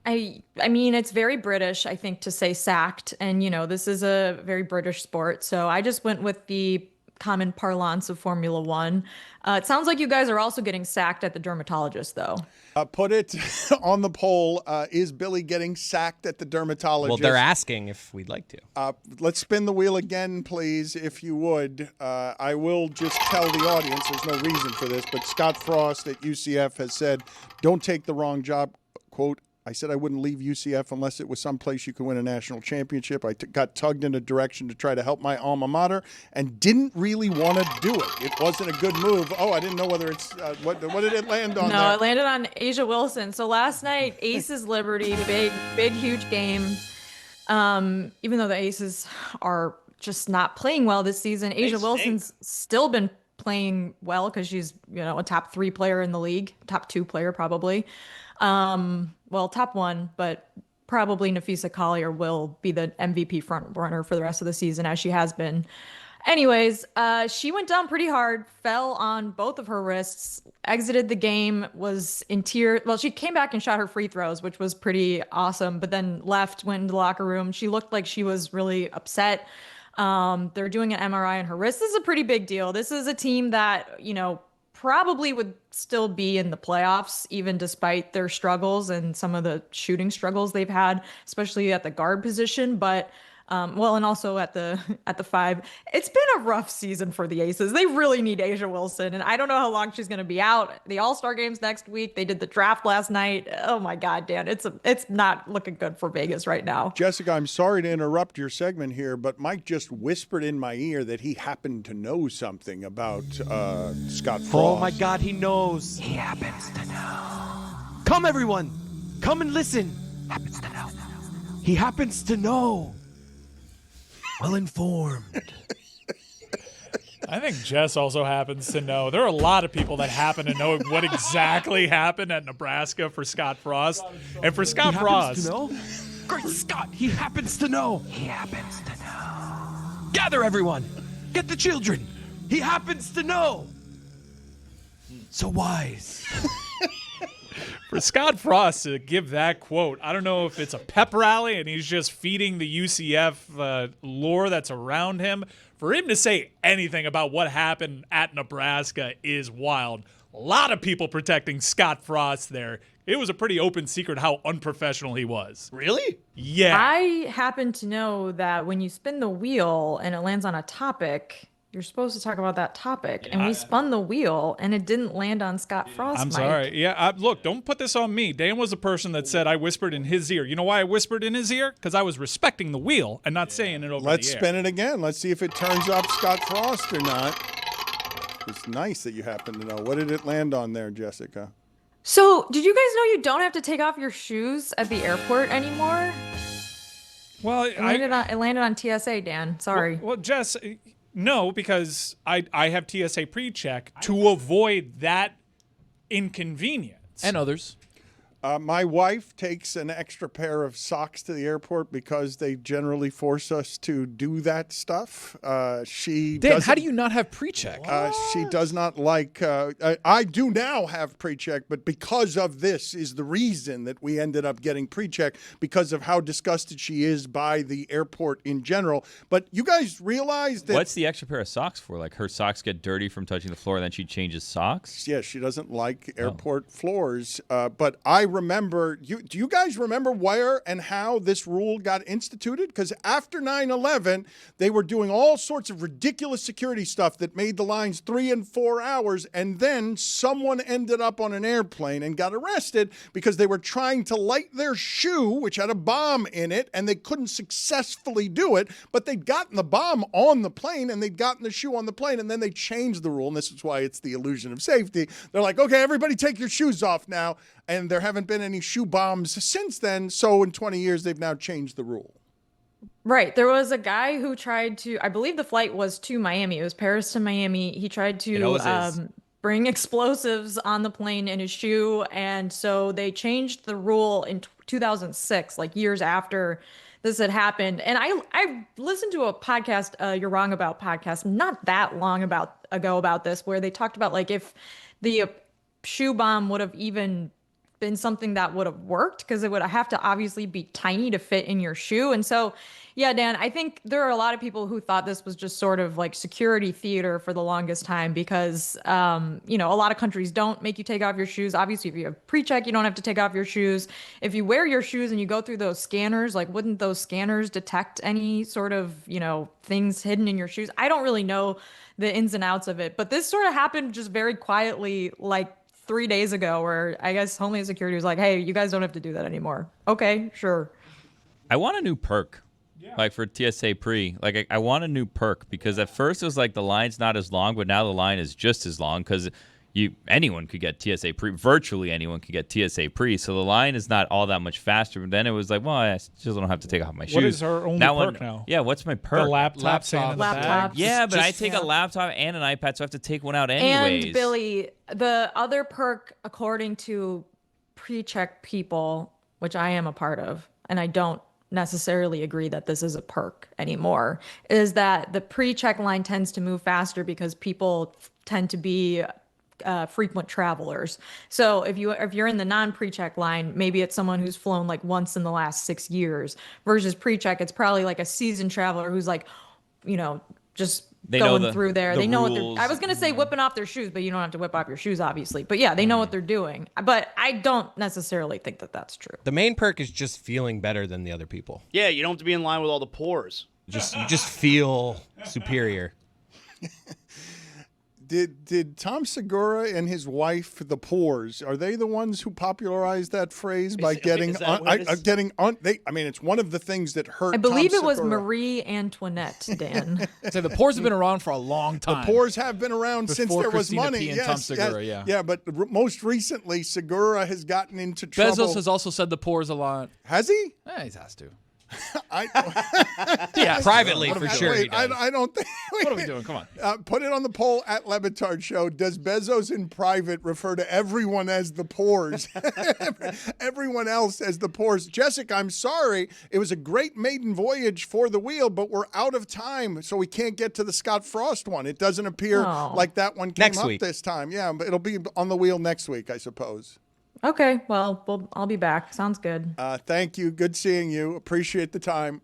I mean, it's very British, I think, to say sacked, and this is a very British sport, so I just went with the common parlance of Formula One. It sounds like you guys are also getting sacked at the dermatologist, though. Put it on the poll. Is Billy getting sacked at the dermatologist? Well, they're asking if we'd like to. Let's spin the wheel again, please, if you would. I will just tell the audience there's no reason for this, but Scott Frost at UCF has said, don't take the wrong job, quote, I said I wouldn't leave UCF unless it was someplace you could win a national championship. I got tugged in a direction to try to help my alma mater and didn't really want to do it. It wasn't a good move. Oh, I didn't know whether it's what did it land on? No, it landed on Asia Wilson. So last night, Aces Liberty, big, huge game. Even though the Aces are just not playing well this season, Asia Wilson's still been playing well because she's a top 3 player in the league, top 2 player probably. Well, top 1, but probably Nafisa Collier will be the MVP front runner for the rest of the season, as she has been. Anyways, she went down pretty hard, fell on both of her wrists, exited the game, was in tears. Well, she came back and shot her free throws, which was pretty awesome, but then left, went into the locker room. She looked like she was really upset. They're doing an MRI on her wrist. This is a pretty big deal. This is a team that, probably would still be in the playoffs, even despite their struggles and some of the shooting struggles they've had, especially at the guard position. But and also at the 5. It's been a rough season for the Aces. They really need Asia Wilson, and I don't know how long she's going to be out. The All-Star game's next week. They did the draft last night. Oh my God, Dan, it's not looking good for Vegas right now. Jessica, I'm sorry to interrupt your segment here, but Mike just whispered in my ear that he happened to know something about Scott Frost. Oh my God, he knows. He happens to know. Come, everyone, come and listen. Happens to know. He happens to know. Well informed. I think Jess also happens to know. There are a lot of people that happen to know what exactly happened at Nebraska for Scott Frost. And for Scott Frost. To know? Great Scott, he happens to know. He happens to know. Gather, everyone. Get the children. He happens to know. So wise. For Scott Frost to give that quote, I don't know if it's a pep rally and he's just feeding the UCF lore that's around him. For him to say anything about what happened at Nebraska is wild. A lot of people protecting Scott Frost there. It was a pretty open secret how unprofessional he was. Really? Yeah. I happen to know that when you spin the wheel and it lands on a topic, you're supposed to talk about that topic. And we spun the wheel and it didn't land on Scott Frost. I'm sorry. Yeah, look, don't put this on me. Dan was the person that said I whispered in his ear. You know why I whispered in his ear? Because I was respecting the wheel and not saying it over the air. Let's spin it again. Let's see if it turns up Scott Frost or not. It's nice that you happen to know. What did it land on there, Jessica? So, did you guys know you don't have to take off your shoes at the airport anymore? Well, it landed on TSA, Dan. Sorry. Well, Jess, no, because I have TSA pre-check to avoid that inconvenience. And others. My wife takes an extra pair of socks to the airport because they generally force us to do that stuff. Dan, how do you not have pre-check? She does not like. I do now have pre-check, but because of this is the reason that we ended up getting pre-check, because of how disgusted she is by the airport in general. But you guys realize that. What's the extra pair of socks for? Like her socks get dirty from touching the floor, and then she changes socks? Yes, she doesn't like airport floors. But I remember, do you guys remember where and how this rule got instituted? Because after 9/11, they were doing all sorts of ridiculous security stuff that made the lines 3 and 4 hours, and then someone ended up on an airplane and got arrested because they were trying to light their shoe, which had a bomb in it, and they couldn't successfully do it, but they'd gotten the bomb on the plane, and they'd gotten the shoe on the plane, and then they changed the rule, and this is why it's the illusion of safety. They're like, okay, everybody take your shoes off now, and there haven't been any shoe bombs since then, so in 20 years, they've now changed the rule. Right. There was a guy who tried to, I believe the flight was to Miami. It was Paris to Miami. He tried to bring explosives on the plane in his shoe, and so they changed the rule in 2006, like years after this had happened. And I listened to a podcast, You're Wrong About podcast, not that long ago about this, where they talked about like if the shoe bomb would have even been something that would have worked, because it would have to obviously be tiny to fit in your shoe. And so, yeah, Dan, I think there are a lot of people who thought this was just sort of like security theater for the longest time because, a lot of countries don't make you take off your shoes. Obviously, if you have pre-check, you don't have to take off your shoes. If you wear your shoes and you go through those scanners, like wouldn't those scanners detect any sort of, things hidden in your shoes? I don't really know the ins and outs of it, but this sort of happened just very quietly, like 3 days ago, where I guess Homeland Security was like, hey, you guys don't have to do that anymore. Okay, sure. I want a new perk, like for TSA pre. Like I want a new perk because at first it was like the line's not as long, but now the line is just as long because anyone could get TSA pre. Virtually anyone could get TSA pre. So the line is not all that much faster. But then it was like, well, I still don't have to take off my shoes. What is our only perk now? Yeah, what's my perk? The laptop staying in the bag. Yeah, but I take a laptop and an iPad, so I have to take one out anyways. And Billy, the other perk, according to pre-check people, which I am a part of, and I don't necessarily agree that this is a perk anymore, is that the pre-check line tends to move faster because people tend to be frequent travelers. So if you're in the non-pre-check line, maybe it's someone who's flown like once in the last 6 years versus pre-check. It's probably like a seasoned traveler who's like, just going through there. They know what they're, I was going to say whipping off their shoes, but you don't have to whip off your shoes, obviously. But yeah, they know what they're doing. But I don't necessarily think that that's true. The main perk is just feeling better than the other people. Yeah, you don't have to be in line with all the pores. You just feel superior. Did Tom Segura and his wife, the Pores, are they the ones who popularized that phrase by getting it's one of the things that hurt. I believe Tom it was Segura. Marie Antoinette, Dan. So the Pores have been around for a long time. The Pores have been around since there was Christina money. P. and Yes, Tom Segura, yes, yeah. Yeah, but most recently, Segura has gotten into trouble. Bezos has also said the Pores a lot. Has he? Yeah, he has to. Yeah, privately for sure. Wait, I don't think. What are we doing? Come on. Put it on the poll at Le Batard Show. Does Bezos in private refer to everyone as the Pores? Everyone else as the Pores. Jessica, I'm sorry. It was a great maiden voyage for the wheel, but we're out of time, so we can't get to the Scott Frost one. It doesn't appear like that one came Next up week. this time. Yeah, but it'll be on the wheel next week, I suppose. Okay, well, I'll be back. Sounds good. Thank you. Good seeing you. Appreciate the time.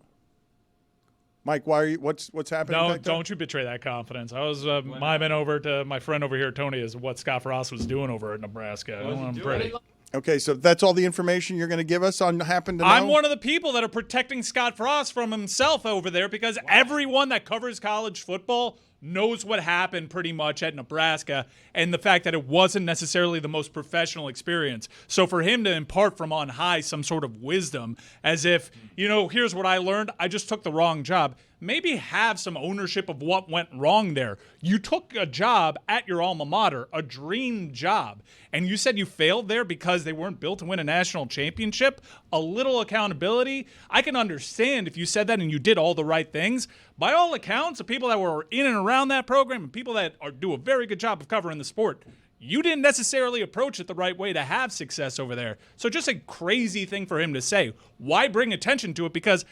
Mike, why are you? What's happening? No, back there? don't you betray that confidence. I was miming over to my friend over here, Tony, as what Scott Frost was doing over at Nebraska. I'm pretty. Okay, so that's all the information you're going to give us on Happen to Know? I'm one of the people that are protecting Scott Frost from himself over there because everyone that covers college football knows what happened pretty much at Nebraska and the fact that it wasn't necessarily the most professional experience. So for him to impart from on high some sort of wisdom as if, here's what I learned, I just took the wrong job. Maybe have some ownership of what went wrong there. You took a job at your alma mater, a dream job, and you said you failed there because they weren't built to win a national championship. A little accountability. I can understand if you said that and you did all the right things. By all accounts, the people that were in and around that program and people that do a very good job of covering the sport, you didn't necessarily approach it the right way to have success over there. So just a crazy thing for him to say. Why bring attention to it? Because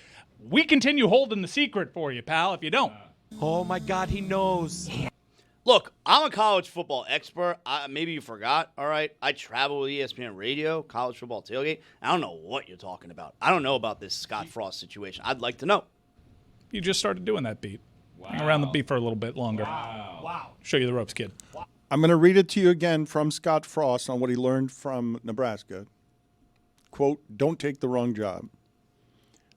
we continue holding the secret for you, pal, if you don't. Oh, my God, he knows. Look, I'm a college football expert. Maybe you forgot, all right? I travel with ESPN Radio, college football tailgate. I don't know what you're talking about. I don't know about this Scott Frost situation. I'd like to know. You just started doing that beat. Hang around the beat for a little bit longer. Wow. Show you the ropes, kid. I'm going to read it to you again from Scott Frost on what he learned from Nebraska. quote, don't take the wrong job.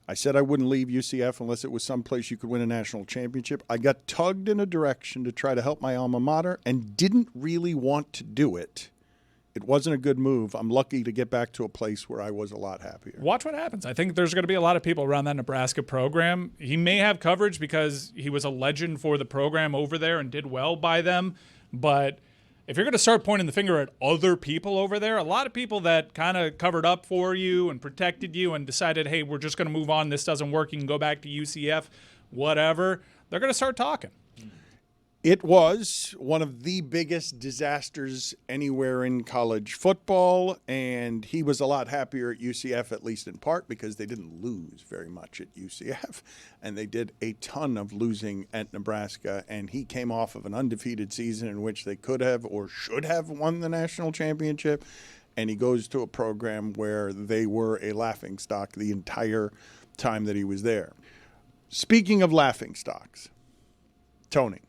I said I wouldn't leave UCF unless it was someplace you could win a national championship. I got tugged in a direction to try to help my alma mater and didn't really want to do it. It wasn't a good move. I'm lucky to get back to a place where I was a lot happier. Watch what happens. I think there's going to be a lot of people around that Nebraska program. He may have coverage because he was a legend for the program over there and did well by them. But if you're going to start pointing the finger at other people over there, a lot of people that kind of covered up for you and protected you and decided, hey, we're just going to move on. This doesn't work. You can go back to UCF, whatever. They're going to start talking. It was one of the biggest disasters anywhere in college football, and he was a lot happier at UCF, at least in part, because they didn't lose very much at UCF, and they did a ton of losing at Nebraska, and he came off of an undefeated season in which they could have or should have won the national championship, and he goes to a program where they were a laughingstock the entire time that he was there. Speaking of laughingstocks, Tony.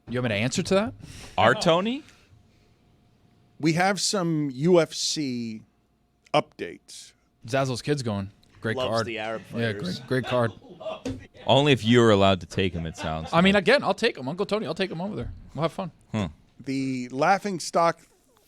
You want me to answer to that? Our Tony? We have some UFC updates. Zazzle's kid's going. Great Loves card. the Arab Yeah, fighters. great card. Only if you're allowed to take him, it sounds. I mean, again, I'll take him. Uncle Tony, I'll take him over there. We'll have fun. The laughingstock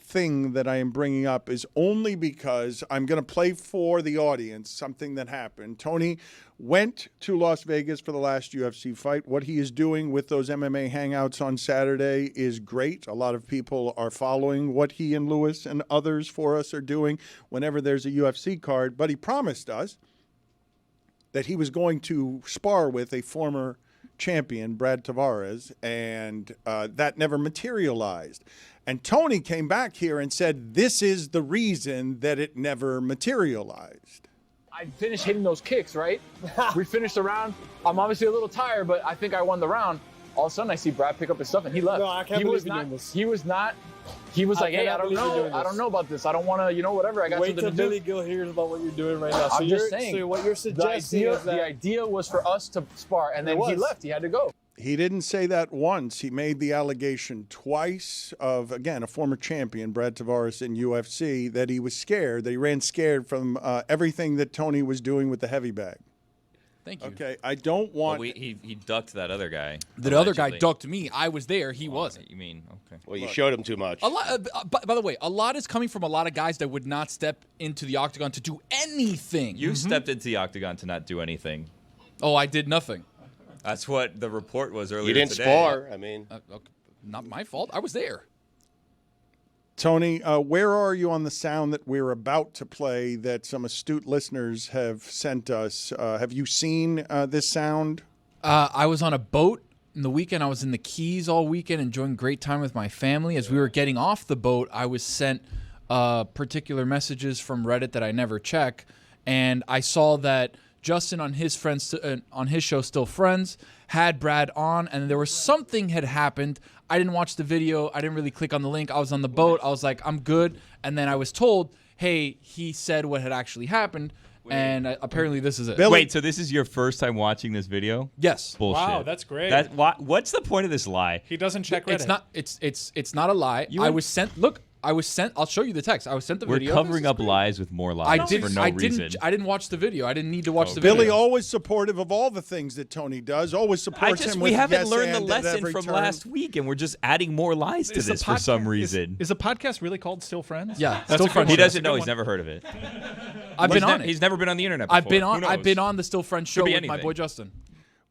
thing that I am bringing up is only because I'm going to play for the audience something that happened. Tony went to Las Vegas for the last UFC fight. What he is doing with those MMA hangouts on Saturday is great. A lot of people are following what he and Lewis and others for us are doing whenever there's a UFC card. But he promised us that he was going to spar with a former champion, Brad Tavares, and that never materialized. And Tony came back here and said, this is the reason that it never materialized. I finished hitting those kicks, right? We finished the round. I'm obviously a little tired, but I think I won the round. All of a sudden, I see Brad pick up his stuff, and he left. No, I can't he believe was you're not, doing this. He was not. He was like, hey, I don't know. I don't know about this. I don't want to, whatever. I got Wait something till to do. Billy Gill hears about what you're doing right now. So I'm just saying. So what you're suggesting is that the idea was for us to spar, and then he left. He had to go. He didn't say that once. He made the allegation twice of, again, a former champion, Brad Tavares in UFC, that he was scared, that he ran scared from everything that Tony was doing with the heavy bag. Thank you. Okay, I don't want... Well, he ducked that other guy. The other guy ducked me. I was there. He wasn't. You mean, okay. Well, you showed him too much. A lot. By the way, a lot is coming from a lot of guys that would not step into the octagon to do anything. You stepped into the octagon to not do anything. Oh, I did nothing. That's what the report was earlier You didn't today. spar. I mean, okay. Not my fault. I was there. Tony, where are you on the sound that we're about to play that some astute listeners have sent us? Have you seen this sound? I was on a boat in the weekend. I was in the Keys all weekend, enjoying great time with my family. As we were getting off the boat, I was sent particular messages from Reddit that I never check, and I saw that Justin on his show, Still Friends, had Brad on, and there was something had happened. I didn't watch the video. I didn't really click on the link. I was on the boat. I was like, I'm good. And then I was told, hey, he said what had actually happened, and apparently this is it. Wait, so this is your first time watching this video? Yes. Bullshit. Wow, that's great. What's the point of this lie? He doesn't check Reddit. It's not a lie. I was sent. I'll show you the text. I was sent the We're video. covering up lies with more lies for no reason. I didn't watch the video. I didn't need to watch the Billy video. always supportive of all the things that Tony does. Always supports him. We with haven't yes learned the and at lesson every from turn. last week, and we're just adding more lies to this for some reason. Is the podcast really called Still Friends? Yeah, That's Still a good Friends. one. He doesn't That's a know. good He's one. never heard of it. I've been on it. He's never been on the internet before. I've been on. Who I've knows? been on the Still Friends show Could be with my anything. boy Justin.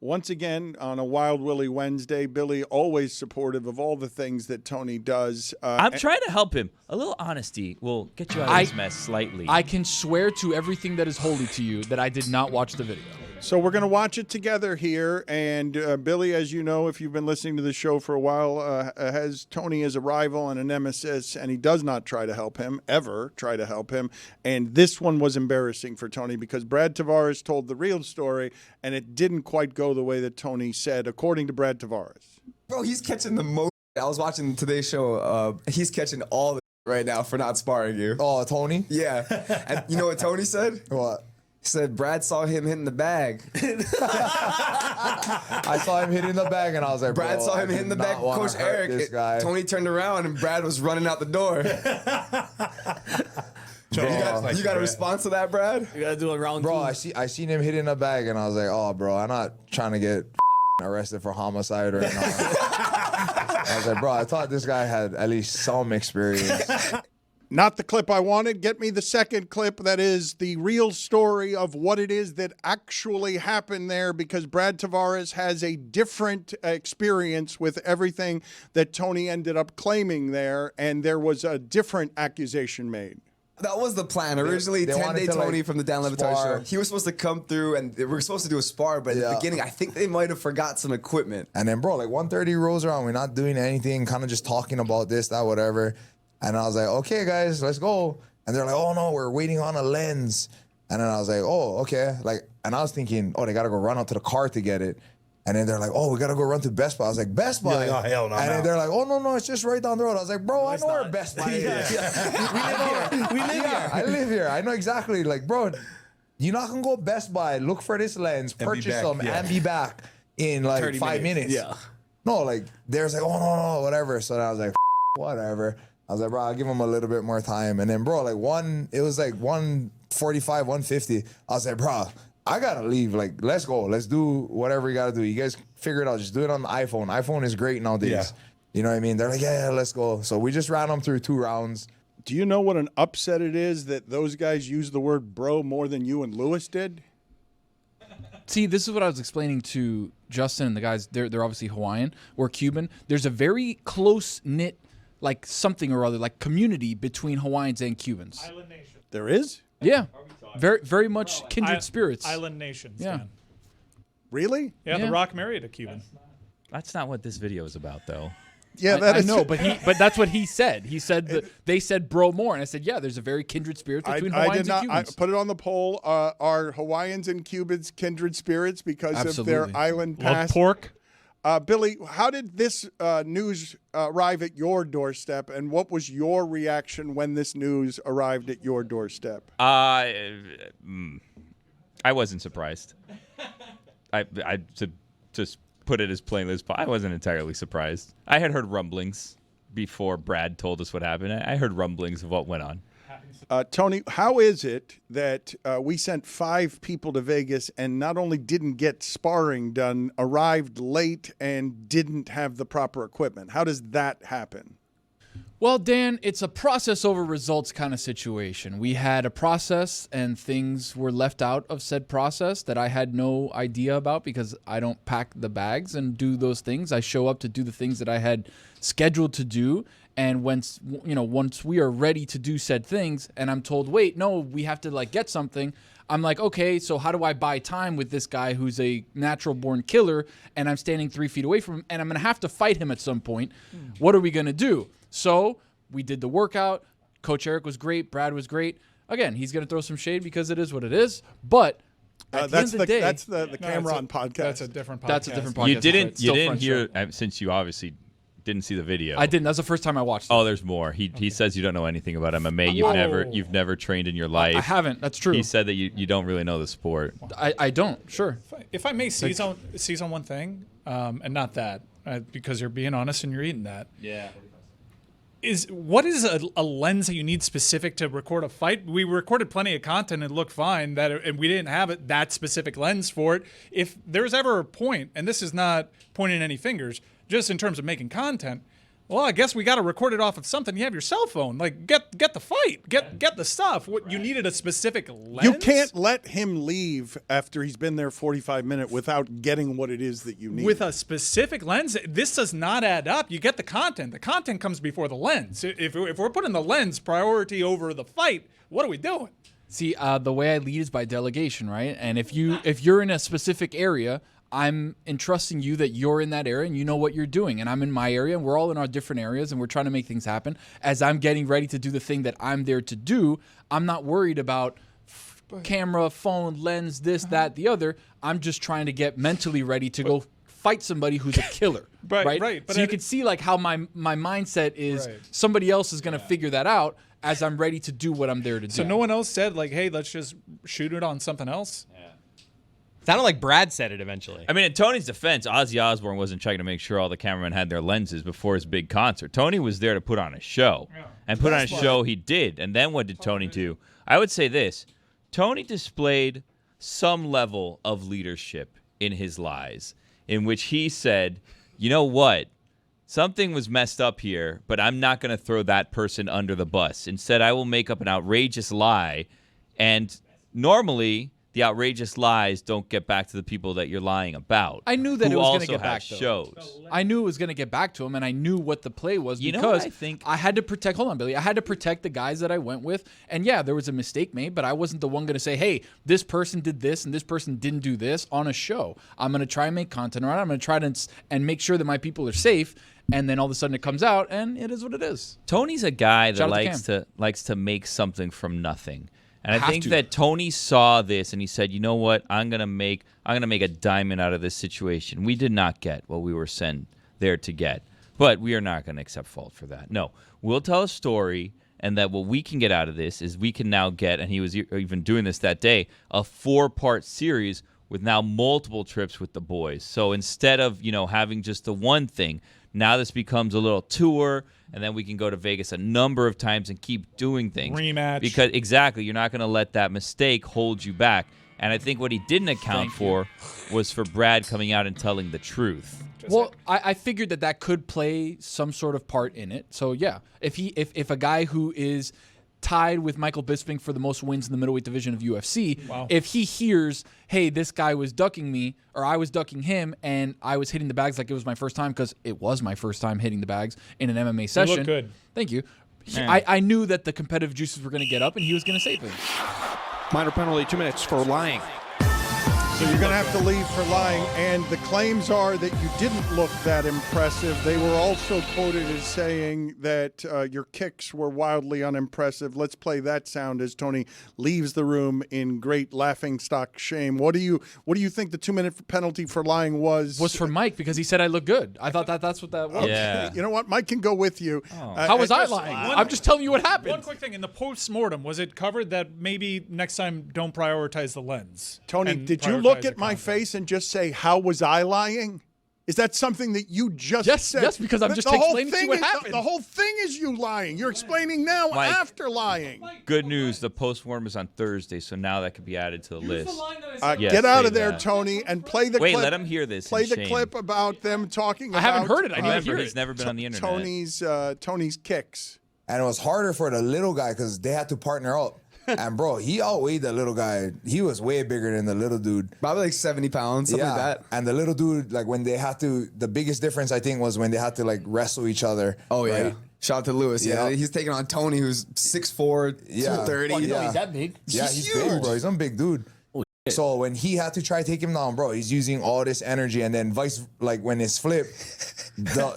Once again, on a Wild Willie Wednesday, Billy always supportive of all the things that Tony does. I'm trying to help him. A little honesty will get you out of this mess slightly. I can swear to everything that is holy to you that I did not watch the video. So we're going to watch it together here. And Billy, as you know, if you've been listening to the show for a while, has Tony as a rival and a nemesis, and he does not try to help him, ever try to help him. And this one was embarrassing for Tony because Brad Tavares told the real story, and it didn't quite go the way that Tony said, according to Brad Tavares. Bro, he's catching the most. I was watching today's show. He's catching all the right now for not sparring you. Oh, Tony? Yeah. And you know what Tony said? What? He said Brad saw him hitting the bag. I saw him hitting the bag, and I was like, Brad bro, saw him I hitting do the bag. not wanna Coach hurt Eric, this guy. Tony turned around, and Brad was running out the door. You got a response to that, Brad? You gotta do a round two. Bro, I seen him hit in the bag, and I was like, oh, bro, I'm not trying to get arrested for homicide right now. I was like, bro, I thought this guy had at least some experience. Not the clip I wanted. Get me the second clip that is the real story of what it is that actually happened there, because Brad Tavares has a different experience with everything that Tony ended up claiming there, and there was a different accusation made. That was the plan. Originally, 10-day Tony from the Dan Le Batard Show. He was supposed to come through, and we were supposed to do a spar, but at the beginning, I think they might have forgot some equipment. And then, bro, like 1:30 rolls around. We're not doing anything, kind of just talking about this, that, whatever. And I was like, okay, guys, let's go. And they're like, oh, no, we're waiting on a lens. And then I was like, oh, okay. And I was thinking, oh, they got to go run out to the car to get it. And then they're like, oh, we got to go run to Best Buy. I was like, Best Buy? Like, oh, hell no. And then they're like, oh, no, it's just right down the road. I was like, bro, I know where Best Buy is. We live here. I live here. I know exactly. Like, bro, you're not going to go Best Buy, look for this lens, purchase them, and be back in like 5 minutes. Yeah. No, like, there's like, oh, no, whatever. So then I was like, whatever. I was like, bro, I'll give him a little bit more time. And then, bro, it was like 1:45, 1:50. I was like, bro, I gotta leave. Like, let's go. Let's do whatever you gotta do. You guys figure it out. Just do it on the iPhone. iPhone is great nowadays. Yeah. You know what I mean? They're like, yeah, let's go. So we just ran them through 2 rounds. Do you know what an upset it is that those guys used the word bro more than you and Lewis did? See, this is what I was explaining to Justin and the guys. They're obviously Hawaiian or Cuban. There's a very close-knit, like something or other, like community between Hawaiians and Cubans. Island nation. There is? Yeah. Very much kindred spirits. Island nations. Yeah. Dan. Really? Yeah, The Rock married a Cuban. That's not what this video is about, though. Yeah, I know, but that's what he said. He said that they said bro more, and I said, yeah, there's a very kindred spirit between Hawaiians and Cubans. I put it on the poll. Are Hawaiians and Cubans kindred spirits because of their island past? Love pork. Billy, how did this news arrive at your doorstep, and what was your reaction when this news arrived at your doorstep? I wasn't surprised. To just put it as plainly as possible, I wasn't entirely surprised. I had heard rumblings before Brad told us what happened. I heard rumblings of what went on. Tony, how is it that we sent 5 people to Vegas and not only didn't get sparring done, arrived late and didn't have the proper equipment? How does that happen? Well, Dan, it's a process over results kind of situation. We had a process and things were left out of said process that I had no idea about because I don't pack the bags and do those things. I show up to do the things that I had scheduled to do. And once we are ready to do said things and I'm told, wait, no, we have to like get something. I'm like, okay, so how do I buy time with this guy who's a natural born killer and I'm standing 3 feet away from him and I'm going to have to fight him at some point. What are we going to do? So we did the workout. Coach Eric was great. Brad was great. Again, he's going to throw some shade because it is what it is. But at the end of the day, that's the Cameron podcast. That's a different podcast. That's a different podcast. You didn't hear, since you obviously didn't see the video. I didn't. That's the first time I watched it. Oh, there's more. He says you don't know anything about MMA. You've never trained in your life. I haven't. That's true. He said that you don't really know the sport. I don't. Sure. If I may seize on one thing, and not that, because you're being honest and you're eating that. Yeah. What is a lens that you need specific to record a fight? We recorded plenty of content and it looked fine, and we didn't have that specific lens for it. If there's ever a point, and this is not pointing any fingers, just in terms of making content, well, I guess we got to record it off of something. You have your cell phone. Like, get the fight. Get the stuff. What you needed a specific lens? You can't let him leave after he's been there 45 minutes without getting what it is that you need. With a specific lens, this does not add up. You get the content. The content comes before the lens. If we're putting the lens priority over the fight, what are we doing? See, the way I lead is by delegation, right? And if you're in a specific area, I'm entrusting you that you're in that area and you know what you're doing. And I'm in my area and we're all in our different areas and we're trying to make things happen. As I'm getting ready to do the thing that I'm there to do, I'm not worried about camera, phone, lens, this, that, the other. I'm just trying to get mentally ready to go fight somebody who's a killer. right. So you can see like how my mindset is somebody else is going to figure that out as I'm ready to do what I'm there to do. So no one else said like, hey, let's just shoot it on something else? Sounded like Brad said it eventually. I mean, in Tony's defense, Ozzy Osbourne wasn't checking to make sure all the cameramen had their lenses before his big concert. Tony was there to put on a show. And put on a show he did. And then what did Tony do? I would say this. Tony displayed some level of leadership in his lies, in which he said, you know what? Something was messed up here, but I'm not going to throw that person under the bus. Instead, I will make up an outrageous lie. And normally, the outrageous lies don't get back to the people that you're lying about. I knew that it was going to get back to shows. I knew it was going to get back to him, and I knew what the play was You know because what I think? I had to protect. Hold on, Billy. I had to protect the guys that I went with, and yeah, there was a mistake made, but I wasn't the one going to say, "Hey, this person did this and this person didn't do this" on a show. I'm going to try and make content around it. I'm going to try to and make sure that my people are safe. And then all of a sudden it comes out, and it is what it is. Tony's a guy that Shout out likes to make something from nothing. And I Have think to. that Tony saw this and he said, "You know what? I'm gonna make a diamond out of this situation. We did not get what we were sent there to get, but we are not going to accept fault for that. No, we'll tell a story, and that what we can get out of this is we can now get." And he was even doing this that day, a 4-part series with now multiple trips with the boys. So instead of having just the one thing, now this becomes a little tour. And then we can go to Vegas a number of times and keep doing things. Rematch. Because, exactly, you're not going to let that mistake hold you back. And I think what he didn't account for was for Brad coming out and telling the truth. Well, I figured that could play some sort of part in it. So, yeah, if a guy who is tied with Michael Bisping for the most wins in the middleweight division of UFC, if he hears, hey, this guy was ducking me, or I was ducking him, and I was hitting the bags like it was my first time, because it was my first time hitting the bags in an MMA session. You look good. Thank you. I knew that the competitive juices were going to get up, and he was going to save things. Minor penalty, 2 minutes for lying. So you're going to have to leave for lying, and the claims are that you didn't look that impressive. They were also quoted as saying that your kicks were wildly unimpressive. Let's play that sound as Tony leaves the room in great laughingstock shame. What do you think the 2-minute penalty for lying was? Was for Mike, because he said I look good. I thought that's what that was. Okay. You know what? Mike can go with you. How was I lying? I'm just telling you what happened. One quick thing. In the post-mortem, was it covered that maybe next time don't prioritize the lens? Tony, did you look at my face and just say, how was I lying? Is that something that you just said? Yes, because I'm just explaining to you what happened. The whole thing is you lying. You're explaining now Mike, after lying. Good news, the post-mortem is on Thursday, so now that could be added to the list. Yes, get out say of there, that. Tony, and play the clip. Wait, let him hear this. Play in the shame. clip about them talking I about... haven't heard it. I need to Remember, hear he's it. never been on the internet. Tony's kicks. And it was harder for the little guy because they had to partner up. And bro, he outweighed the little guy. He was way bigger than the little dude. Probably like 70 pounds, something like that. And the little dude, like when they had to, the biggest difference I think was when they had to like wrestle each other. Oh yeah. right? Shout out to Lewis. Yeah. He's taking on Tony, who's 6'4", 230. Well, He's that big. Yeah, he's big, bro. He's a big dude. So when he had to try to take him down, bro, he's using all this energy, and then when it's flipped,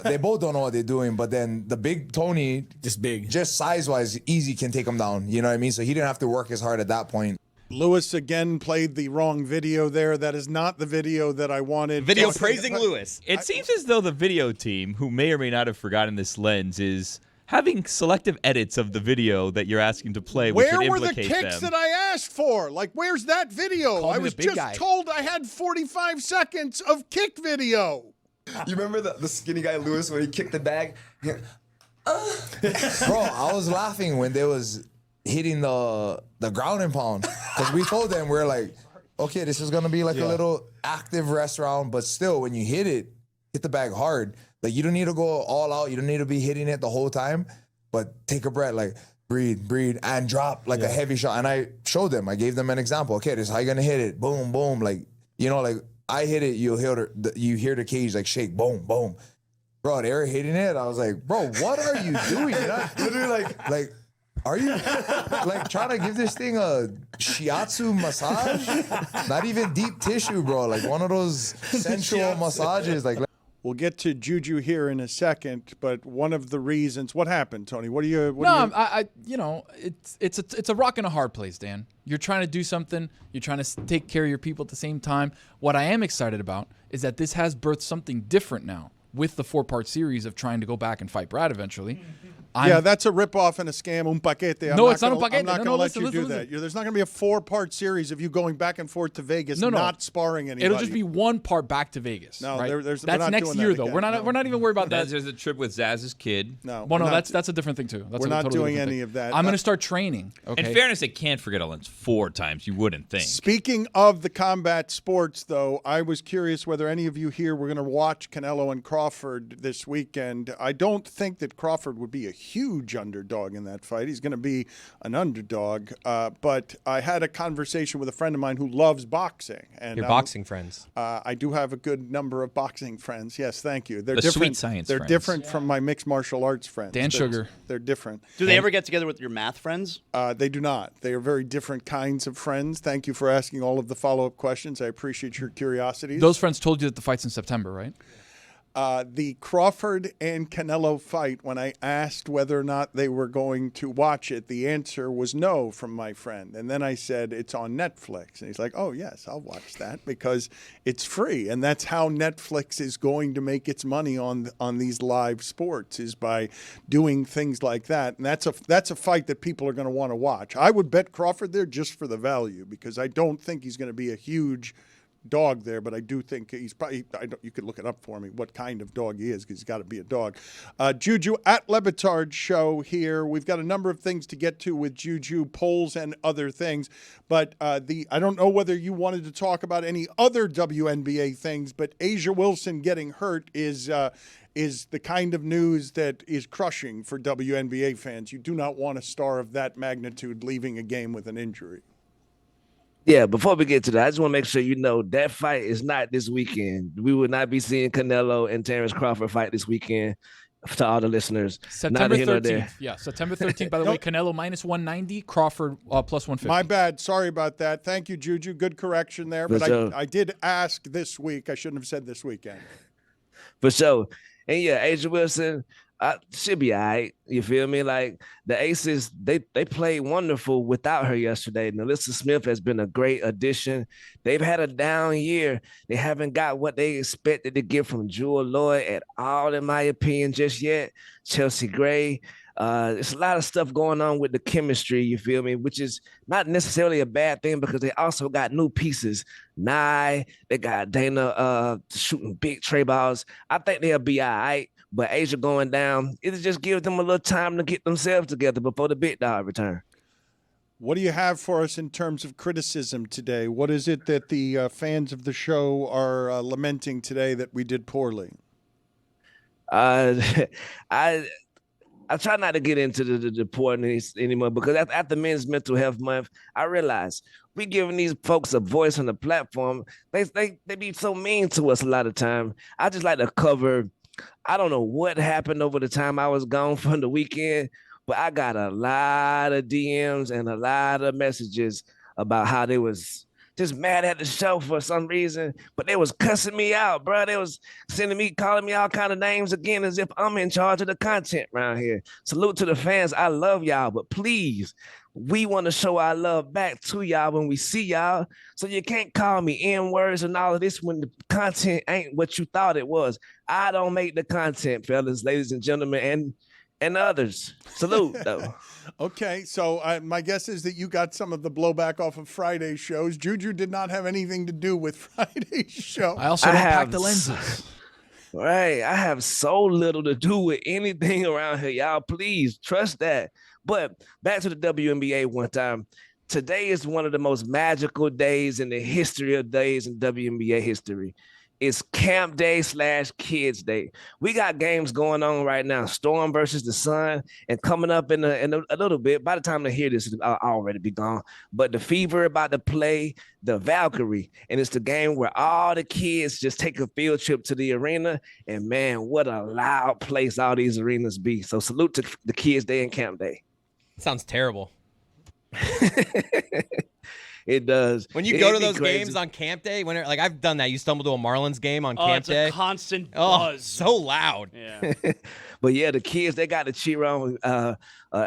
they both don't know what they're doing. But then the big Tony, just size-wise, easy can take him down. You know what I mean? So he didn't have to work as hard at that point. Lewis again played the wrong video there. That is not the video that I wanted. Video praising Lewis. It seems as though the video team, who may or may not have forgotten this lens, is having selective edits of the video that you're asking to play, which Where would were the implicate kicks them. that I asked for? Like, where's that video? Call I me was the big just guy. told I had 45 seconds of kick video. You remember the skinny guy Lewis when he kicked the bag? Bro, I was laughing when they was hitting the ground and pound. Because we told them, we're like, okay, this is going to be like a little active rest round, but still, when you hit the bag hard. Like, you don't need to go all out. You don't need to be hitting it the whole time, but take a breath, like, breathe, and drop like a heavy shot. And I showed them, I gave them an example. Okay, this is how you're going to hit it. Boom, boom. Like, like, I hit it, you hear the cage, like, shake, boom, boom. Bro, they were hitting it. I was like, bro, what are you doing? Literally, like, are you like trying to give this thing a shiatsu massage? Not even deep tissue, bro. Like one of those sensual massages. Like, we'll get to Juju here in a second, but one of the reasons, what happened, Tony? It's a rock and a hard place, Dan. You're trying to do something. You're trying to take care of your people at the same time. What I am excited about is that this has birthed something different now with the 4-part series of trying to go back and fight Brad eventually. Yeah, that's a ripoff and a scam. Un paquete. No, it's not un I'm paquete. not No, going to let listen, you do listen. that. There's not going to be a 4-part series of you going back and forth to Vegas, No. not sparring anybody. It'll just be one part back to Vegas. No, right? we're That's not next doing year, that though. again. We're not even worried about that. There's a trip with Zaz's kid. No, Well, no, that's a different thing too. That's we're a not totally doing different any thing. of that. I'm going to start training. Okay. In fairness, they can't forget Owens 4 times. You wouldn't think. Speaking of the combat sports, though, I was curious whether any of you here were going to watch Canelo and Crawford this weekend. I don't think that Crawford would be a huge underdog in that fight. He's going to be an underdog. But I had a conversation with a friend of mine who loves boxing. And Your boxing friends. I do have a good number of boxing friends. Yes, thank you. They're The different. sweet science They're friends. different from my mixed martial arts friends. Dan Sugar. They're different. Do they ever get together with your math friends? They do not. They are very different kinds of friends. Thank you for asking all of the follow-up questions. I appreciate your curiosities. Those friends told you that the fight's in September, right? The Crawford and Canelo fight, when I asked whether or not they were going to watch it, the answer was no from my friend. And then I said, it's on Netflix. And he's like, oh, yes, I'll watch that because it's free. And that's how Netflix is going to make its money on these live sports, is by doing things like that. And that's a fight that people are going to want to watch. I would bet Crawford there just for the value, because I don't think he's going to be a huge dog there, but I do think he's probably, you could look it up for me, what kind of dog he is, because he's got to be a dog. Juju at Le Batard Show here. We've got a number of things to get to with Juju, polls and other things, but I don't know whether you wanted to talk about any other WNBA things, but Asia Wilson getting hurt is the kind of news that is crushing for WNBA fans. You do not want a star of that magnitude leaving a game with an injury. Yeah, before we get to that, I just want to make sure you know that fight is not this weekend. We will not be seeing Canelo and Terrence Crawford fight this weekend. To all the listeners, September 13th. Yeah, September 13th. By the way, Canelo minus 190, Crawford plus 150. My bad. Sorry about that. Thank you, Juju. Good correction there. For But sure. I did ask this week. I shouldn't have said this weekend. For sure. And yeah, Asia Wilson, she'll be all right. You feel me? Like the Aces, they played wonderful without her yesterday. Nalissa Smith has been a great addition. They've had a down year. They haven't got what they expected to get from Jewel Lloyd at all, in my opinion, just yet. Chelsea Gray. There's a lot of stuff going on with the chemistry, you feel me, which is not necessarily a bad thing, because they also got new pieces. Nye, they got Dana shooting big tray balls. I think they'll be all right. But Asia going down, it'll just give them a little time to get themselves together before the big dog return. What do you have for us in terms of criticism today? What is it that the fans of the show are lamenting today that we did poorly? I try not to get into the poorness anymore, because after Men's Mental Health Month, I realize we giving these folks a voice on the platform. They be so mean to us a lot of time. I just like to cover. I don't know what happened over the time I was gone from the weekend, but I got a lot of DMs and a lot of messages about how they was just mad at the show for some reason, but they was cussing me out, bro. They was sending me, calling me all kind of names again, as if I'm in charge of the content around here. Salute to the fans. I love y'all, but please, we want to show our love back to y'all when we see y'all. So you can't call me N-words and all of this when the content ain't what you thought it was. I don't make the content, fellas, ladies and gentlemen, and others. Salute, though. Okay, so my guess is that you got some of the blowback off of Friday's shows. Juju did not have anything to do with Friday's show. I also don't pack the lenses. Right. I have so little to do with anything around here. Y'all, please trust that. But back to the WNBA one time. Today is one of the most magical days in the history of days in WNBA history. It's Camp Day / Kids Day. We got games going on right now. Storm versus the Sun, and coming up in a little bit. By the time they hear this, I'll already be gone. But the Fever about to play the Valkyrie, and it's the game where all the kids just take a field trip to the arena. And man, what a loud place all these arenas be. So salute to the Kids Day and Camp Day. Sounds terrible. It does. When you It'd go to be those crazy. games on camp day, when like I've done that. You stumble to a Marlins game on Oh, camp it's day. a constant Oh, buzz. so loud. Yeah. But yeah, the kids, they got to cheer on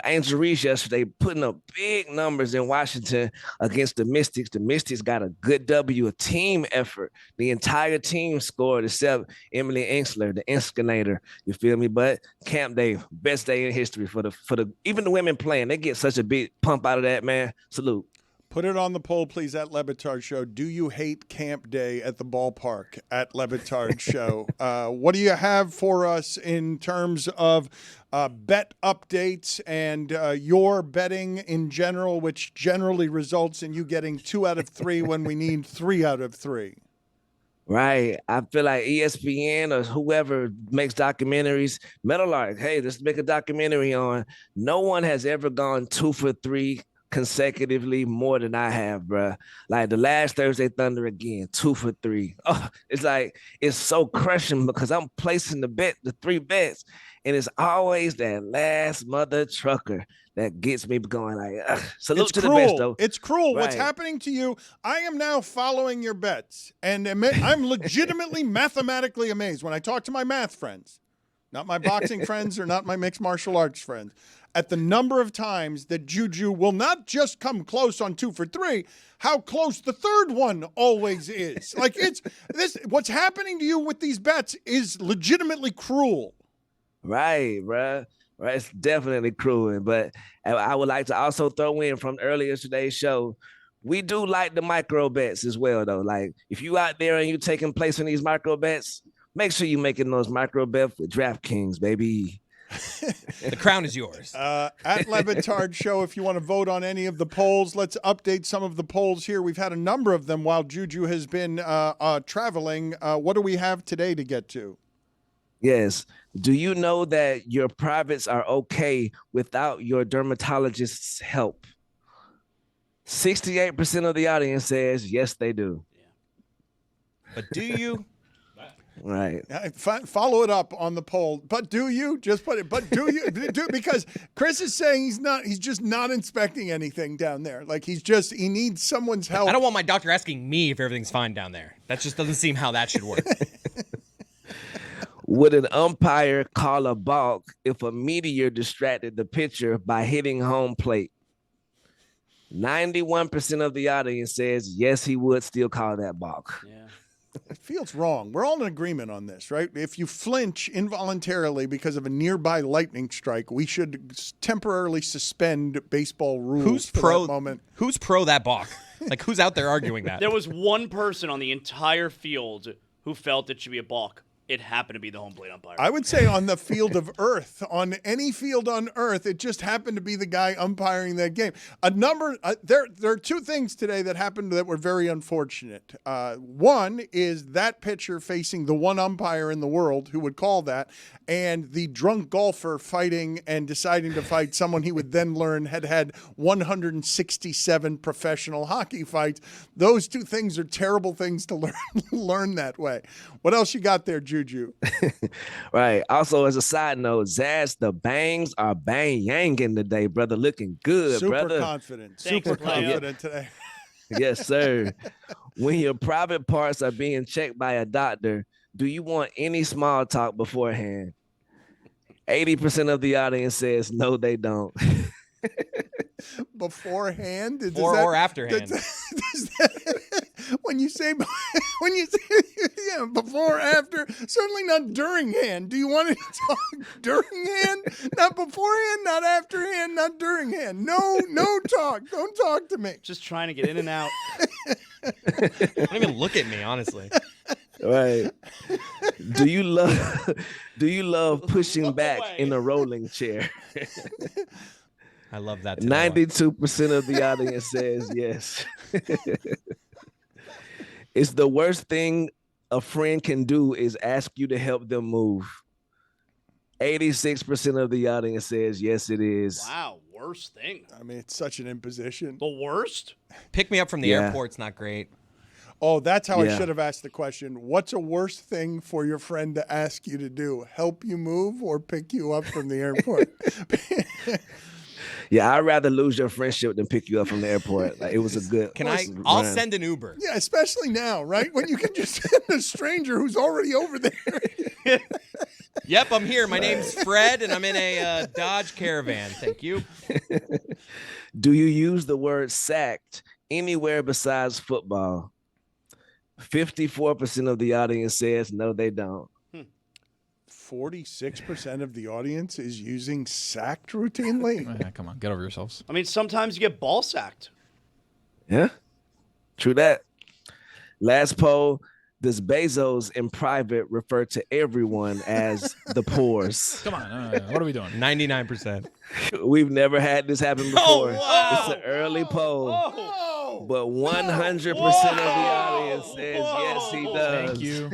Angel Reese yesterday, putting up big numbers in Washington against the Mystics. The Mystics got a good W, a team effort. The entire team scored except Emily Inksler, the Inskinator. You feel me? But camp day, best day in history for the even the women playing. They get such a big pump out of that, man. Salute. Put it on the poll, please, at Le Batard Show. Do you hate camp day at the ballpark at Le Batard Show? What do you have for us in terms of bet updates and your betting in general, which generally results in you getting 2 out of 3 when we need 3 out of 3? Right. I feel like ESPN or whoever makes documentaries, Meadowlark, hey, let's make a documentary on. No one has ever gone 2 for 3 consecutively more than I have, bruh. Like the last Thursday Thunder again, 2 for 3. Oh, it's like, it's so crushing because I'm placing the 3 bets, and it's always that last mother trucker that gets me going. Like, salute It's to cruel. the best, though. It's cruel. What's Right. happening to you? I am now following your bets, and I'm legitimately mathematically amazed when I talk to my math friends, not my boxing friends or not my mixed martial arts friends, at the number of times that Juju will not just come close on 2 for 3, how close the third one always is. Like what's happening to you with these bets is legitimately cruel. Right, bruh. Right, it's definitely cruel. But I would like to also throw in from earlier today's show, we do like the micro bets as well, though. Like, if you out there and you taking place in these micro bets, make sure you making those micro bets with DraftKings, baby. The crown is yours. At Le Batard Show, if you want to vote on any of the polls, let's update some of the polls here. We've had a number of them while Juju has been traveling. What do we have today to get to? Yes. Do you know that your privates are okay without your dermatologist's help? 68% of the audience says yes, they do. But do you? Right. Follow it up on the poll. But do you? Just put it. But do you? Because Chris is saying he's just not inspecting anything down there. Like he needs someone's help. I don't want my doctor asking me if everything's fine down there. That just doesn't seem how that should work. Would an umpire call a balk if a meteor distracted the pitcher by hitting home plate? 91% of the audience says yes, he would still call that balk. Yeah. It feels wrong. We're all in agreement on this, right? If you flinch involuntarily because of a nearby lightning strike, we should temporarily suspend baseball rules. Who's for pro that moment? Who's pro that balk? Like who's out there arguing that? There was one person on the entire field who felt it should be a balk. It happened to be the home plate umpire. I would say on the field of Earth, on any field on Earth, it just happened to be the guy umpiring that game. There are 2 things today that happened that were very unfortunate. One is that pitcher facing the one umpire in the world who would call that, and the drunk golfer fighting and deciding to fight someone he would then learn had 167 professional hockey fights. Those 2 things are terrible things to learn that way. What else you got there, Juju? Right. Also, as a side note, Zaz, the bangs are bang-yanging today, brother. Looking good, brother. Super confident today. Yes, sir. When your private parts are being checked by a doctor, do you want any small talk beforehand? 80% of the audience says no, they don't. Beforehand? Or afterhand. When you say yeah, before or after, certainly not during hand. Do you want to talk during hand? Not beforehand, not afterhand, not during hand. No talk. Don't talk to me. Just trying to get in and out. Don't even look at me, honestly. Right. Do you love pushing back in a rolling chair? I love that. 92% of the audience says yes. It's the worst thing a friend can do is ask you to help them move. 86% of the audience says yes, it is. Wow, worst thing. I mean, it's such an imposition. The worst? Pick me up from the airport's not great. Oh, that's how I Yeah. should have asked the question. What's a worse thing for your friend to ask you to do? Help you move or pick you up from the airport? Yeah, I'd rather lose your friendship than pick you up from the airport. Like, it was a good. I'll send an Uber. Yeah, especially now, right? When you can just send a stranger who's already over there. Yep, I'm here. My name's Fred, and I'm in a Dodge Caravan. Thank you. Do you use the word sacked anywhere besides football? 54% of the audience says no, they don't. 46% of the audience is using sacked routinely. Yeah, come on, get over yourselves. I mean, sometimes you get ball sacked. Yeah, true that. Last poll. Does Bezos in private refer to everyone as the pores? Come on, what are we doing? 99%. We've never had this happen before. Oh, wow. It's an early poll. Oh. But 100% of the audience says yes, he does. Thank you.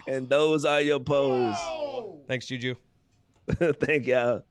And those are your polls. Thanks, Juju. Thank y'all.